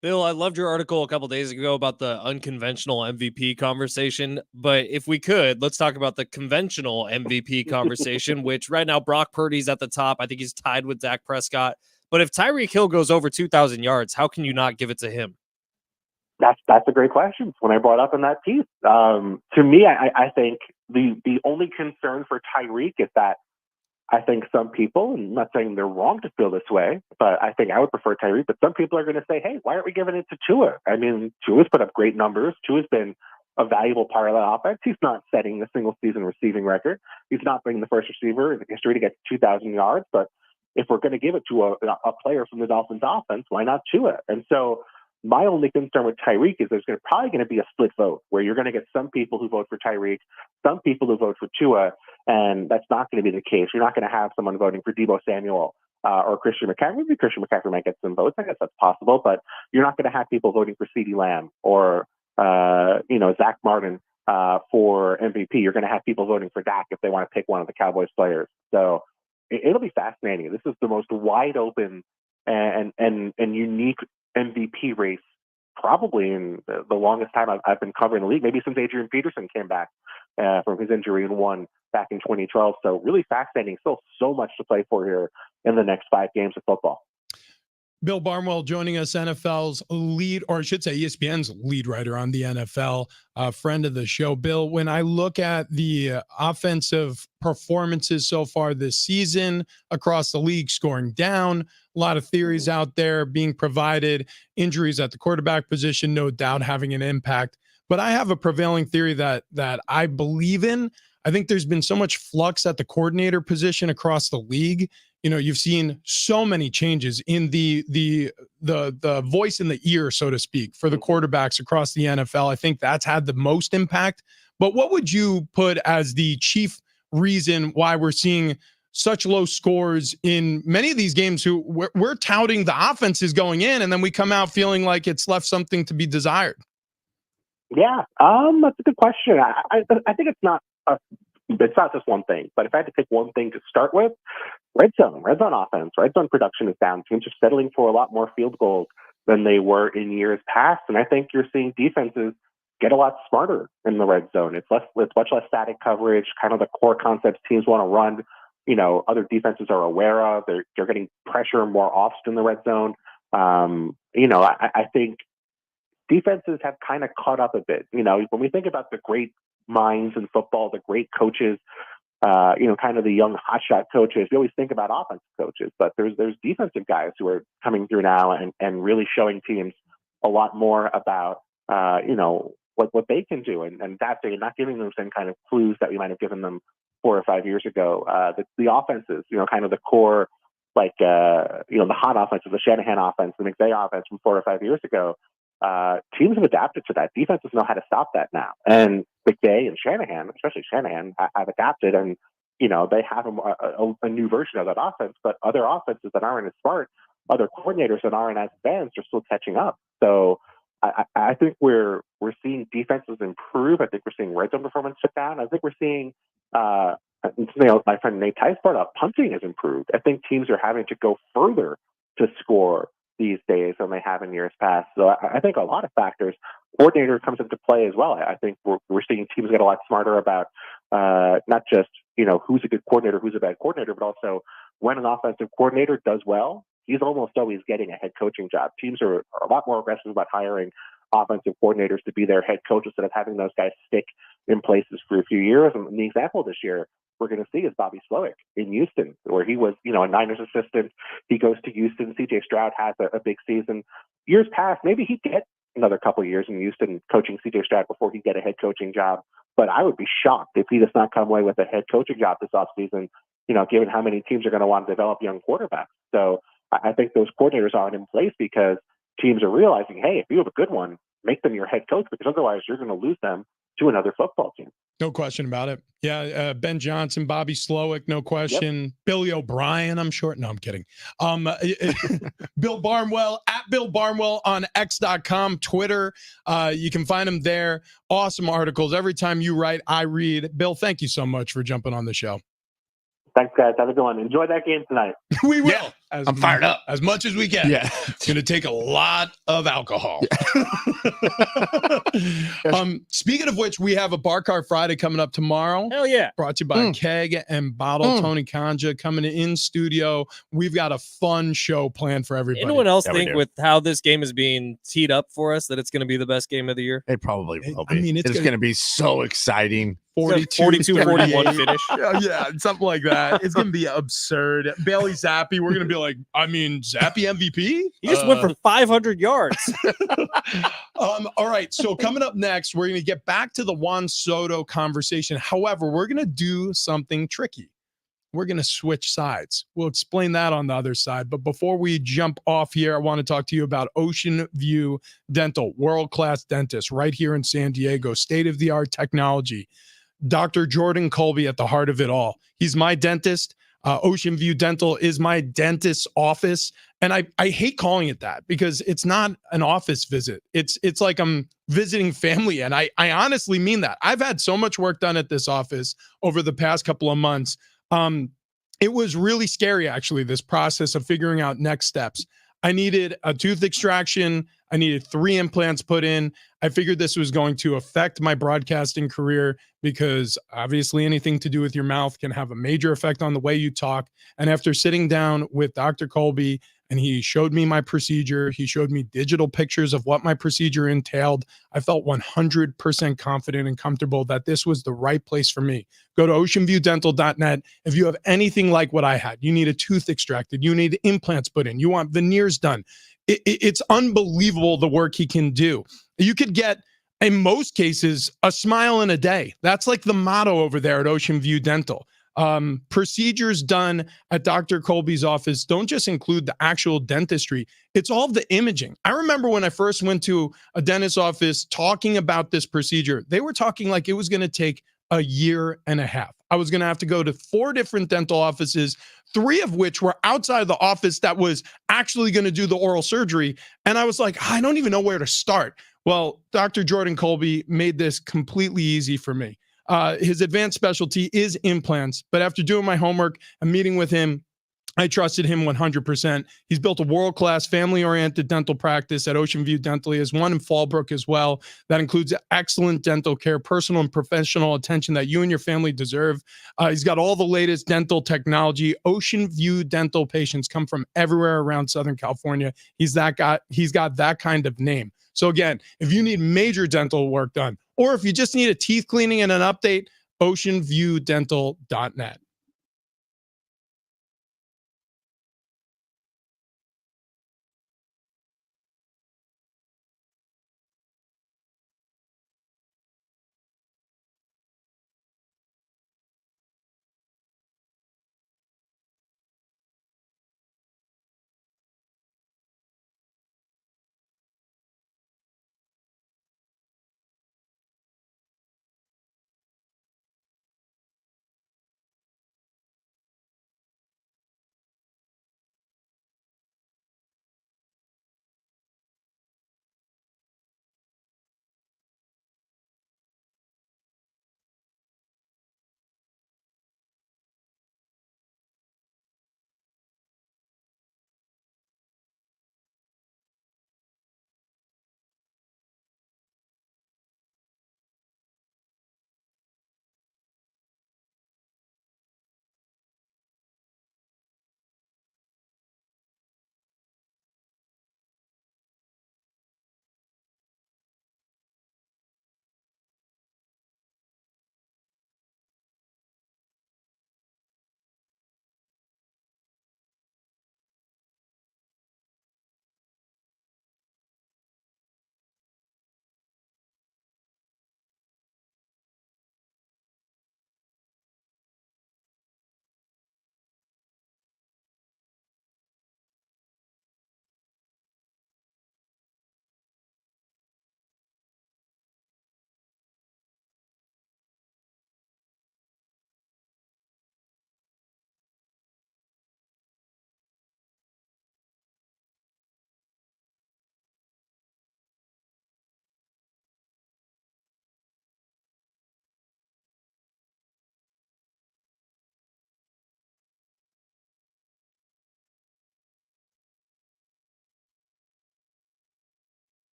Bill, I loved your article a couple days ago about the unconventional MVP conversation, but if we could, let's talk about the conventional MVP conversation, which right now Brock Purdy's at the top. I think he's tied with Dak Prescott. But if Tyreek Hill goes over 2,000 yards, how can you not give it to him? That's a great question. When I brought up in that piece, to me, I think the only concern for Tyreek is that I think some people, and I'm not saying they're wrong to feel this way, but I think I would prefer Tyreek. But some people are going to say, hey, why aren't we giving it to Tua? I mean, Tua's put up great numbers. Tua's been a valuable part of that offense. He's not setting a single season receiving record. He's not being the first receiver in history to get 2,000 yards. But if we're going to give it to a player from the Dolphins offense, why not Tua? And so my only concern with Tyreek is there's probably going to be a split vote where you're going to get some people who vote for Tyreek, some people who vote for Tua, and that's not going to be the case. You're not going to have someone voting for Deebo Samuel or Christian McCaffrey. Maybe Christian McCaffrey might get some votes. I guess that's possible, but you're not going to have people voting for CeeDee Lamb or Zach Martin for MVP. You're going to have people voting for Dak if they want to pick one of the Cowboys players. So it'll be fascinating. This is the most wide open and unique MVP race probably in the longest time I've been covering the league, maybe since Adrian Peterson came back from his injury and won back in 2012. So really fascinating. Still so much to play for here in the next 5 games of football. Bill Barnwell joining us, NFL's lead, or I should say ESPN's lead writer on the NFL, friend of the show. Bill, when I look at the offensive performances so far this season across the league, scoring down, a lot of theories out there being provided, injuries at the quarterback position, no doubt having an impact. But I have a prevailing theory that I believe in. I think there's been so much flux at the coordinator position across the league. You've seen so many changes in the voice in the ear, so to speak, for the quarterbacks across the NFL. I think that's had the most impact. But what would you put as the chief reason why we're seeing such low scores in many of these games? We're touting the offense is going in, and then we come out feeling like it's left something to be desired. Yeah, that's a good question. I think it's not just one thing, but if I had to pick one thing to start with, red zone offense, red zone production is down. Teams are settling for a lot more field goals than they were in years past, and I think you're seeing defenses get a lot smarter in the red zone. It's much less static coverage, kind of the core concepts teams want to run. Other defenses are aware of. They're getting pressure more often in the red zone. I think defenses have kind of caught up a bit. When we think about the great minds in football, the great coaches, kind of the young hotshot coaches, we always think about offensive coaches, but there's defensive guys who are coming through now and really showing teams a lot more about, what they can do. And that they're not giving them the same kind of clues that we might have given them 4 or 5 years ago. The offenses, kind of the core, like, the hot offenses, the Shanahan offense, the McVay offense from 4 or 5 years ago, teams have adapted to that. Defenses know how to stop that now. And McVay and Shanahan, especially Shanahan, have adapted, and they have a new version of that offense. But other offenses that aren't as smart, other coordinators that aren't as advanced, are still catching up. So I think we're seeing defenses improve. I think we're seeing red zone performance sit down. I think we're seeing my friend Nate Tice brought up, punting has improved. I think teams are having to go further to score these days than they have in years past. So I think a lot of factors. Coordinator comes into play as well. I think we're seeing teams get a lot smarter about not just who's a good coordinator, who's a bad coordinator, but also when an offensive coordinator does well, he's almost always getting a head coaching job. Teams are a lot more aggressive about hiring offensive coordinators to be their head coach instead of having those guys stick in places for a few years. And the example this year we're going to see is Bobby Slowick in Houston, where he was, a Niners assistant. He goes to Houston. CJ Stroud has a big season. Years past, maybe he'd get another couple of years in Houston coaching CJ Stroud before he'd get a head coaching job. But I would be shocked if he does not come away with a head coaching job this offseason, given how many teams are going to want to develop young quarterbacks. So I think those coordinators aren't in place because teams are realizing, hey, if you have a good one, make them your head coach, because otherwise you're going to lose them to another football team. No question about it. Yeah, Ben Johnson, Bobby Slowick, no question. Yep. Billy O'Brien, I'm sure. No, I'm kidding. Bill Barnwell, at Bill Barnwell on X.com, Twitter. You can find him there. Awesome articles. Every time you write, I read. Bill, thank you so much for jumping on the show. Thanks, guys. Have a good one. Enjoy that game tonight. We will. Yeah, I'm fired up. As much as we can. Yeah. It's going to take a lot of alcohol. Speaking of which, we have a Bar Car Friday coming up tomorrow. Hell yeah. Brought to you by Keg and Bottle. Tony Kanja coming in studio. We've got a fun show planned for everybody. Anyone else think with how this game is being teed up for us that it's going to be the best game of the year? It probably will be. I mean, it's going to be so exciting. 42-41 finish. Yeah, something like that. It's going to be absurd. Bailey Zappi, we're going to be like, Zappi MVP? He just went for 500 yards. All right, so coming up next, we're going to get back to the Juan Soto conversation. However, we're going to do something tricky. We're going to switch sides. We'll explain that on the other side. But before we jump off here, I want to talk to you about Ocean View Dental, world-class dentist right here in San Diego, state-of-the-art technology. Dr. Jordan Colby at the heart of it all. He's my dentist. Ocean View Dental is my dentist's office. And I hate calling it that because it's not an office visit. It's like I'm visiting family. And I honestly mean that. I've had so much work done at this office over the past couple of months. It was really scary, actually, this process of figuring out next steps. I needed a tooth extraction. I needed 3 implants put in. I figured this was going to affect my broadcasting career because obviously anything to do with your mouth can have a major effect on the way you talk. And after sitting down with Dr. Colby, and he showed me my procedure, he showed me digital pictures of what my procedure entailed, I felt 100% confident and comfortable that this was the right place for me. Go to oceanviewdental.net. If you have anything like what I had, you need a tooth extracted, you need implants put in, you want veneers done, it's unbelievable the work he can do. You could get, in most cases, a smile in a day. That's like the motto over there at Ocean View Dental. Procedures done at Dr. Colby's office don't just include the actual dentistry. It's all the imaging. I remember when I first went to a dentist's office talking about this procedure, they were talking like it was going to take a year and a half. I was going to have to go to 4 different dental offices, 3 of which were outside the office that was actually going to do the oral surgery. And I was like, I don't even know where to start. Well, Dr. Jordan Colby made this completely easy for me. His advanced specialty is implants, but after doing my homework and meeting with him, I trusted him 100%. He's built a world-class family-oriented dental practice at Ocean View Dental. He has one in Fallbrook as well. That includes excellent dental care, personal and professional attention that you and your family deserve. He's got all the latest dental technology. Ocean View Dental patients come from everywhere around Southern California. He's that guy. He's got that kind of name. So again, if you need major dental work done, or if you just need a teeth cleaning and an update, oceanviewdental.net.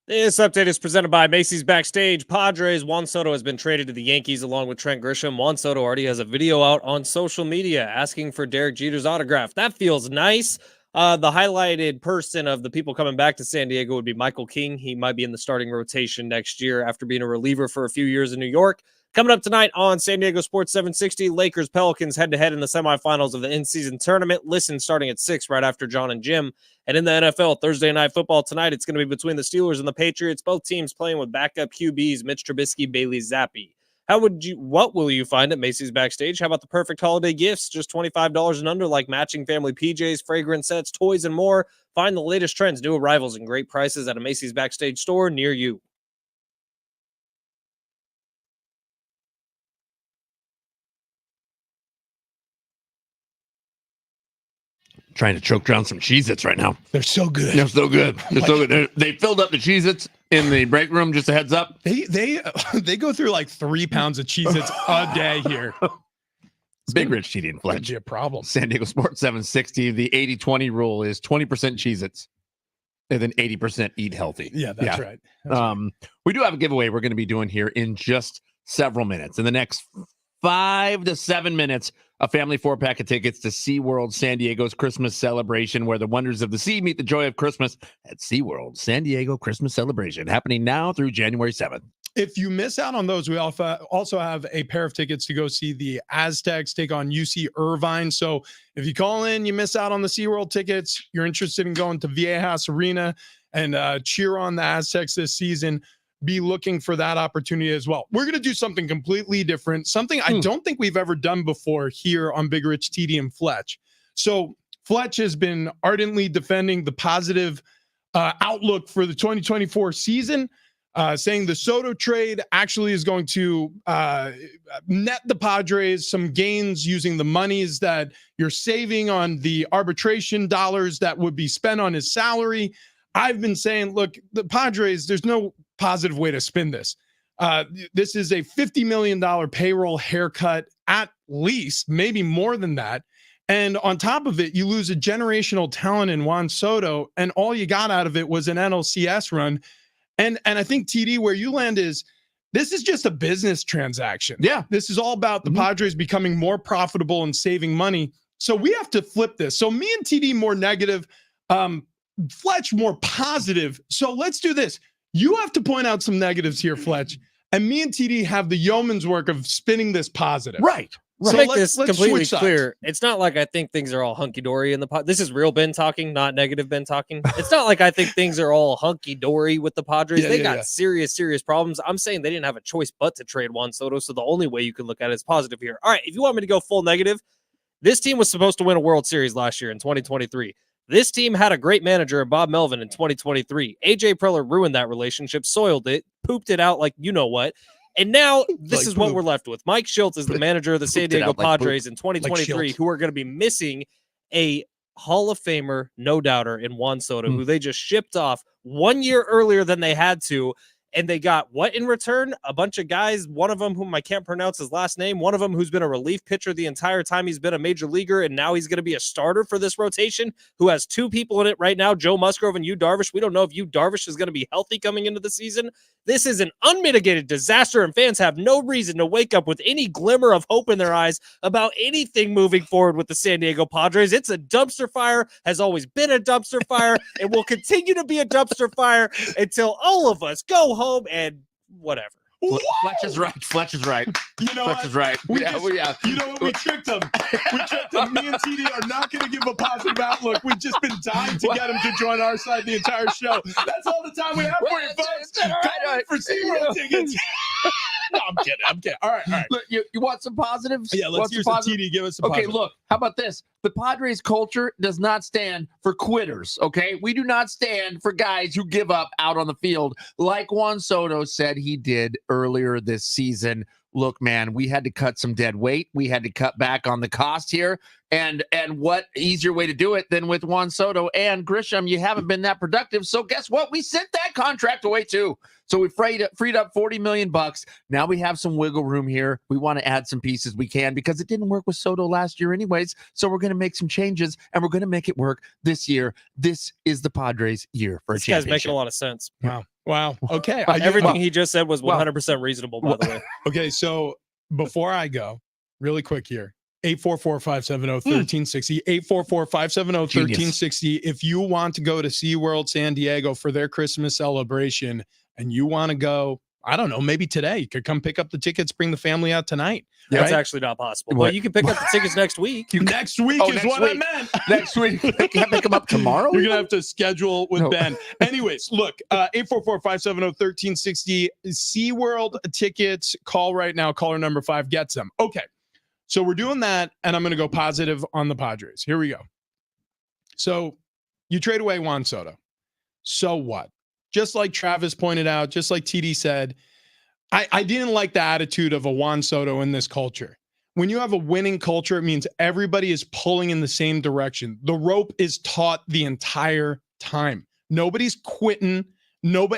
This update is presented by Macy's Backstage. Padres, Juan Soto has been traded to the Yankees along with Trent Grisham. Juan Soto already has a video out on social media asking for Derek Jeter's autograph. That feels nice. The highlighted person of the people coming back to San Diego would be Michael King. He might be in the starting rotation next year after being a reliever for a few years in New York. Coming up tonight on San Diego Sports 760, Lakers Pelicans head-to-head in the semifinals of the in-season tournament. Listen starting at 6 right after John and Jim. And in the NFL, Thursday Night Football tonight, it's going to be between the Steelers and the Patriots. Both teams playing with backup QBs, Mitch Trubisky, Bailey Zappi. What will you find at Macy's Backstage? How about the perfect holiday gifts? Just $25 and under, like matching family PJs, fragrance sets, toys, and more. Find the latest trends, new arrivals, and great prices at a Macy's Backstage store near you. Trying to choke down some Cheez-Its right now. They're so good. They're so good. They're so good. They filled up the Cheez-Its in the break room. Just a heads up. They go through like 3 pounds of Cheez-Its a day here. Big Rich, TD, and That'd Fletch. be a problem. San Diego Sports 760. The 80-20 rule is 20% Cheez-Its and then 80% eat healthy. Yeah, that's right. That's right. We do have a giveaway we're going to be doing here in just several minutes. In the next 5 to 7 minutes, a family 4-pack of tickets to SeaWorld San Diego's Christmas celebration, where the wonders of the sea meet the joy of Christmas at SeaWorld San Diego Christmas celebration, happening now through January 7th. If you miss out on those, we also have a pair of tickets to go see the Aztecs take on UC Irvine. So if you call in, you miss out on the SeaWorld tickets, you're interested in going to Viejas Arena and cheer on the Aztecs this season, be looking for that opportunity as well. We're going to do something completely different, something I don't think we've ever done before here on Big Rich, TD, and Fletch. So Fletch has been ardently defending the positive outlook for the 2024 season, saying the Soto trade actually is going to net the Padres some gains using the monies that you're saving on the arbitration dollars that would be spent on his salary. I've been saying, look, the Padres, there's no positive way to spin this. This is a $50 million payroll haircut at least, maybe more than that. And on top of it, you lose a generational talent in Juan Soto, and all you got out of it was an NLCS run. And I think, TD, where you land is, this is just a business transaction. Yeah. This is all about the Padres becoming more profitable and saving money. So we have to flip this. So me and TD more negative, Fletch more positive. So let's do this. You have to point out some negatives here, Fletch, and me and TD have the yeoman's work of spinning this positive. Right. To So make let's this completely switch clear, it's not like I think things are all hunky-dory in the pod. This is real Ben talking, not negative Ben talking. It's not like I think things are all hunky-dory with the Padres. They got serious problems. I'm saying they didn't have a choice but to trade Juan Soto, so the only way you can look at it is positive here. All right, if you want me to go full negative, this team was supposed to win a World Series last year in 2023. This team had a great manager, Bob Melvin, in 2023. AJ Preller ruined that relationship, soiled it, pooped it out like you know what. And now this is what we're left with. Mike Schultz is the manager of the San Diego Padres in 2023, who are going to be missing a Hall of Famer, no doubter, in Juan Soto, who they just shipped off 1 year earlier than they had to. And they got what in return? A bunch of guys, one of them whom I can't pronounce his last name, one of them who's been a relief pitcher the entire time he's been a major leaguer, and now he's going to be a starter for this rotation, who has 2 people in it right now, Joe Musgrove and Yu Darvish. We don't know if Yu Darvish is going to be healthy coming into the season. This is an unmitigated disaster, and fans have no reason to wake up with any glimmer of hope in their eyes about anything moving forward with the San Diego Padres. It's a dumpster fire, has always been a dumpster fire, and will continue to be a dumpster fire until all of us go home and whatever. Fletch is right. Fletch is right. You know Fletch is right. You know what? We tricked them. We tricked them. Me and TD are not going to give a positive outlook. We've just been dying to get him to join our side the entire show. That's all the time we have for you, folks. Come for SeaWorld tickets. No, I'm kidding. All right. Look, you want some positives? Yeah, let's hear some TD. Give us some Okay, positive. look, how about this? The Padres culture does not stand for quitters, okay? We do not stand for guys who give up out on the field like Juan Soto said he did earlier this season. Look, man, we had to cut some dead weight. We had to cut back on the cost here. And what easier way to do it than with Juan Soto and Grisham? You haven't been that productive. So guess what? We sent that contract away too. So we freed up $40 million. Now we have some wiggle room here. We want to add some pieces we can because it didn't work with Soto last year anyways. So we're going to make some changes and we're going to make it work this year. This is the Padres' year for a championship. This guy's making a lot of sense. Wow. Wow. Okay. Everything he just said was Well, 100% reasonable, by the way. Okay. So before I go, really quick here. 844-570-1360. 844-570-1360. If you want to go to SeaWorld San Diego for their Christmas celebration and you want to go, I don't know, maybe today, you could come pick up the tickets, bring the family out tonight. That's right? actually not possible. What? But you can pick up the tickets next week. Next week is next what week. I meant. Next week. Can't pick them up tomorrow? You're going to have to schedule with No. Ben. Anyways, look, 844-570-1360. SeaWorld tickets. Call right now. Caller number 5 gets them. Okay. So we're doing that, and I'm going to go positive on the Padres. Here we go. So you trade away Juan Soto. So what? Just like Travis pointed out, just like TD said, I didn't like the attitude of a Juan Soto in this culture. When you have a winning culture, it means everybody is pulling in the same direction. The rope is taut the entire time. Nobody's quitting.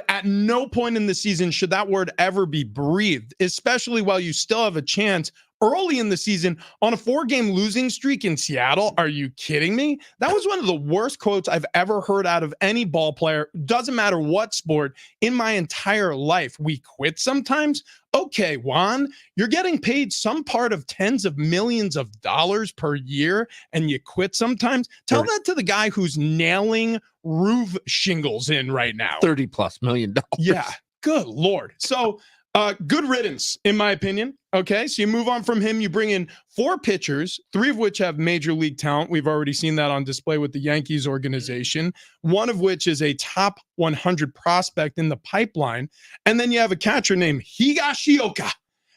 At no point in the season should that word ever be breathed, especially while you still have a chance early in the season on a 4-game losing streak in Seattle. Are you kidding me? That was one of the worst quotes I've ever heard out of any ball player. Doesn't matter what sport in my entire life. We quit sometimes. Okay, Juan, you're getting paid some part of tens of millions of dollars per year and you quit sometimes. Tell that to the guy who's nailing roof shingles in right now. $30+ million. Yeah, good Lord. So good riddance, in my opinion. Okay, so you move on from him. You bring in 4 pitchers, 3 of which have major league talent. We've already seen that on display with the Yankees organization, one of which is a top 100 prospect in the pipeline. And then you have a catcher named Higashioka.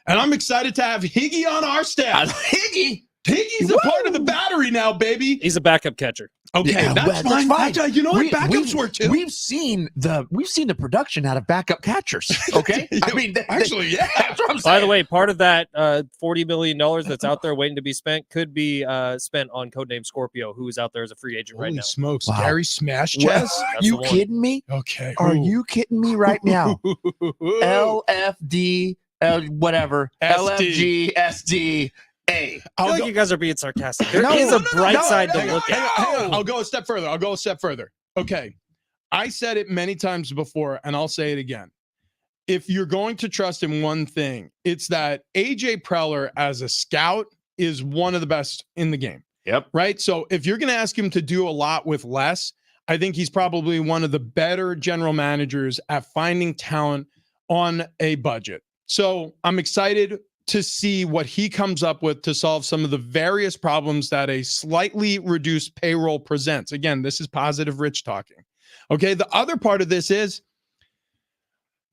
And I'm excited to have Higgy on our staff. Higgy's a part of the battery now, baby. He's a backup catcher. Okay, Yeah, that's fine. You know what? Backups work too. We've seen the production out of backup catchers. Okay, I mean, actually, yeah. That's what I'm By saying. the way, part of that $40 million that's out there waiting to be spent could be spent on codename Scorpio, who is out there as a free agent right Holy now. smokes, Wow. Gary Smash Well, Chess. That's you the one. kidding me? Okay, Are ooh. you kidding me right now? LFD, whatever. SD. LFG, SD, A. I feel like you guys are being sarcastic. There is a bright side to look at. Hang on. I'll go a step further. Okay. I said it many times before, and I'll say it again. If you're going to trust in one thing, it's that AJ Preller as a scout is one of the best in the game. Yep. Right? So if you're going to ask him to do a lot with less, I think he's probably one of the better general managers at finding talent on a budget. So I'm excited to see what he comes up with to solve some of the various problems that a slightly reduced payroll presents. Again, this is positive Rich talking. Okay, the other part of this is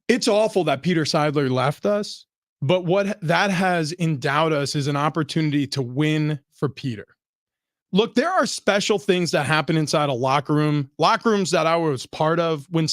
it's awful that Peter Seidler left us, but what that has endowed us is an opportunity to win for Peter. Look, there are special things that happen inside a locker rooms that I was part of when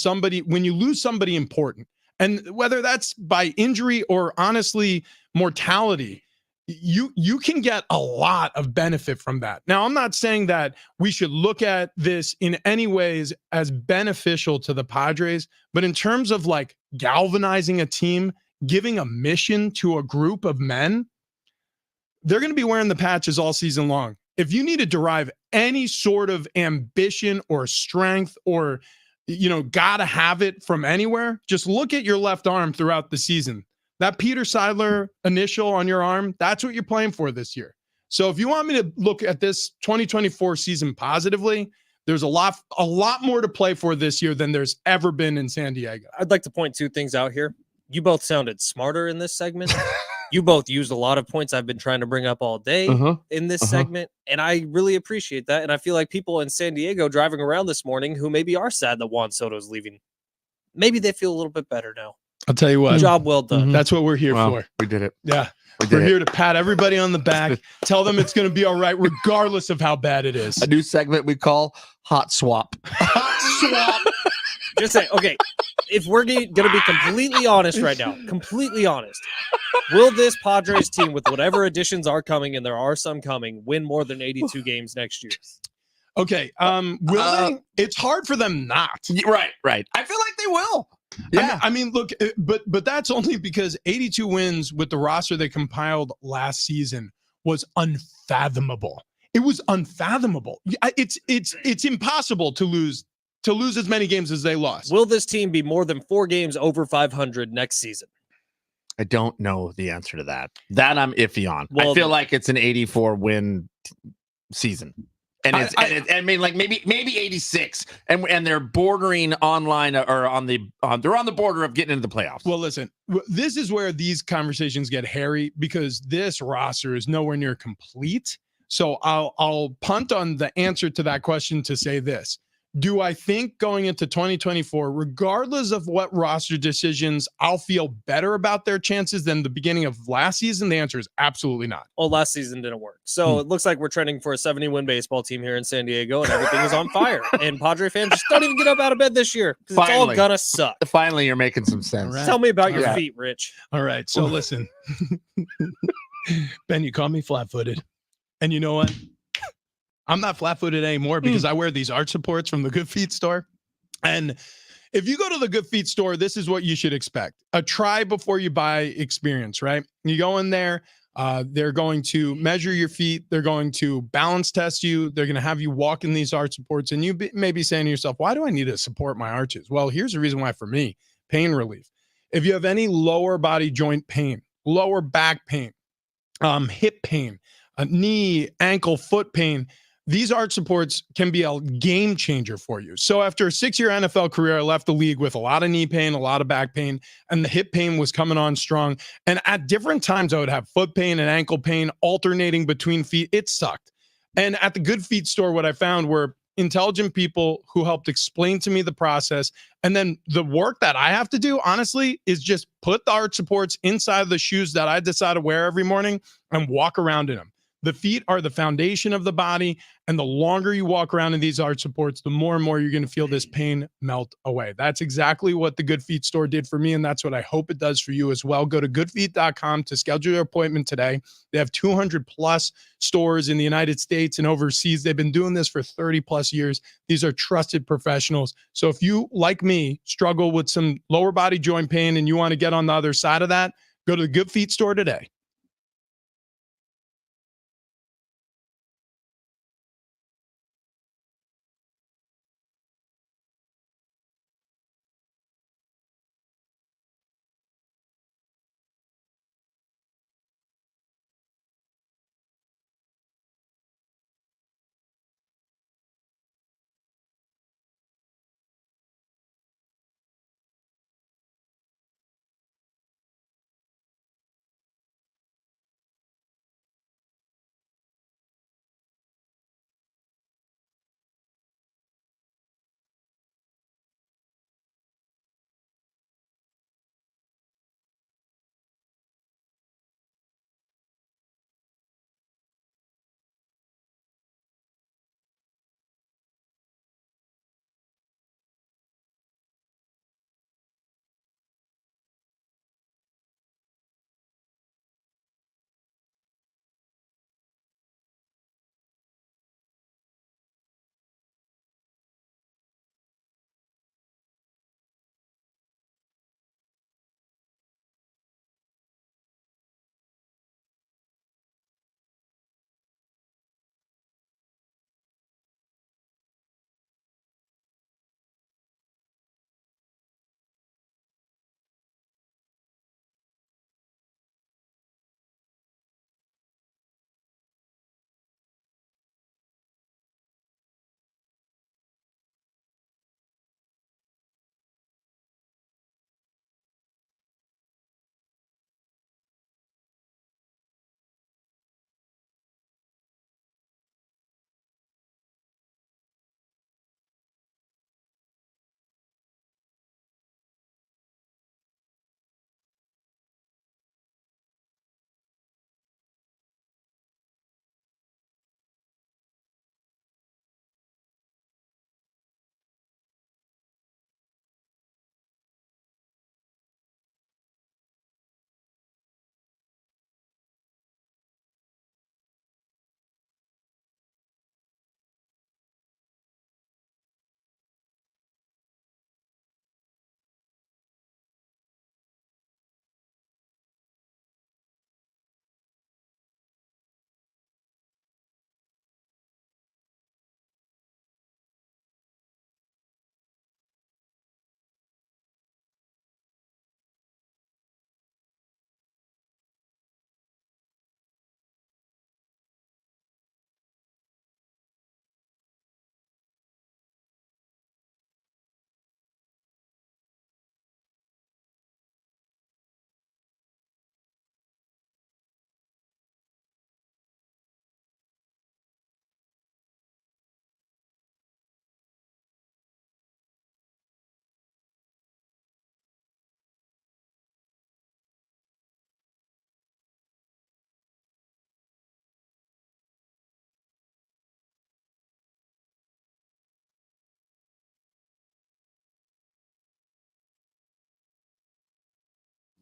you lose somebody important. And whether that's by injury or honestly mortality, you can get a lot of benefit from that. Now, I'm not saying that we should look at this in any ways as beneficial to the Padres, but in terms of like galvanizing a team, giving a mission to a group of men, they're going to be wearing the patches all season long. If you need to derive any sort of ambition or strength or gotta have it from anywhere, just look at your left arm throughout the season. That Peter Seidler initial on your arm, that's what you're playing for this year. So if you want me to look at this 2024 season positively, there's a lot more to play for this year than there's ever been in San Diego. I'd like to point 2 things out here. You both sounded smarter in this segment. You both used a lot of points I've been trying to bring up all day in this segment, and I really appreciate that. And I feel like people in San Diego driving around this morning who maybe are sad that Juan Soto's leaving, maybe they feel a little bit better now. I'll tell you what. Job well done. That's what we're here for. We did it. Yeah. We We're did here it. to pat everybody on the back, tell them it's going to be all right, regardless of how bad it is. A new segment we call Hot Swap. Just say, okay, if we're going to be completely honest right now, completely honest, will this Padres team, with whatever additions are coming, and there are some coming, win more than 82 games next year? Okay. Will they? It's hard for them not. Right. I feel like they will. Yeah. I mean, look, but that's only because 82 wins with the roster they compiled last season was unfathomable. It was unfathomable. It's impossible to lose to lose as many games as they lost. Will this team be more than 4 games over 500 next season? I don't know the answer to that. That I'm iffy on. Well, I feel like it's an 84 win season. And I mean, like maybe 86, and they're bordering online or they're on the border of getting into the playoffs. Well, listen, this is where these conversations get hairy because this roster is nowhere near complete. So I'll punt on the answer to that question to say this. Do I think going into 2024, regardless of what roster decisions, I'll feel better about their chances than the beginning of last season? The answer is absolutely not. Well, last season didn't work. So it looks like we're trending for a 70-win baseball team here in San Diego, and everything is on fire. And Padre fans just don't even get up out of bed this year because it's all gonna suck. Finally, you're making some sense. Right. Tell me about your Yeah. feet, Rich. All right. So listen, Ben, you call me flat-footed. And you know what? I'm not flat-footed anymore because I wear these arch supports from the Good Feet store. And if you go to the Good Feet store, this is what you should expect. A try before you buy experience, right? You go in there, they're going to measure your feet. They're going to balance test you. They're going to have you walk in these arch supports. And you may be saying to yourself, why do I need to support my arches? Well, here's the reason why for me, pain relief. If you have any lower body joint pain, lower back pain, hip pain, knee, ankle, foot pain, these arch supports can be a game changer for you. So after a 6-year NFL career, I left the league with a lot of knee pain, a lot of back pain, and the hip pain was coming on strong. And at different times, I would have foot pain and ankle pain alternating between feet. It sucked. And at the Good Feet store, what I found were intelligent people who helped explain to me the process. And then the work that I have to do, honestly, is just put the arch supports inside of the shoes that I decide to wear every morning and walk around in them. The feet are the foundation of the body, and the longer you walk around in these arch supports, the more and more you're going to feel this pain melt away. That's exactly what the Good Feet store did for me, and that's what I hope it does for you as well. Go to goodfeet.com to schedule your appointment today. They have 200 plus stores in the United States and overseas. They've been doing this for 30 plus years. These are trusted professionals. So if you, like me, struggle with some lower body joint pain and you want to get on the other side of that, go to the Good Feet store today.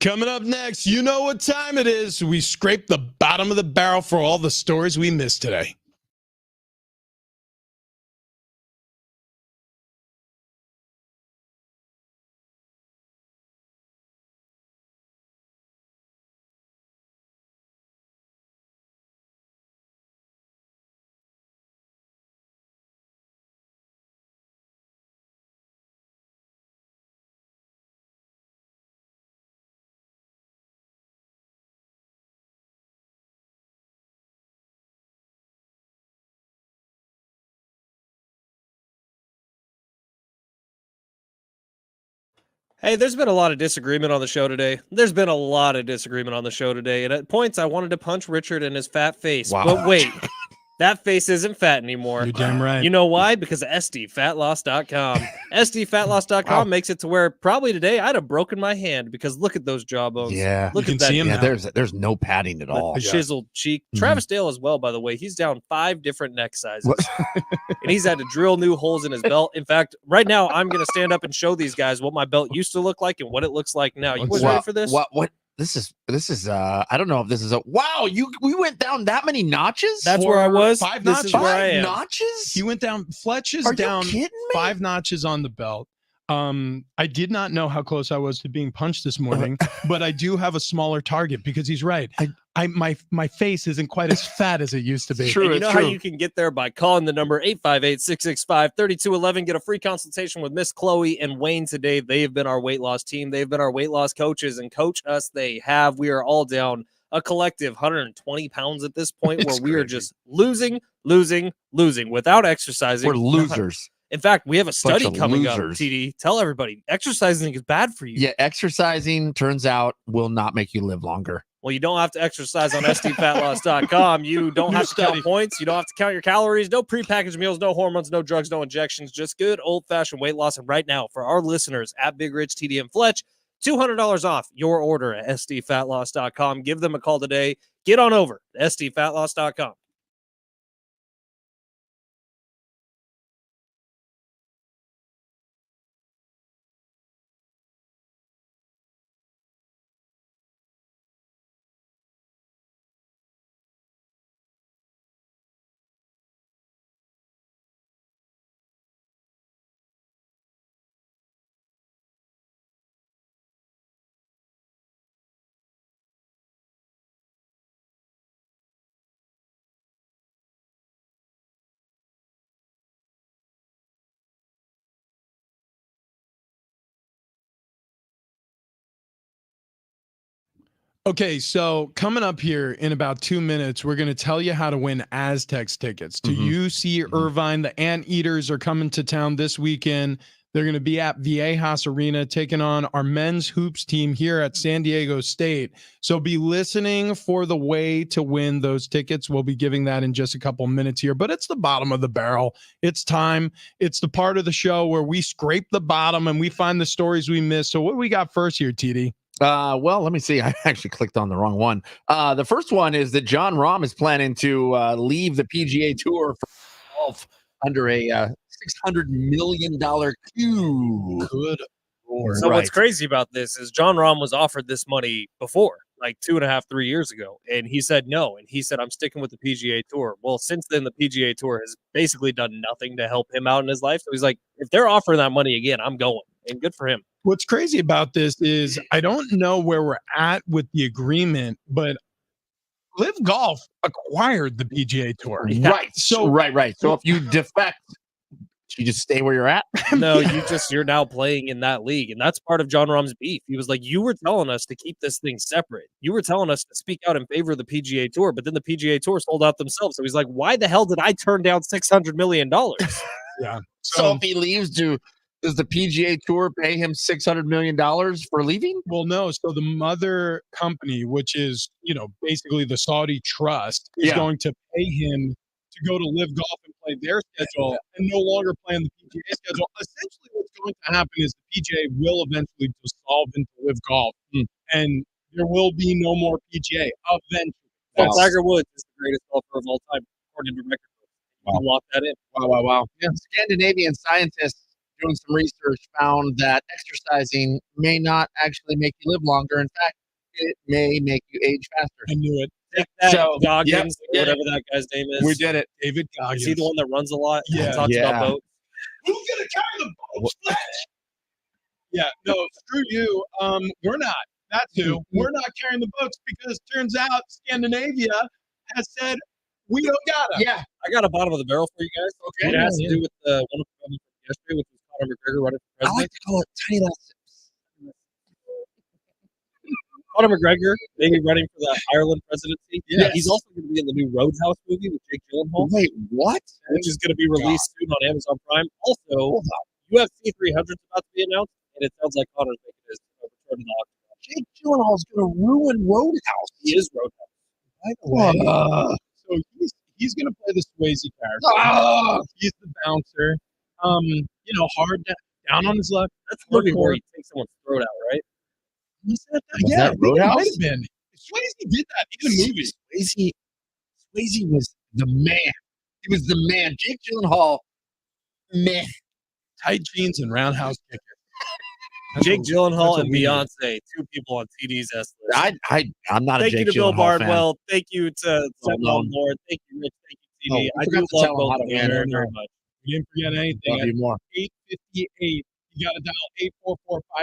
Coming up next, you know what time it is. We scrape the bottom of the barrel for all the stories we missed today. Hey, there's been a lot of disagreement on the show today. And at points, I wanted to punch Richard in his fat face. Wow. But wait, that face isn't fat anymore. You're damn right. You know why? Because of SDFatloss.com. SDFatloss.com makes it to where probably today I'd have broken my hand because look at those jawbones. Yeah. Look You at can that. see 'em Yeah, now. there's no padding at all. The chiseled cheek. Mhm. Travis Dale as well, by the way. He's down 5 different neck sizes. And he's had to drill new holes in his belt. In fact, right now I'm going to stand up and show these guys what my belt used to look like and what it looks like now. You boys ready for this? What? This is I don't know if this is we went down that many notches? That's where I was. 5 This is notches. where I am. Notches? He went down. Fletch is Are down you kidding me? 5 notches on the belt. I did not know how close I was to being punched this morning, but I do have a smaller target because he's right. My face isn't quite as fat as it used to be. True. And you it's know how true. you can get there by calling the number 858-665-3211. Get a free consultation with Miss Chloe and Wayne today. They've been our weight loss team. They've been our weight loss coaches, and coach us they have. We are all down a collective 120 pounds at this point where It's we are crazy. just losing without exercising. We're losers. In fact, we have a study of coming losers. up, TD. Tell everybody, exercising is bad for you. Yeah, exercising turns out will not make you live longer. Well, you don't have to exercise on SDFatloss.com. You don't New have to study. count points. You don't have to count your calories. No prepackaged meals, no hormones, no drugs, no injections. Just good old-fashioned weight loss. And right now, for our listeners at Big Rich, TD, and Fletch, $200 off your order at SDFatloss.com. Give them a call today. Get on over to SDFatloss.com. Okay, so coming up here in about 2 minutes, we're going to tell you how to win Aztecs tickets to Mhm. UC Irvine. The Anteaters are coming to town this weekend. They're going to be at Viejas Arena taking on our men's hoops team here at San Diego State. So be listening for the way to win those tickets. We'll be giving that in just a couple minutes here, but it's the bottom of the barrel. It's time. It's the part of the show where we scrape the bottom and we find the stories we missed. So what do we got first here, TD? Well, let me see. I actually clicked on the wrong one. The first one is that John Rahm is planning to leave the PGA Tour for golf under a $600 million coup. Good Lord. So what's Right. crazy about this is John Rahm was offered this money before, like 2.5, 3 years ago, and he said no. And he said, I'm sticking with the PGA Tour. Well, since then, the PGA Tour has basically done nothing to help him out in his life. So he's like, if they're offering that money again, I'm going. And good for him. What's crazy about this is I don't know where we're at with the agreement, but Live Golf acquired the PGA Tour. Right. So- right. So if you defect, you just stay where you're at. No, you're now playing in that league. And that's part of John Rahm's beef. He was like, you were telling us to keep this thing separate. You were telling us to speak out in favor of the PGA Tour, but then the PGA Tour sold out themselves. So he's like, why the hell did I turn down $600 million? Yeah. So if he leaves, does the PGA Tour pay him $600 million for leaving? Well, no. So the mother company, which is, basically the Saudi trust, is Yeah. going to pay him to go to Live Golf and play their schedule and no longer play on the PGA schedule. Essentially, what's going to happen is the PGA will eventually dissolve into Live Golf, and there will be no more PGA eventually. Well, Wow. Tiger Woods is the greatest golfer of all time, according to record books. You can lock that in. Wow. Yeah. Scandinavian scientists doing some research, found that exercising may not actually make you live longer. In fact, it may make you age faster. I knew it. Take that, So, Goggins, yep, whatever that guy's name is. We did it. David Goggins. Is he the one that runs a lot? Yeah. And talks about boats. Who's gonna carry the boats, Fletch? Yeah, no, screw you. We're not. That's who. We're not carrying the boats because turns out Scandinavia has said we don't gotta. Yeah. I got a bottom of the barrel for you guys. Okay. It has to do with one of the yesterday, which was Conor McGregor running for I president. like to call it tiny little sips. Conor McGregor maybe running for the Ireland presidency. Yes. He's also going to be in the new Roadhouse movie with Jake Gyllenhaal, Wait, what? which is going to be released soon on Amazon Prime. Also, UFC 300 is about to be announced, and it sounds like Conor's making his return to the octagon. Jake Gyllenhaal's going to ruin Roadhouse. He is Roadhouse. By the way, so he's gonna play the Swayze character. He's the bouncer. Hard down on his luck. That's the movie where Hardcore. he takes someone's throat out, right? Was that? Was Yeah, that I think it Roadhouse? might have been. Swayze did that in the movie. Swayze was the man. He was the man. Jake Gyllenhaal, man. Tight jeans and roundhouse kicker. Jake Gyllenhaal that's and what we Beyonce, two people on TD's S list. I'm not Thank a you Jake to Bill Gyllenhaal fan. Barnwell. Thank you to Stepmom Lord. Thank you, Rich. Thank you, TD. Oh, I I do forgot to love tell him both how of to you win. very, very much. You didn't forget anything. Love you more. 8:58. You got to dial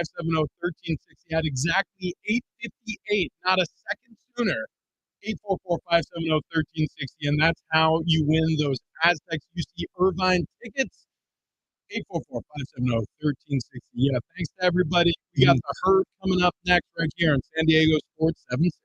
844-570-1360 at exactly 8:58, not a second sooner. 844-570-1360, and that's how you win those Aztecs UC Irvine tickets. 844-570-1360. Yeah, thanks to everybody. We got the Herd coming up next right here on San Diego Sports 760.